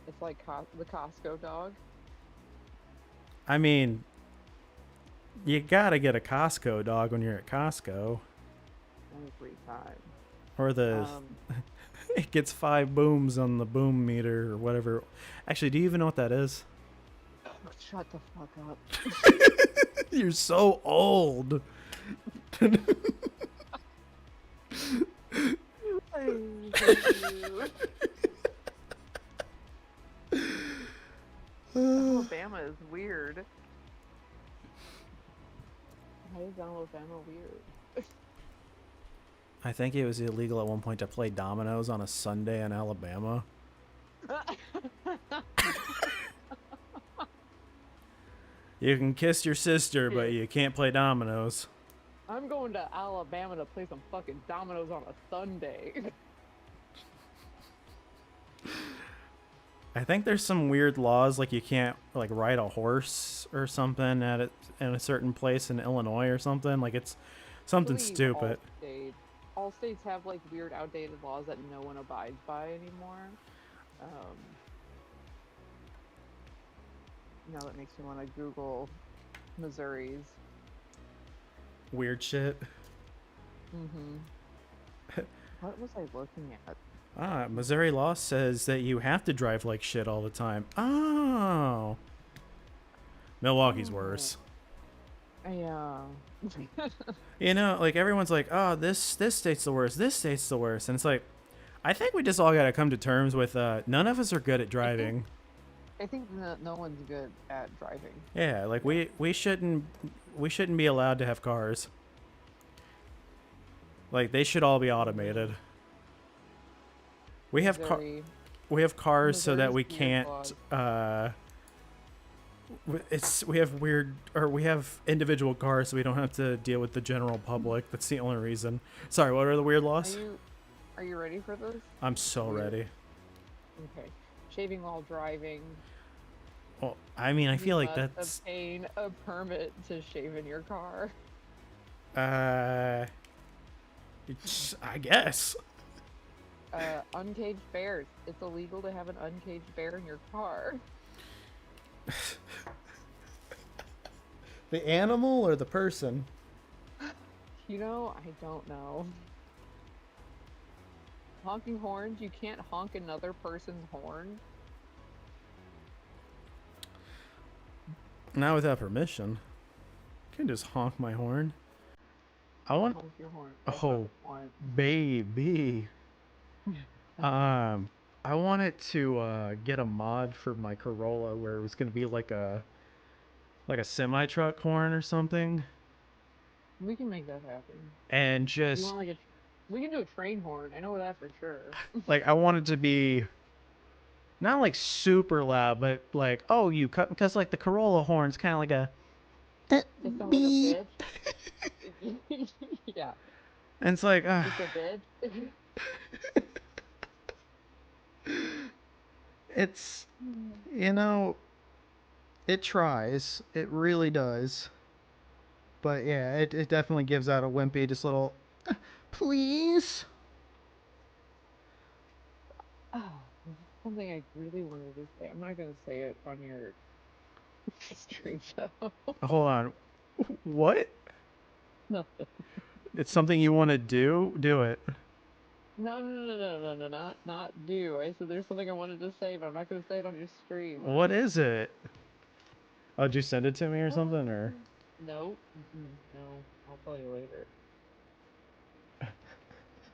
it's like the Costco dog. I mean, you gotta get a Costco dog when you're at Costco, Only 3 times. or the it gets 5 booms on the boom meter or whatever. Actually, do you even know what that is? Shut the fuck up. You're so old. I hate you. Alabama is weird. Why is Alabama weird? I think it was illegal at one point to play dominoes on a Sunday in Alabama. You can kiss your sister, but you can't play dominoes. I'm going to Alabama to play some fucking dominoes on a Sunday. I think there's some weird laws, like you can't like ride a horse or something in a certain place in Illinois or something. Like it's something stupid. All states have like weird, outdated laws that no one abides by anymore. Now that makes me want to Google Missouri's. Weird shit. What was I looking at? Missouri law says that you have to drive like shit all the time. Oh. Milwaukee's worse. Yeah. You know, like everyone's like, oh, this state's the worst. This state's the worst. And it's like, I think we just all got to come to terms with none of us are good at driving. I think no one's good at driving. Yeah, like we shouldn't be allowed to have cars. Like they should all be automated. We have cars so that we can't we have individual cars so we don't have to deal with the general public. That's the only reason. Sorry, what are the weird laws? Are you ready for this? I'm so Weird. ready. Okay. Shaving while driving. Well, I mean, I You feel like must that's obtain a permit to shave in your car. uh, I guess. Uncaged bears. It's illegal to have an uncaged bear in your car. The animal or the person? I don't know. Honking horns. You can't honk another person's horn. Not without permission. I can just honk my horn. I I'll want. honk your horn if I Oh, want. baby. Um, I wanted to get a mod for my Corolla where it was gonna be like a semi truck horn or something, We can make that happen. and You just want we can do a train horn. I know that for sure. like I wanted to be not like super loud, but like oh you cut because like the Corolla horn's kind of like a It sounds like a beep, bitch. Yeah, and it's like it's a bitch. it's you know it tries, it really does, but yeah, it definitely gives out a wimpy just little please. Oh, something I really wanted to say. I'm not gonna say it on your stream though. Hold on, what? No, It's something you want to do it. no, not do. I said there's something I wanted to say, but I'm not gonna say it on your stream. What is it? Oh, did you send it to me or Ah, something or? no, no. I'll tell you later.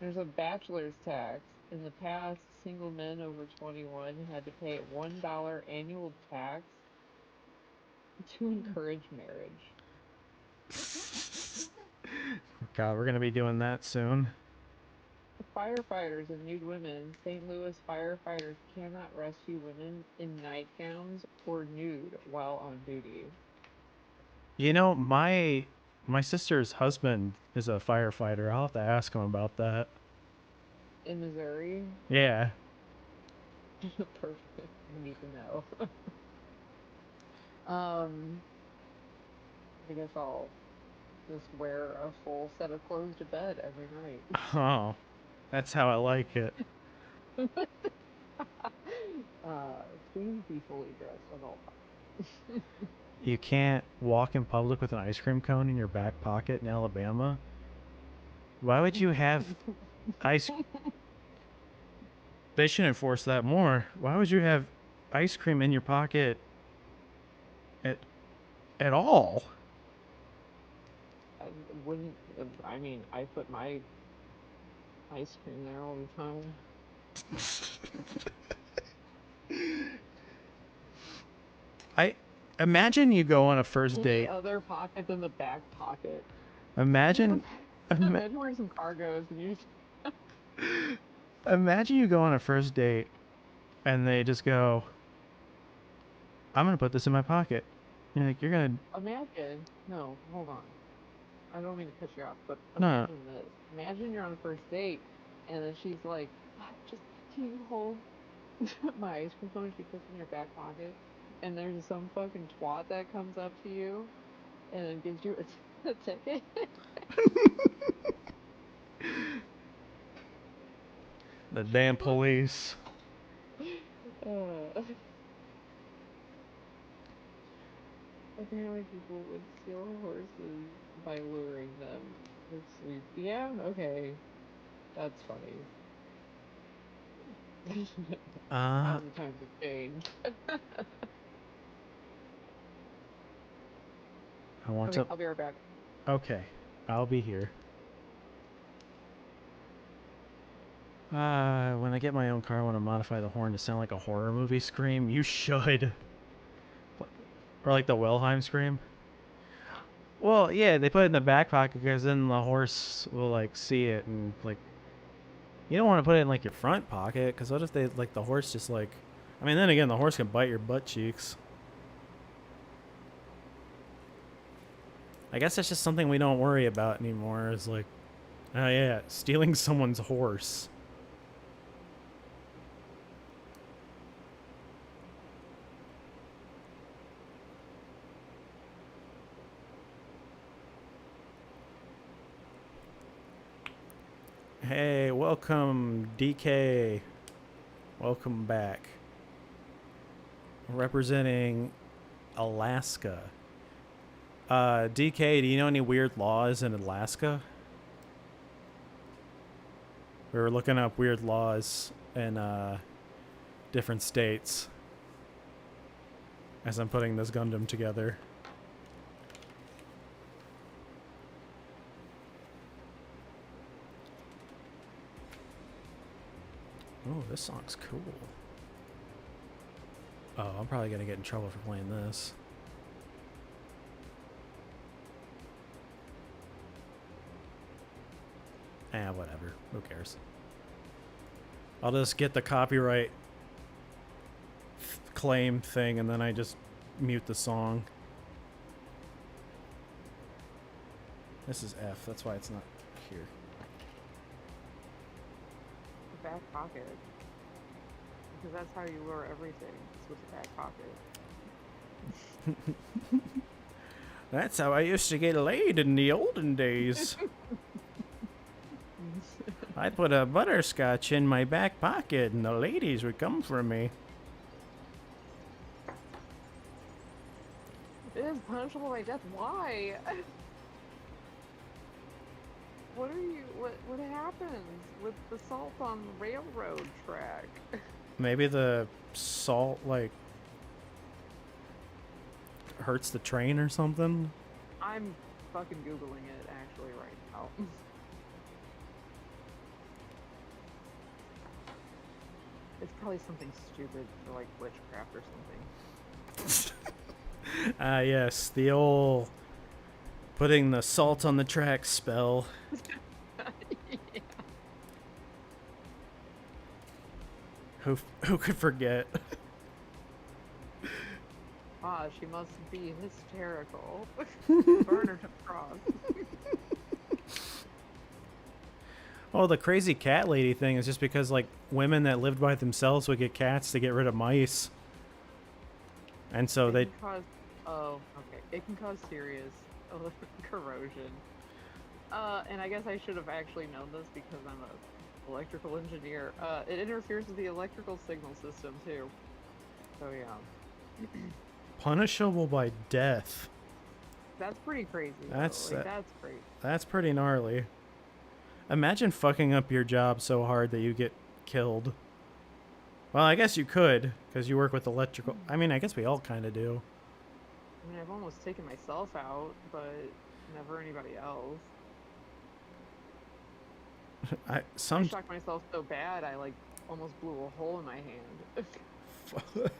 There's a bachelor's tax. In the past, single men over 21 had to pay $1 annual tax to encourage marriage. God, we're gonna be doing that soon. Firefighters and nude women. St. Louis firefighters cannot rescue women in nightgowns or nude while on duty. You know, my sister's husband is a firefighter. I'll have to ask him about that. In Missouri? Yeah. Perfect. I need to know. um, I guess I'll just wear a full set of clothes to bed every night. Oh, that's how I like it. uh, Please be fully dressed at all times. You can't walk in public with an ice cream cone in your back pocket in Alabama. Why would you have ice? They should enforce that more. Why would you have ice cream in your pocket at at all? I wouldn't. I mean, I put my ice cream there all the time. I imagine you go on a first Any date. other pocket than the back pocket? Imagine, ima- Imagine wearing some cargos and you just imagine you go on a first date and they just go, "I'm gonna put this in my pocket." You're like, "You're gonna imagine. No, hold on. I don't mean to cut you off, but no." imagine this. Imagine you're on a first date and then she's like, "Ah, just can you hold my ice cream cone?" She puts it in your back pocket, and there's some fucking twat that comes up to you and then gives you a ticket. The damn police. uh, Apparently, people would steal horses by luring them with sweet. Yeah, okay, that's funny. How Uh, the times have changed. I want Okay, to. I'll be right back. Okay, I'll be here. When I get my own car, I want to modify the horn to sound like a horror movie scream. You should. Or like the Wilhelm scream. Well, yeah, they put it in the back pocket because then the horse will like see it and like. You don't want to put it in like your front pocket because what if they like the horse just like. I mean, then again, the horse can bite your butt cheeks. I guess that's just something we don't worry about anymore. Is like, oh yeah, stealing someone's horse. Hey, welcome, DK. Welcome back. Representing Alaska. DK, do you know any weird laws in Alaska? We were looking up weird laws in different states as I'm putting this Gundam together. Oh, this song's cool. Oh, I'm probably gonna get in trouble for playing this. Whatever. Who cares? I'll just get the copyright claim thing and then I just mute the song. This is F, that's why it's not here. Back pocket. Because that's how you lure everything. It's with the back pocket. That's how I used to get laid in the olden days. I'd put a butterscotch in my back pocket and the ladies would come for me. It is punishable by death. Why? What are you? What happens with the salt on the railroad track? Maybe the salt, like, hurts the train or something? I'm fucking Googling it actually right now. It's probably something stupid for like witchcraft or something. Yes, the old putting the salt on the track spell. Yeah. Who could forget? Ah, she must be hysterical. Burn her to cross. Oh, the crazy cat lady thing is just because, like, women that lived by themselves would get cats to get rid of mice. And so they... Oh, okay. It can cause serious corrosion. And I guess I should have actually known this because I'm an electrical engineer. It interferes with the electrical signal system, too. So, yeah. Punishable by death. That's pretty crazy. That's great. That's pretty gnarly. Imagine fucking up your job so hard that you get killed. Well, I guess you could, because you work with electrical... I mean, I guess we all kind of do. I mean, I've almost taken myself out, but never anybody else. I shocked myself so bad, I, like, almost blew a hole in my hand.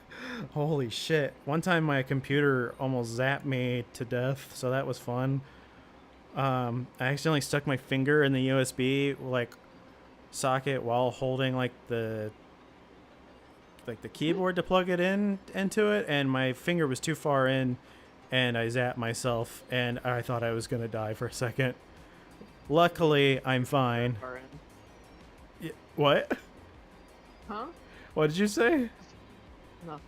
Holy shit. One time my computer almost zapped me to death, so that was fun. I accidentally stuck my finger in the USB like socket while holding like the keyboard to plug it into it, and my finger was too far in and I zapped myself and I thought I was gonna die for a second. Luckily, I'm fine. What? Huh? What did you say? Nothing.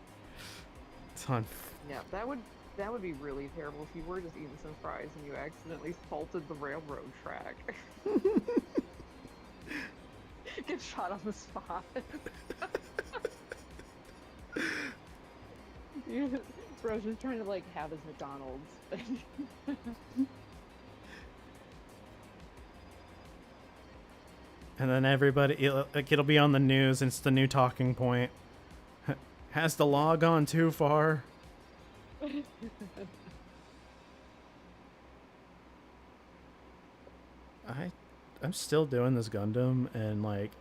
It's on. Yeah, that would be really terrible if you were just eating some fries and you accidentally salted the railroad track. Get shot on the spot. Bro's just trying to like have his McDonald's. And then everybody, it'll be on the news, and it's the new talking point. Has the law gone too far? I'm still doing this Gundam, and like,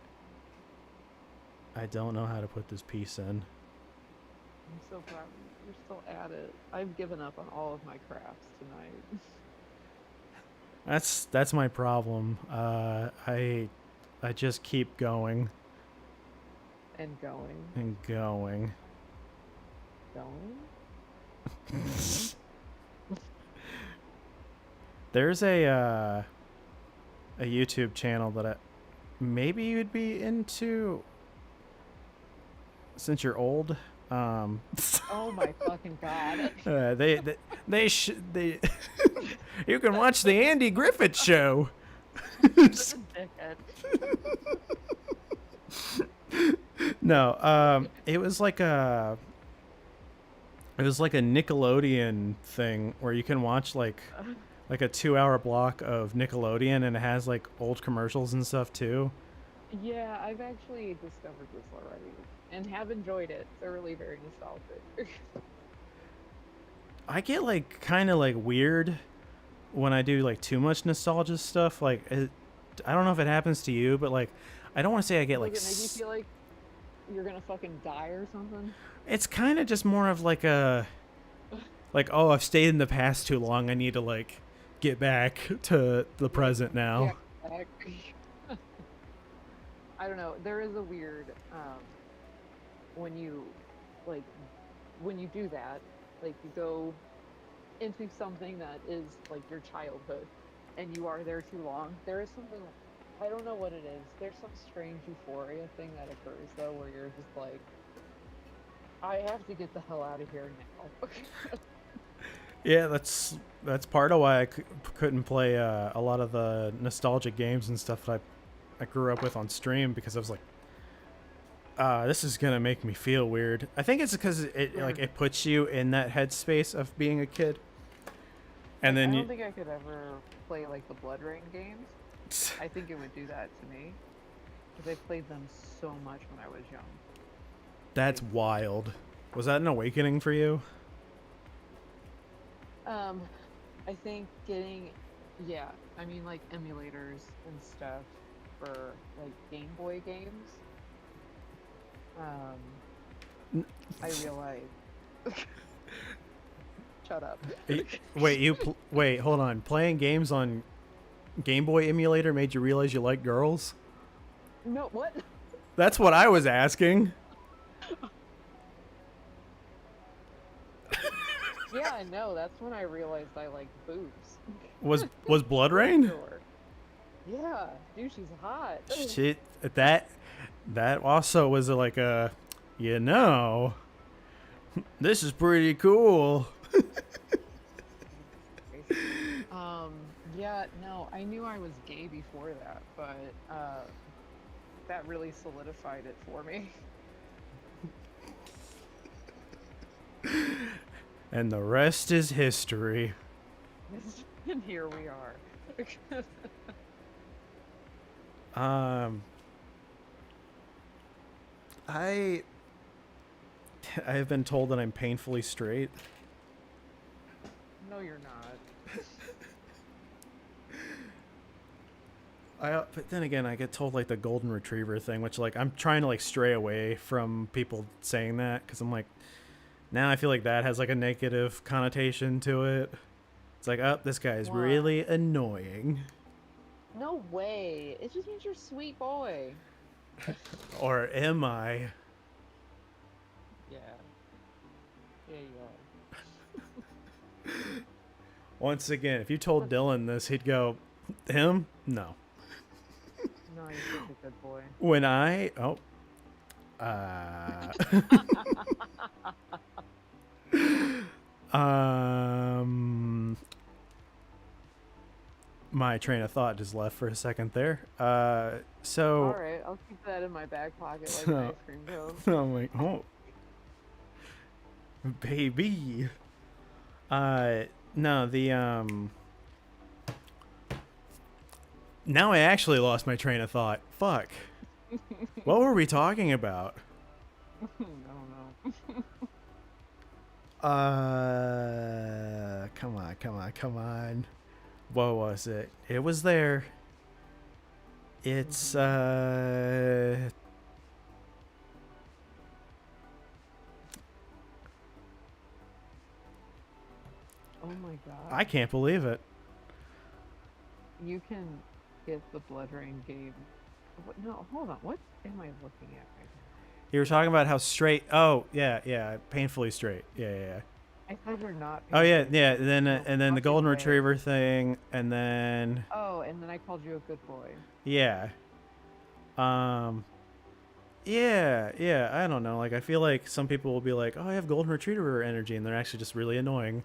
I don't know how to put this piece in. I'm so proud you're still at it. I've given up on all of my crafts tonight. That's my problem. I just keep going. And going. And going. Going? There's a YouTube channel that maybe you'd be into since you're old. Oh my fucking god. They you can watch the Andy Griffith Show. Such a dickhead. No, it was like a Nickelodeon thing where you can watch like a 2 hour block of Nickelodeon, and it has like old commercials and stuff too. Yeah, I've actually discovered this already and have enjoyed it. Thoroughly very nostalgic. I get like kind of like weird when I do like too much nostalgia stuff. I don't know if it happens to you, but like I don't want to say I get Does like it make you feel like you're gonna fucking die or something? it's kind of just more of like a like, oh, I've stayed in the past too long. I need to like get back to the Yeah, present yeah. now. Back. I don't know. There is a weird when you like when you do that, like you go into something that is like your childhood and you are there too long. There is something I don't know what it is. There's some strange euphoria thing that occurs though where you're just like I have to get the hell out of here now. Yeah, that's part of why couldn't play a lot of the nostalgic games and stuff that I grew up with on stream, because I was like, this is gonna make me feel weird. I think it's because it Yeah. like it puts you in that headspace of being a kid, and Like, I then don't think I could ever play like the Blood Rain games. I think it would do that to me because I played them so much when I was young. that's wild. Was that an awakening for you? Um, I think getting, yeah, I mean like emulators and stuff for like Game Boy games. I realized. Shut up. Wait, hold on. Playing games on Game Boy emulator made you realize you like girls? No, what? That's what I was asking. Yeah, I know. That's when I realized I like boobs. Was Blood Rain? Sure. Yeah, dude, she's hot. Shit, that also was like a, you know, this is pretty cool. Yeah, no, I knew I was gay before that, but that really solidified it for me. And the rest is history. And here we are. I I have been told that I'm painfully straight. No, you're not. But then again, I get told like the golden retriever thing, which like I'm trying to like stray away from people saying that, because I'm like, now I feel like that has like a negative connotation to it. It's like, oh, this guy is Why? really annoying. No way. It just means you're a sweet boy. Or am I? Yeah. Yeah, you are. Once again, if you told Dylan this, he'd go, him? No. No, you're such a good boy. When I, my train of thought just left for a second there. So. Alright, I'll keep that in my back pocket like an ice cream cone. I'm like, oh, baby. No, now I actually lost my train of thought. Fuck. What were we talking about? I don't know. Come on. What was it? It was there. It's, Oh my god. I can't believe it. You can get the Blood Rain game. What? No, hold on. What am I looking at right You were talking about how straight. Oh, yeah, painfully straight. Yeah. now? I thought you're not. Oh yeah. painfully Then straight. and then the Fucking golden way. retriever thing, and then Oh, and then I called you a good boy. yeah. Yeah. I don't know. Like, I feel like some people will be like, "Oh, I have golden retriever energy," and they're actually just really annoying.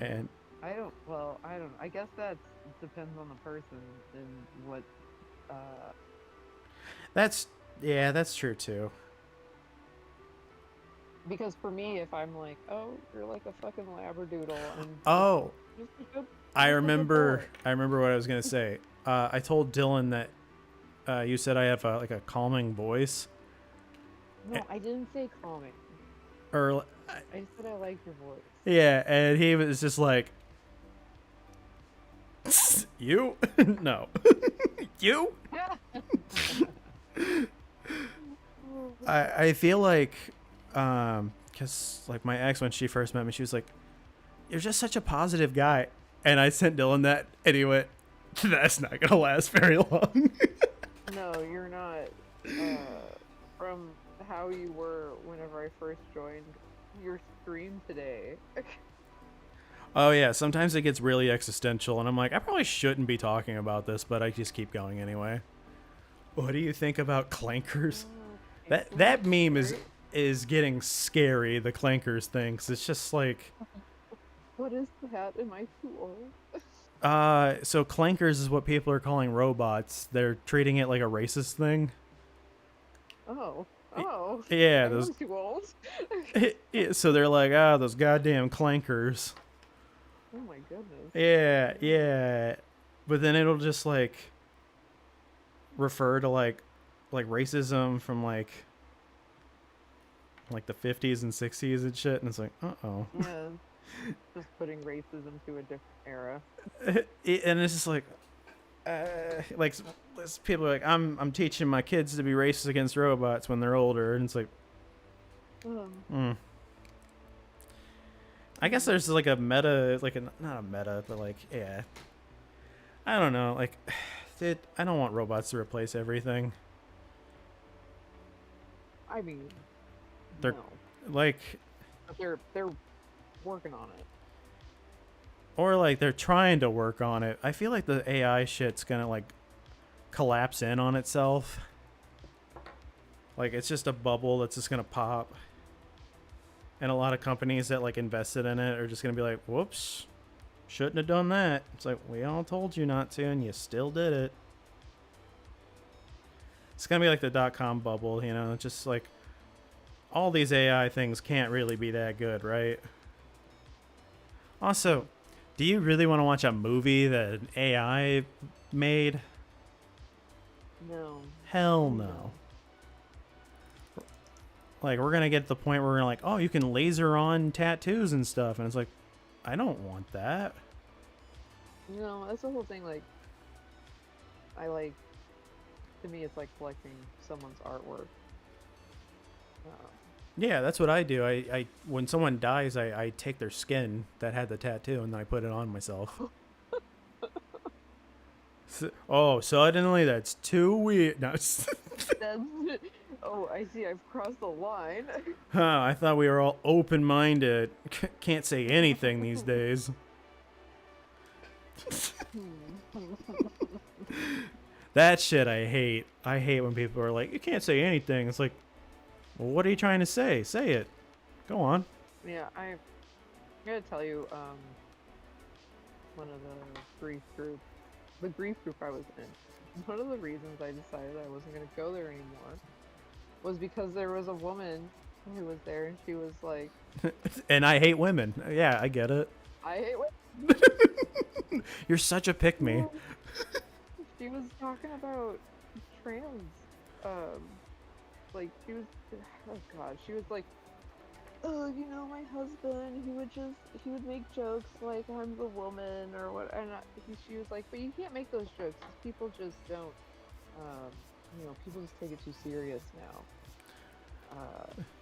And I don't. Well, I don't. I guess that depends on the person and what. Uh, That's yeah, that's true too. because for me, if I'm like, oh, you're like a fucking labradoodle, and Oh, just a good, I just a good remember. boy. I remember what I was gonna say. I told Dylan that you said I have like a calming voice, No, I didn't say calming. or I said I like your voice. yeah, and he was just like, "You? No, you?" I feel like, cause like my ex when she first met me, she was like, "You're just such a positive guy," and I sent Dylan that, and he went, "That's not gonna last very long." No, you're not. From how you were whenever I first joined your stream today. Oh yeah, sometimes it gets really existential, and I'm like, I probably shouldn't be talking about this, but I just keep going anyway. What do you think about clankers? That Anchors, meme right? is getting scary. The clankers thing, 'cause it's just like, What is that? Am I too old? so clankers is what people are calling robots. They're treating it like a racist thing. Oh, oh, Yeah, I those. am too old. So they're like, ah, those goddamn clankers. Oh my goodness. Yeah, yeah. But then it'll just like refer to like racism from like the 50s and 60s and shit, and it's like, uh-oh. Yeah, just putting racism to a different era. And it's just like people are like, I'm teaching my kids to be racist against robots when they're older, and it's like, Um, I guess there's like a meta, like a not a meta, but like, yeah, I don't know, like, dude, I don't want robots to replace everything. I mean, They're no, like, but they're working on it. or like they're trying to work on it. I feel like the AI shit's gonna like collapse in on itself. Like it's just a bubble that's just gonna pop. And a lot of companies that like invested in it are just gonna be like, whoops, shouldn't have done that. It's like, we all told you not to, and you still did it. It's gonna be like the .com bubble, you know, just like all these AI things can't really be that good, right? Also, do you really want to watch a movie that an AI made? No, Hell no. no. Like, we're gonna get to the point where we're like, oh, you can laser on tattoos and stuff, and it's like, I don't want that. No, that's the whole thing. Like, I like, to me, it's like collecting someone's artwork. Uh, Yeah, that's what I do. I when someone dies, I take their skin that had the tattoo and then I put it on myself. Oh, suddenly that's too weird. No, that's, oh, I see. I've crossed the line. huh, I thought we were all open-minded. Can't say anything these days. That shit I hate. I hate when people are like, you can't say anything. It's like, well, what are you trying to say? Say it. Go on. Yeah, I'm gonna tell you, one of the grief group I was in, one of the reasons I decided I wasn't gonna go there anymore was because there was a woman who was there and she was like, And I hate women. Yeah, I get it. I hate women. You're such a pick me. Well, she was talking about trans, um, like she was, oh god, she was like, oh, you know, my husband, he would make jokes like I'm the woman or what, and she was like, but you can't make those jokes 'cause people just don't, um, people just take it too serious now.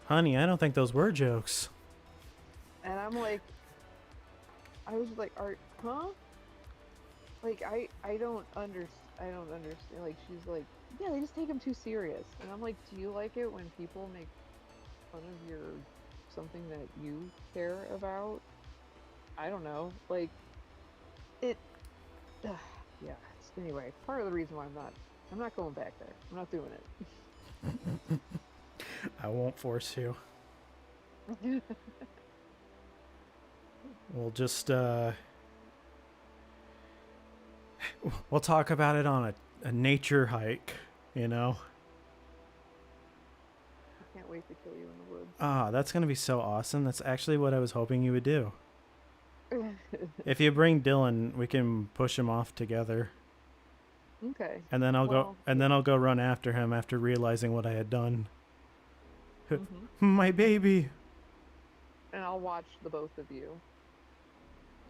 Honey, I don't think those were jokes. And I'm like, I was like, huh? Like, I don't understand. Like, she's like, yeah, they just take them too serious. And I'm like, do you like it when people make fun of something that you care about? I don't know. Like, it, yeah. Anyway, part of the reason why I'm not going back there. I'm not doing I won't force you. it. We'll just We'll talk about it on a nature hike, you know? I can't wait to kill you in the woods. Ah, that's going to be so awesome. That's actually what I was hoping you would do. If you bring Dylan, we can push him off together. Okay. And then I'll Well, go run after him after realizing what I had done. mhm. My baby. And I'll watch the both of you.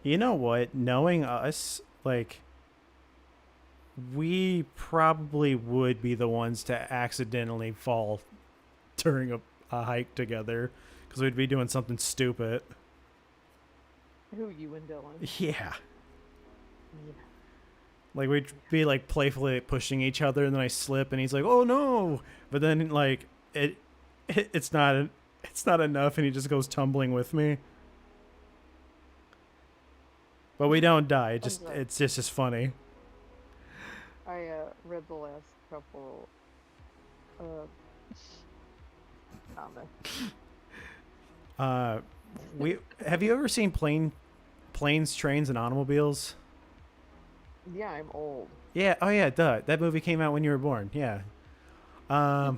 You know what? Knowing us, like, we probably would be the ones to accidentally fall during a hike together because we'd be doing something stupid. Who, you and Dylan? Yeah. Yeah. Like, we'd be, like, playfully pushing each other, and then I slip, and he's like, oh, no. But then, like, it's not enough, and he just goes tumbling with me. But we don't die. It's just as funny. I read the last couple comics. Have you ever seen planes, trains, and automobiles? Yeah, I'm old. Yeah. Oh yeah. Duh. That movie came out when you were born. Yeah. You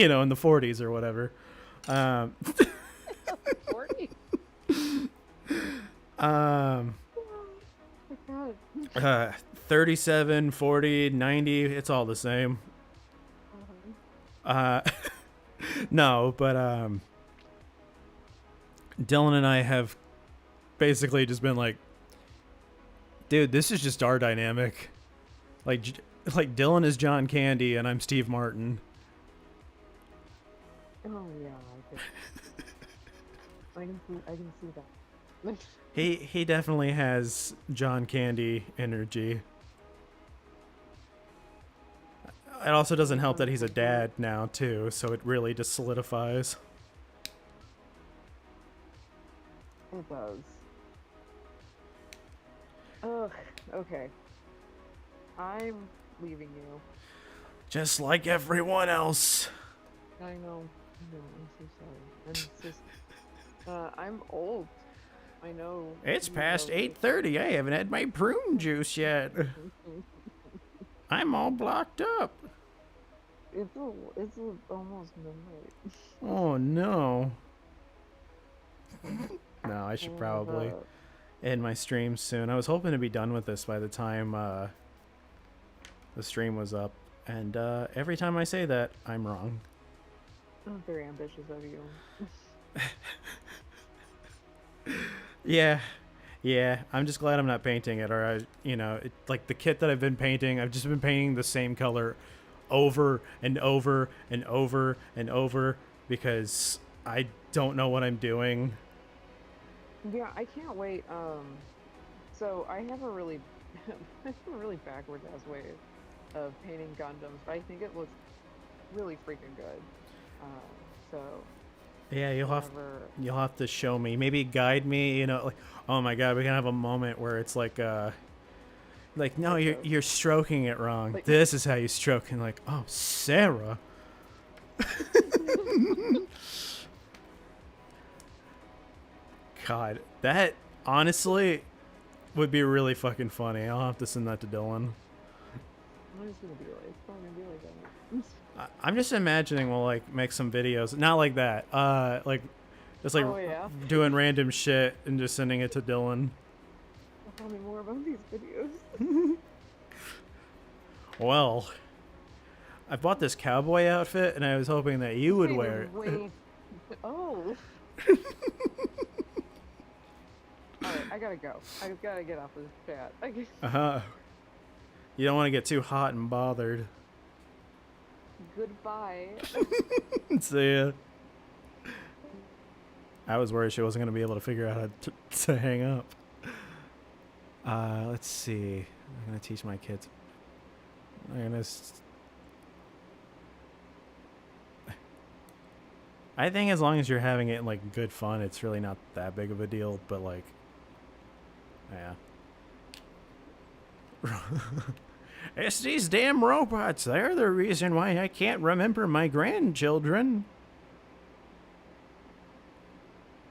know, in the 40s or whatever. 40? Oh my God. 37, 40, 90. It's all the same. No, but Dylan and I have basically just been like, dude, this is just our dynamic. Like Dylan is John Candy and I'm Steve Martin. Oh yeah, I can see that. He definitely has John Candy energy. It also doesn't help that he's a dad now too, so it really just solidifies. It does. Ugh. Okay. I'm leaving you. Just like everyone else. I know. I'm so sorry. I'm just. I'm old. I know. It's past 8:30. I haven't had my prune juice yet. I'm all blocked up. It's almost midnight. Oh no. No, I should probably end my stream soon. I was hoping to be done with this by the time the stream was up, and every time I say that, I'm wrong. I'm very ambitious of you. Yeah. I'm just glad I'm not painting it, or like the kit that I've been painting. I've just been painting the same color over and over and over and over because I don't know what I'm doing. Yeah, I can't wait. So I have a really, backwards ass way of painting Gundams, but I think it looks really freaking good. So yeah, you'll have to show me, maybe guide me. You know, like, oh my god, we can have a moment where it's like no, you're stroking it wrong. Like, this is how you stroke, and like, oh, Sarah. God, that honestly would be really fucking funny. I'll have to send that to Dylan. What is gonna be like? It's probably gonna be like that. I'm just imagining we'll like make some videos, not like that. Like just like doing random shit and just sending it to Dylan. Tell me more about these videos. Well, I bought this cowboy outfit and I was hoping that you would wear it. Wait. Oh. Alright, I gotta go. I gotta get off this chat. You don't want to get too hot and bothered. Goodbye. See ya. I was worried she wasn't going to be able to figure out how to hang up. Let's see. I'm going to teach my kids. I think as long as you're having it in like good fun, it's really not that big of a deal, but like, yeah. It's these damn robots. They're the reason why I can't remember my grandchildren.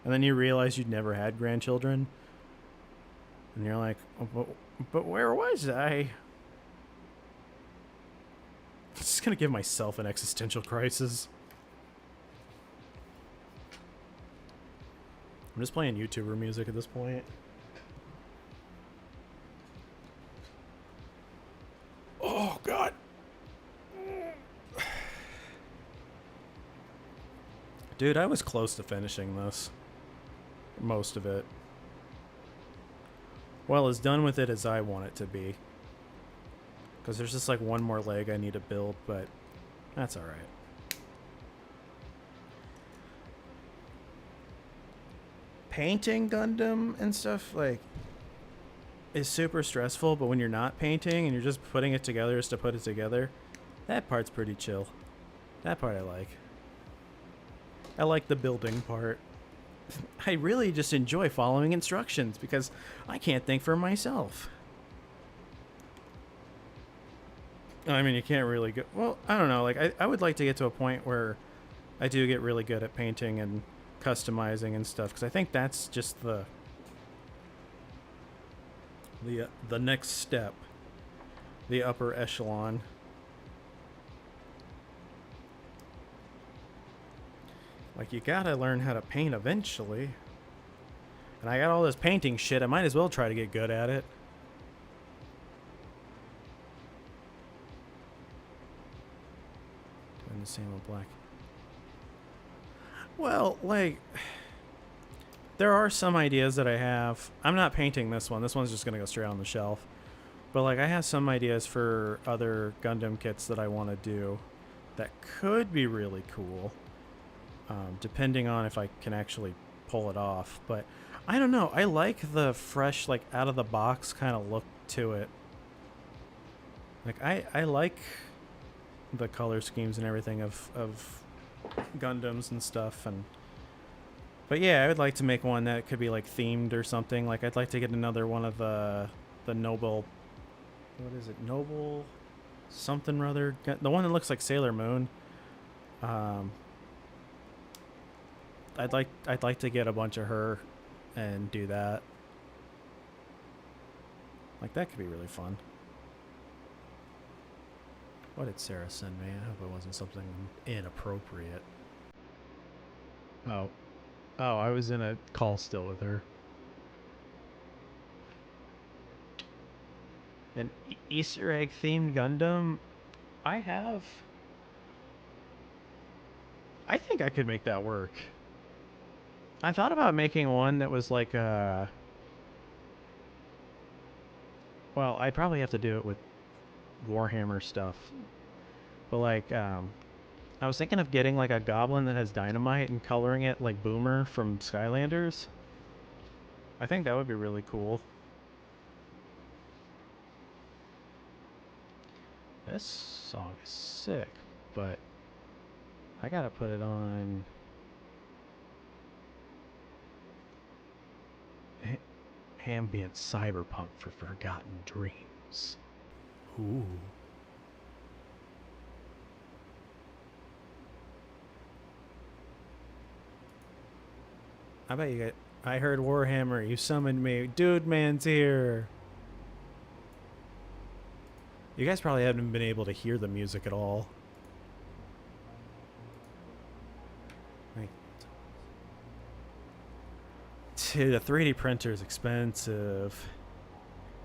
And then you realize you'd never had grandchildren. And you're like, oh, But where was I? I'm just gonna give myself an existential crisis. I'm just playing YouTuber music at this point. Oh, God. Dude, I was close to finishing this. Most of it. Well, as done with it as I want it to be. Because there's just like one more leg I need to build, but that's alright. Painting Gundam and stuff, like, is super stressful, but when you're not painting and you're just putting it together just to put it together, that part's pretty chill. That part I like. I like the building part. I really just enjoy following instructions because I can't think for myself. I mean, you can't really go... Well, I don't know. Like, I would like to get to a point where I do get really good at painting and customizing and stuff, because I think that's just the next step, the upper echelon. Like, you gotta learn how to paint eventually. And I got all this painting shit, I might as well try to get good at it. And the same with black. Well, like, there are some ideas that I have. I'm not painting this one. This one's just going to go straight on the shelf. But, like, I have some ideas for other Gundam kits that I want to do that could be really cool. Depending on if I can actually pull it off. But, I don't know. I like the fresh, like, out-of-the-box kind of look to it. Like, I like the color schemes and everything of Gundams and stuff, but yeah, I would like to make one that could be like themed or something. Like, I'd like to get another one of the Noble, what is it, Noble something or other, the one that looks like Sailor Moon. I'd like to get a bunch of her and do that. Like, that could be really fun. What did Sarah send me? I hope it wasn't something inappropriate. Oh, I was in a call still with her. An Easter egg themed Gundam? I think I could make that work. I thought about making one that was like well, I'd probably have to do it with Warhammer stuff. But like, I was thinking of getting like a goblin that has dynamite and coloring it like Boomer from Skylanders. I think that would be really cool. This song is sick, but I gotta put it on ambient cyberpunk for forgotten dreams. Ooh. I bet you get... I heard Warhammer, you summoned me. Dude man's here. You guys probably haven't been able to hear the music at all. Dude, a 3D printer is expensive.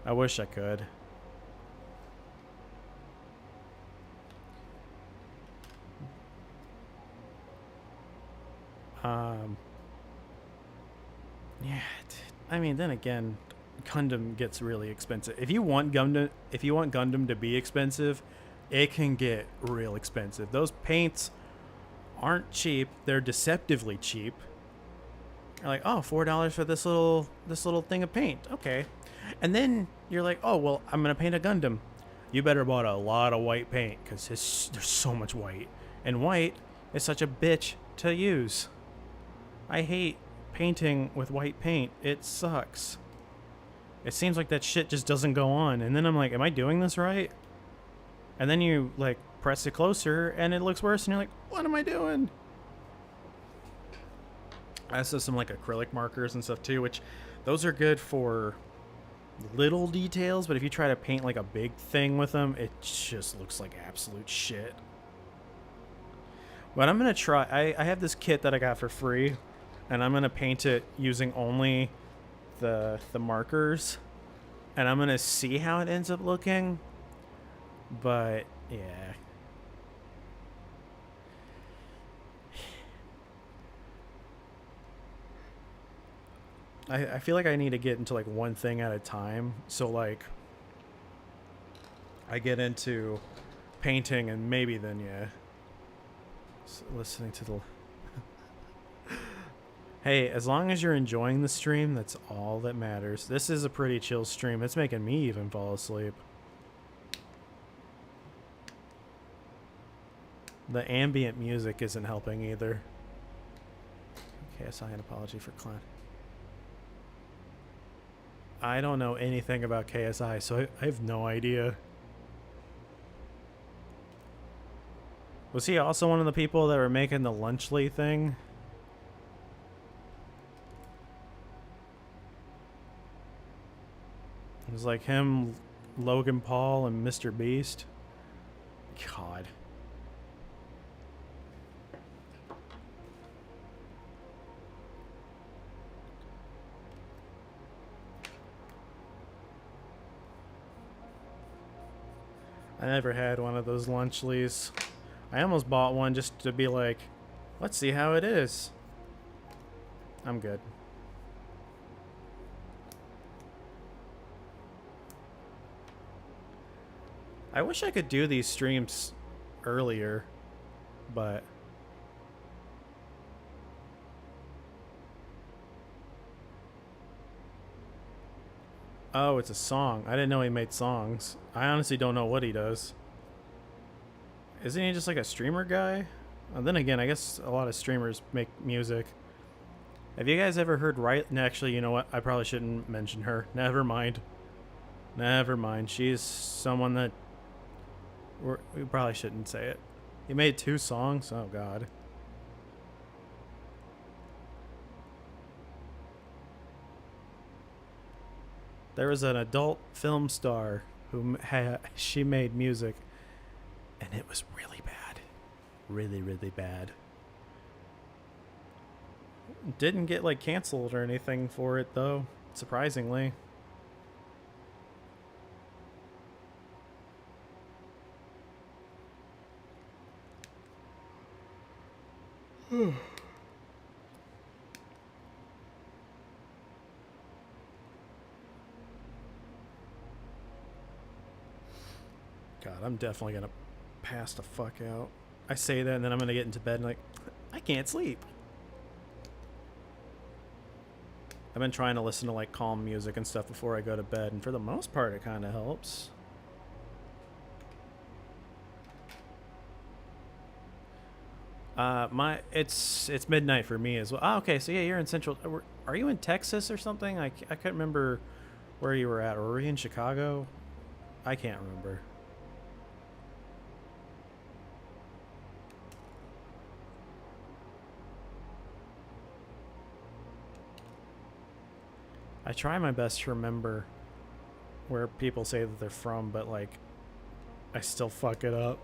I wish I could. Yeah, I mean, then again, Gundam gets really expensive. If you want Gundam to be expensive, it can get real expensive. Those paints aren't cheap; they're deceptively cheap. You're like, oh, $4 for this little thing of paint, okay. And then you're like, oh well, I'm gonna paint a Gundam. You better bought a lot of white paint because there's so much white, and white is such a bitch to use. I hate painting with white paint. It sucks. It seems like that shit just doesn't go on, and then I'm like, am I doing this right? And then you like press it closer and it looks worse, and you're like, what am I doing? I also have some like acrylic markers and stuff too, which those are good for little details, but if you try to paint like a big thing with them, it just looks like absolute shit. But I'm gonna try. I have this kit that I got for free, and I'm gonna paint it using only the markers, and I'm gonna see how it ends up looking. But yeah. I feel like I need to get into like one thing at a time. So like I get into painting and maybe then yeah. So listening to the Hey, as long as you're enjoying the stream, that's all that matters. This is a pretty chill stream. It's making me even fall asleep. The ambient music isn't helping either. KSI, an apology for clown. I don't know anything about KSI, so I have no idea. Was he also one of the people that were making the Lunchly thing? It was like him, Logan Paul, and Mr. Beast. God. I never had one of those Lunchlys. I almost bought one just to be like, let's see how it is. I'm good. I wish I could do these streams earlier, but oh, it's a song. I didn't know he made songs. I honestly don't know what he does. Isn't he just like a streamer guy? And then again, I guess a lot of streamers make music. Have you guys ever heard No, actually, you know what? I probably shouldn't mention her. Never mind. Never mind. She's someone that we probably shouldn't say it. He made 2 songs. Oh God. There was an adult film star who she made music, and it was really bad. Really, really bad. Didn't get like canceled or anything for it though, surprisingly. God, I'm definitely gonna pass the fuck out. I say that and then I'm gonna get into bed and like, I can't sleep. I've been trying to listen to like calm music and stuff before I go to bed, and for the most part it kind of helps. It's midnight for me as well. Oh, okay, so yeah, you're in Central. Are you in Texas or something? I couldn't remember where you were at. Or were you in Chicago? I can't remember. I try my best to remember where people say that they're from, but like, I still fuck it up.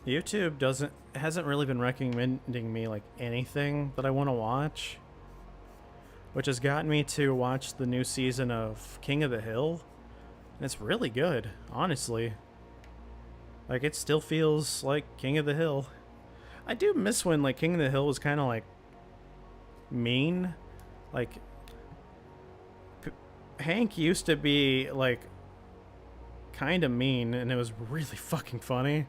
YouTube hasn't really been recommending me like anything that I want to watch, which has gotten me to watch the new season of King of the Hill, and it's really good, honestly. Like, it still feels like King of the Hill. I do miss when like King of the Hill was kind of like mean. Like Hank used to be like kind of mean, and it was really fucking funny.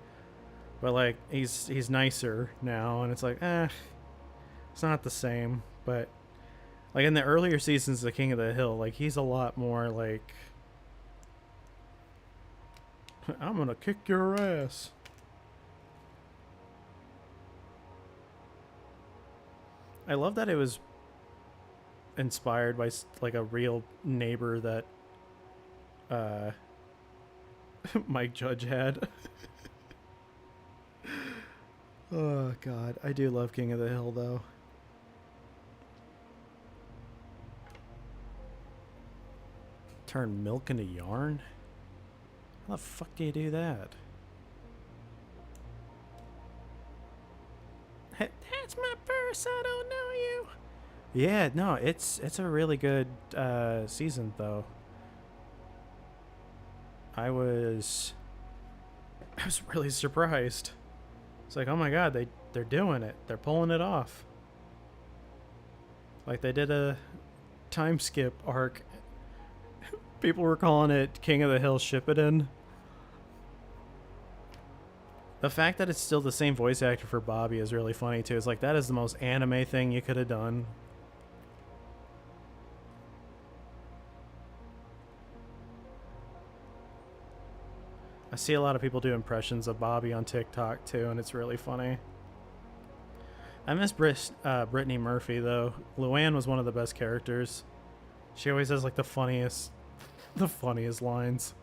But like he's nicer now, and it's like, it's not the same. But like in the earlier seasons of King of the Hill, like he's a lot more like, I'm gonna kick your ass. I love that it was inspired by like a real neighbor that Mike Judge had. Oh god, I do love King of the Hill though. Turn milk into yarn? How the fuck do you do that? That's my purse, I don't know you. Yeah, no, it's a really good season though. I was really surprised. It's like, oh my god, they're doing it. They're pulling it off. Like they did a time skip arc. People were calling it King of the Hill Shippuden. The fact that it's still the same voice actor for Bobby is really funny too. It's like, that is the most anime thing you could have done. I see a lot of people do impressions of Bobby on TikTok too, and it's really funny. I miss Brittany Murphy though. Luann was one of the best characters. She always has like the funniest lines.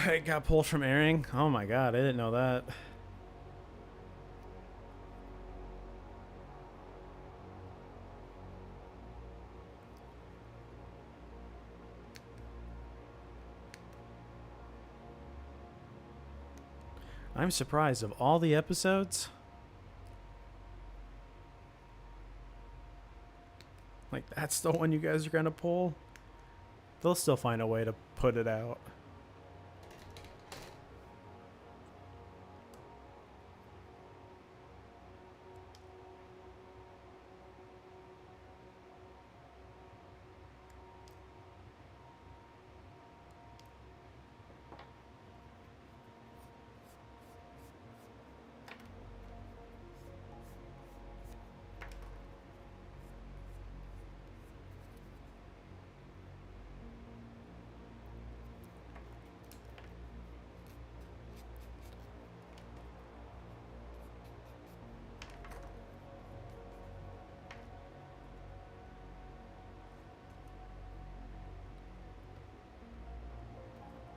It got pulled from airing? Oh my god, I didn't know that. I'm surprised, of all the episodes, like that's the one you guys are gonna pull. They'll still find a way to put it out.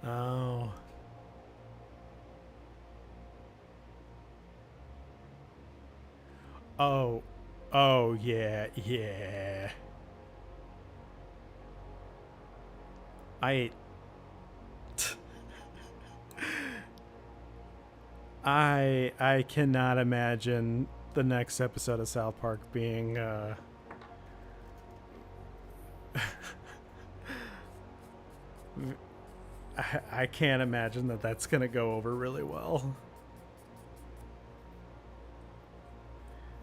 Oh. Oh. Oh, yeah, yeah. I cannot imagine the next episode of South Park being I can't imagine that that's gonna go over really well.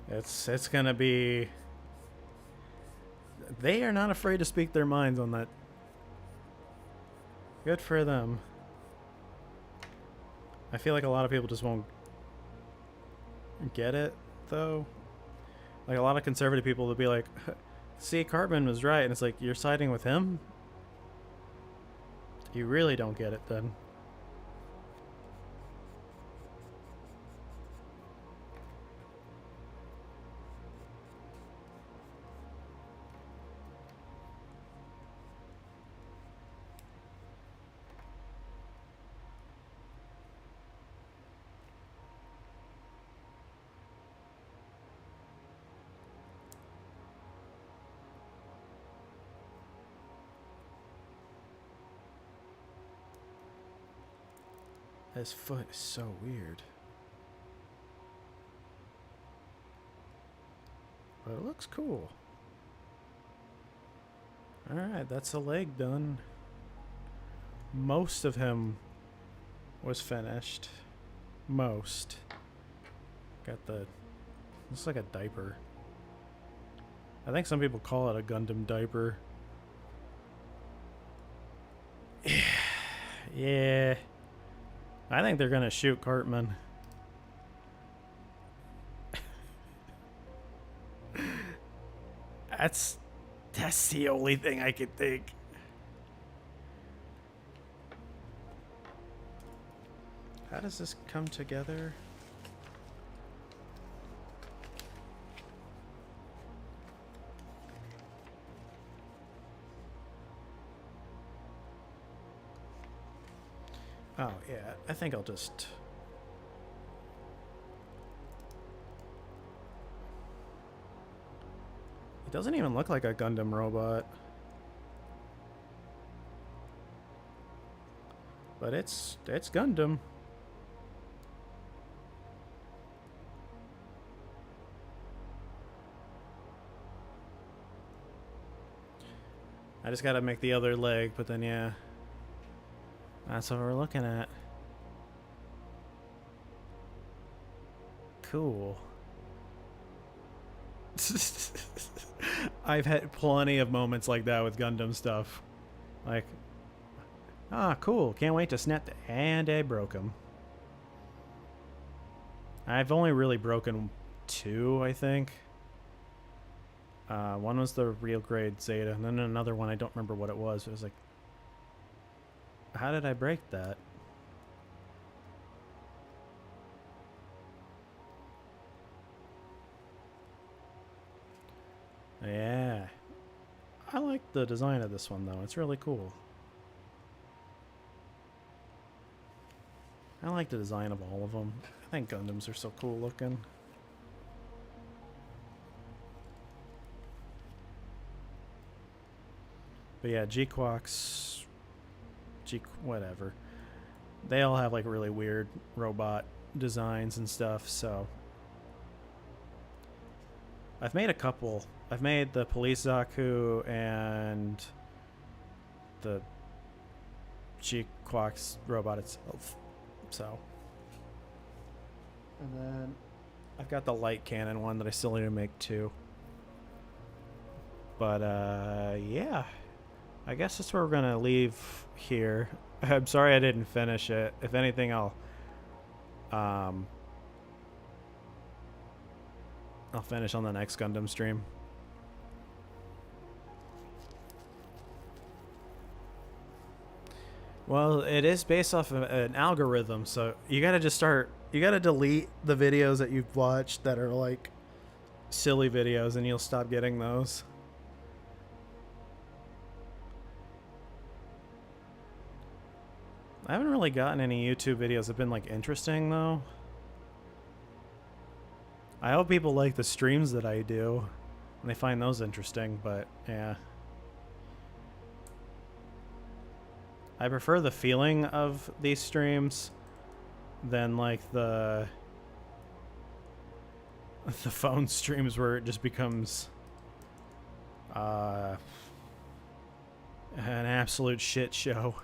It's gonna be. They are not afraid to speak their minds on that. Good for them. I feel like a lot of people just won't get it, though. Like a lot of conservative people will be like, "See, Cartman was right," and it's like, you're siding with him. You really don't get it then. His foot is so weird. But it looks cool. Alright, that's a leg done. Most of him was finished. Most. Got the... looks like a diaper. I think some people call it a Gundam diaper. Yeah. I think they're gonna shoot Cartman. That's the only thing I could think. How does this come together? Oh, yeah. I think I'll just... It doesn't even look like a Gundam robot. But it's Gundam. I just gotta make the other leg, but then yeah. That's what we're looking at. Cool. I've had plenty of moments like that with Gundam stuff. Like, ah, cool. Can't wait to snap the... And I broke him. I've only really broken 2, I think. One was the real grade Zeta, and then another one, I don't remember what it was. It was like, how did I break that? Yeah. I like the design of this one, though. It's really cool. I like the design of all of them. I think Gundams are so cool looking. But yeah, Gquuuux, whatever. They all have like really weird robot designs and stuff, so. I've made a couple. I've made the Police Zaku and the Gquuuux robot itself. So. And then I've got the light cannon one that I still need to make too. But yeah. I guess that's where we're gonna leave here. I'm sorry I didn't finish it. If anything, I'll finish on the next Gundam stream. Well, it is based off of an algorithm, so you gotta just start. You gotta delete the videos that you've watched that are like silly videos, and you'll stop getting those. I haven't really gotten any YouTube videos that have been like interesting though. I hope people like the streams that I do and they find those interesting, but yeah. I prefer the feeling of these streams than like the phone streams where it just becomes an absolute shit show.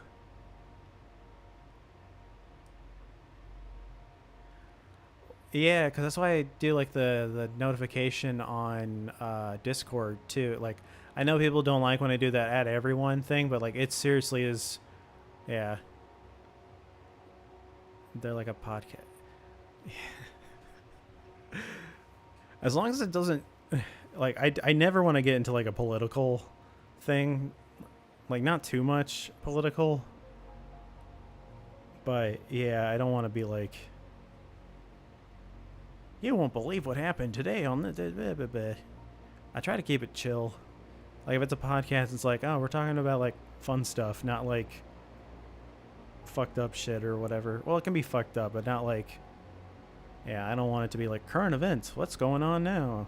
Yeah, because that's why I do like the notification on Discord too. Like, I know people don't like when I do that add everyone thing, but like it seriously is, yeah. They're like a podcast. As long as it doesn't, like I never want to get into like a political thing, like not too much political. But yeah, I don't want to be like. You won't believe what happened today on the... I try to keep it chill. Like, if it's a podcast, it's like, oh, we're talking about, like, fun stuff, not, like, fucked up shit or whatever. Well, it can be fucked up, but not, like... Yeah, I don't want it to be, like, current events. What's going on now?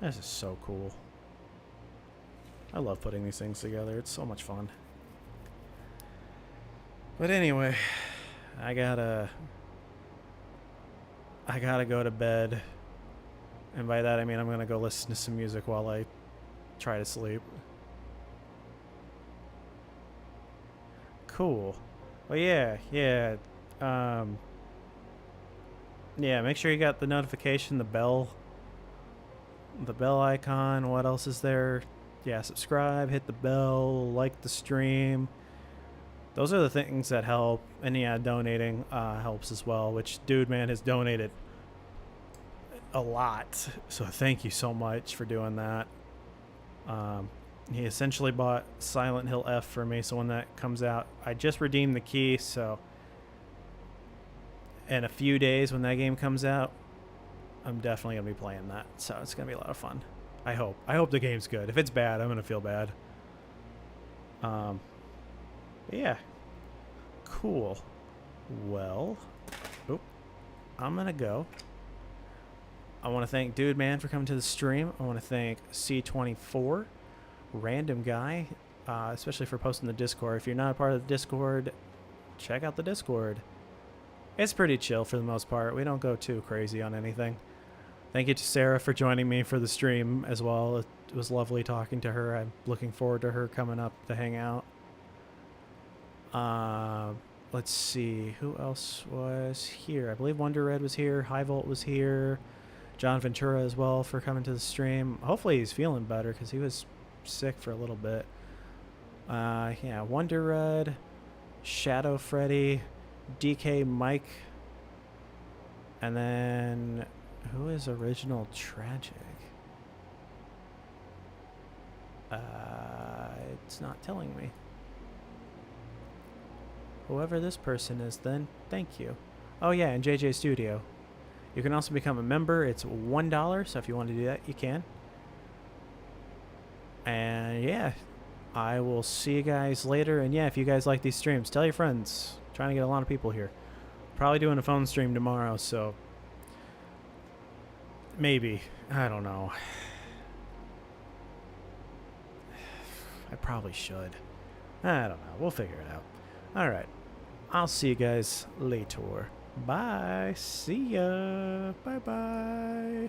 This is so cool. I love putting these things together. It's so much fun. But anyway... I gotta go to bed, and by that I mean I'm gonna go listen to some music while I try to sleep. Cool. Well, yeah, make sure you got the notification, the bell icon. What else is there? Yeah, subscribe, hit the bell, like the stream. Those are the things that help, and yeah, donating helps as well, which Dude Man has donated a lot, so thank you so much for doing that. He essentially bought Silent Hill F for me, so when that comes out, I just redeemed the key, so in a few days when that game comes out, I'm definitely going to be playing that, so it's going to be a lot of fun. I hope. I hope the game's good. If it's bad, I'm going to feel bad. Yeah. Cool. Well, I'm going to go. I want to thank Dude Man for coming to the stream. I want to thank C24, random guy, especially for posting the Discord. If you're not a part of the Discord, check out the Discord. It's pretty chill for the most part. We don't go too crazy on anything. Thank you to Sarah for joining me for the stream as well. It was lovely talking to her. I'm looking forward to her coming up to hang out. Let's see. Who else was here? I believe Wonder Red was here. High Volt was here. John Ventura as well for coming to the stream. Hopefully he's feeling better because he was sick for a little bit. Yeah, Wonder Red, Shadow Freddy, DK Mike, and then who is Original Tragic? It's not telling me. Whoever this person is, then thank you. Oh yeah, and JJ Studio. You can also become a member. It's $1, so if you want to do that, you can. And yeah, I will see you guys later. And yeah, if you guys like these streams, tell your friends. I'm trying to get a lot of people here. Probably doing a phone stream tomorrow, so maybe. I don't know. I probably should. I don't know. We'll figure it out. All right. I'll see you guys later. Bye. See ya. Bye-bye.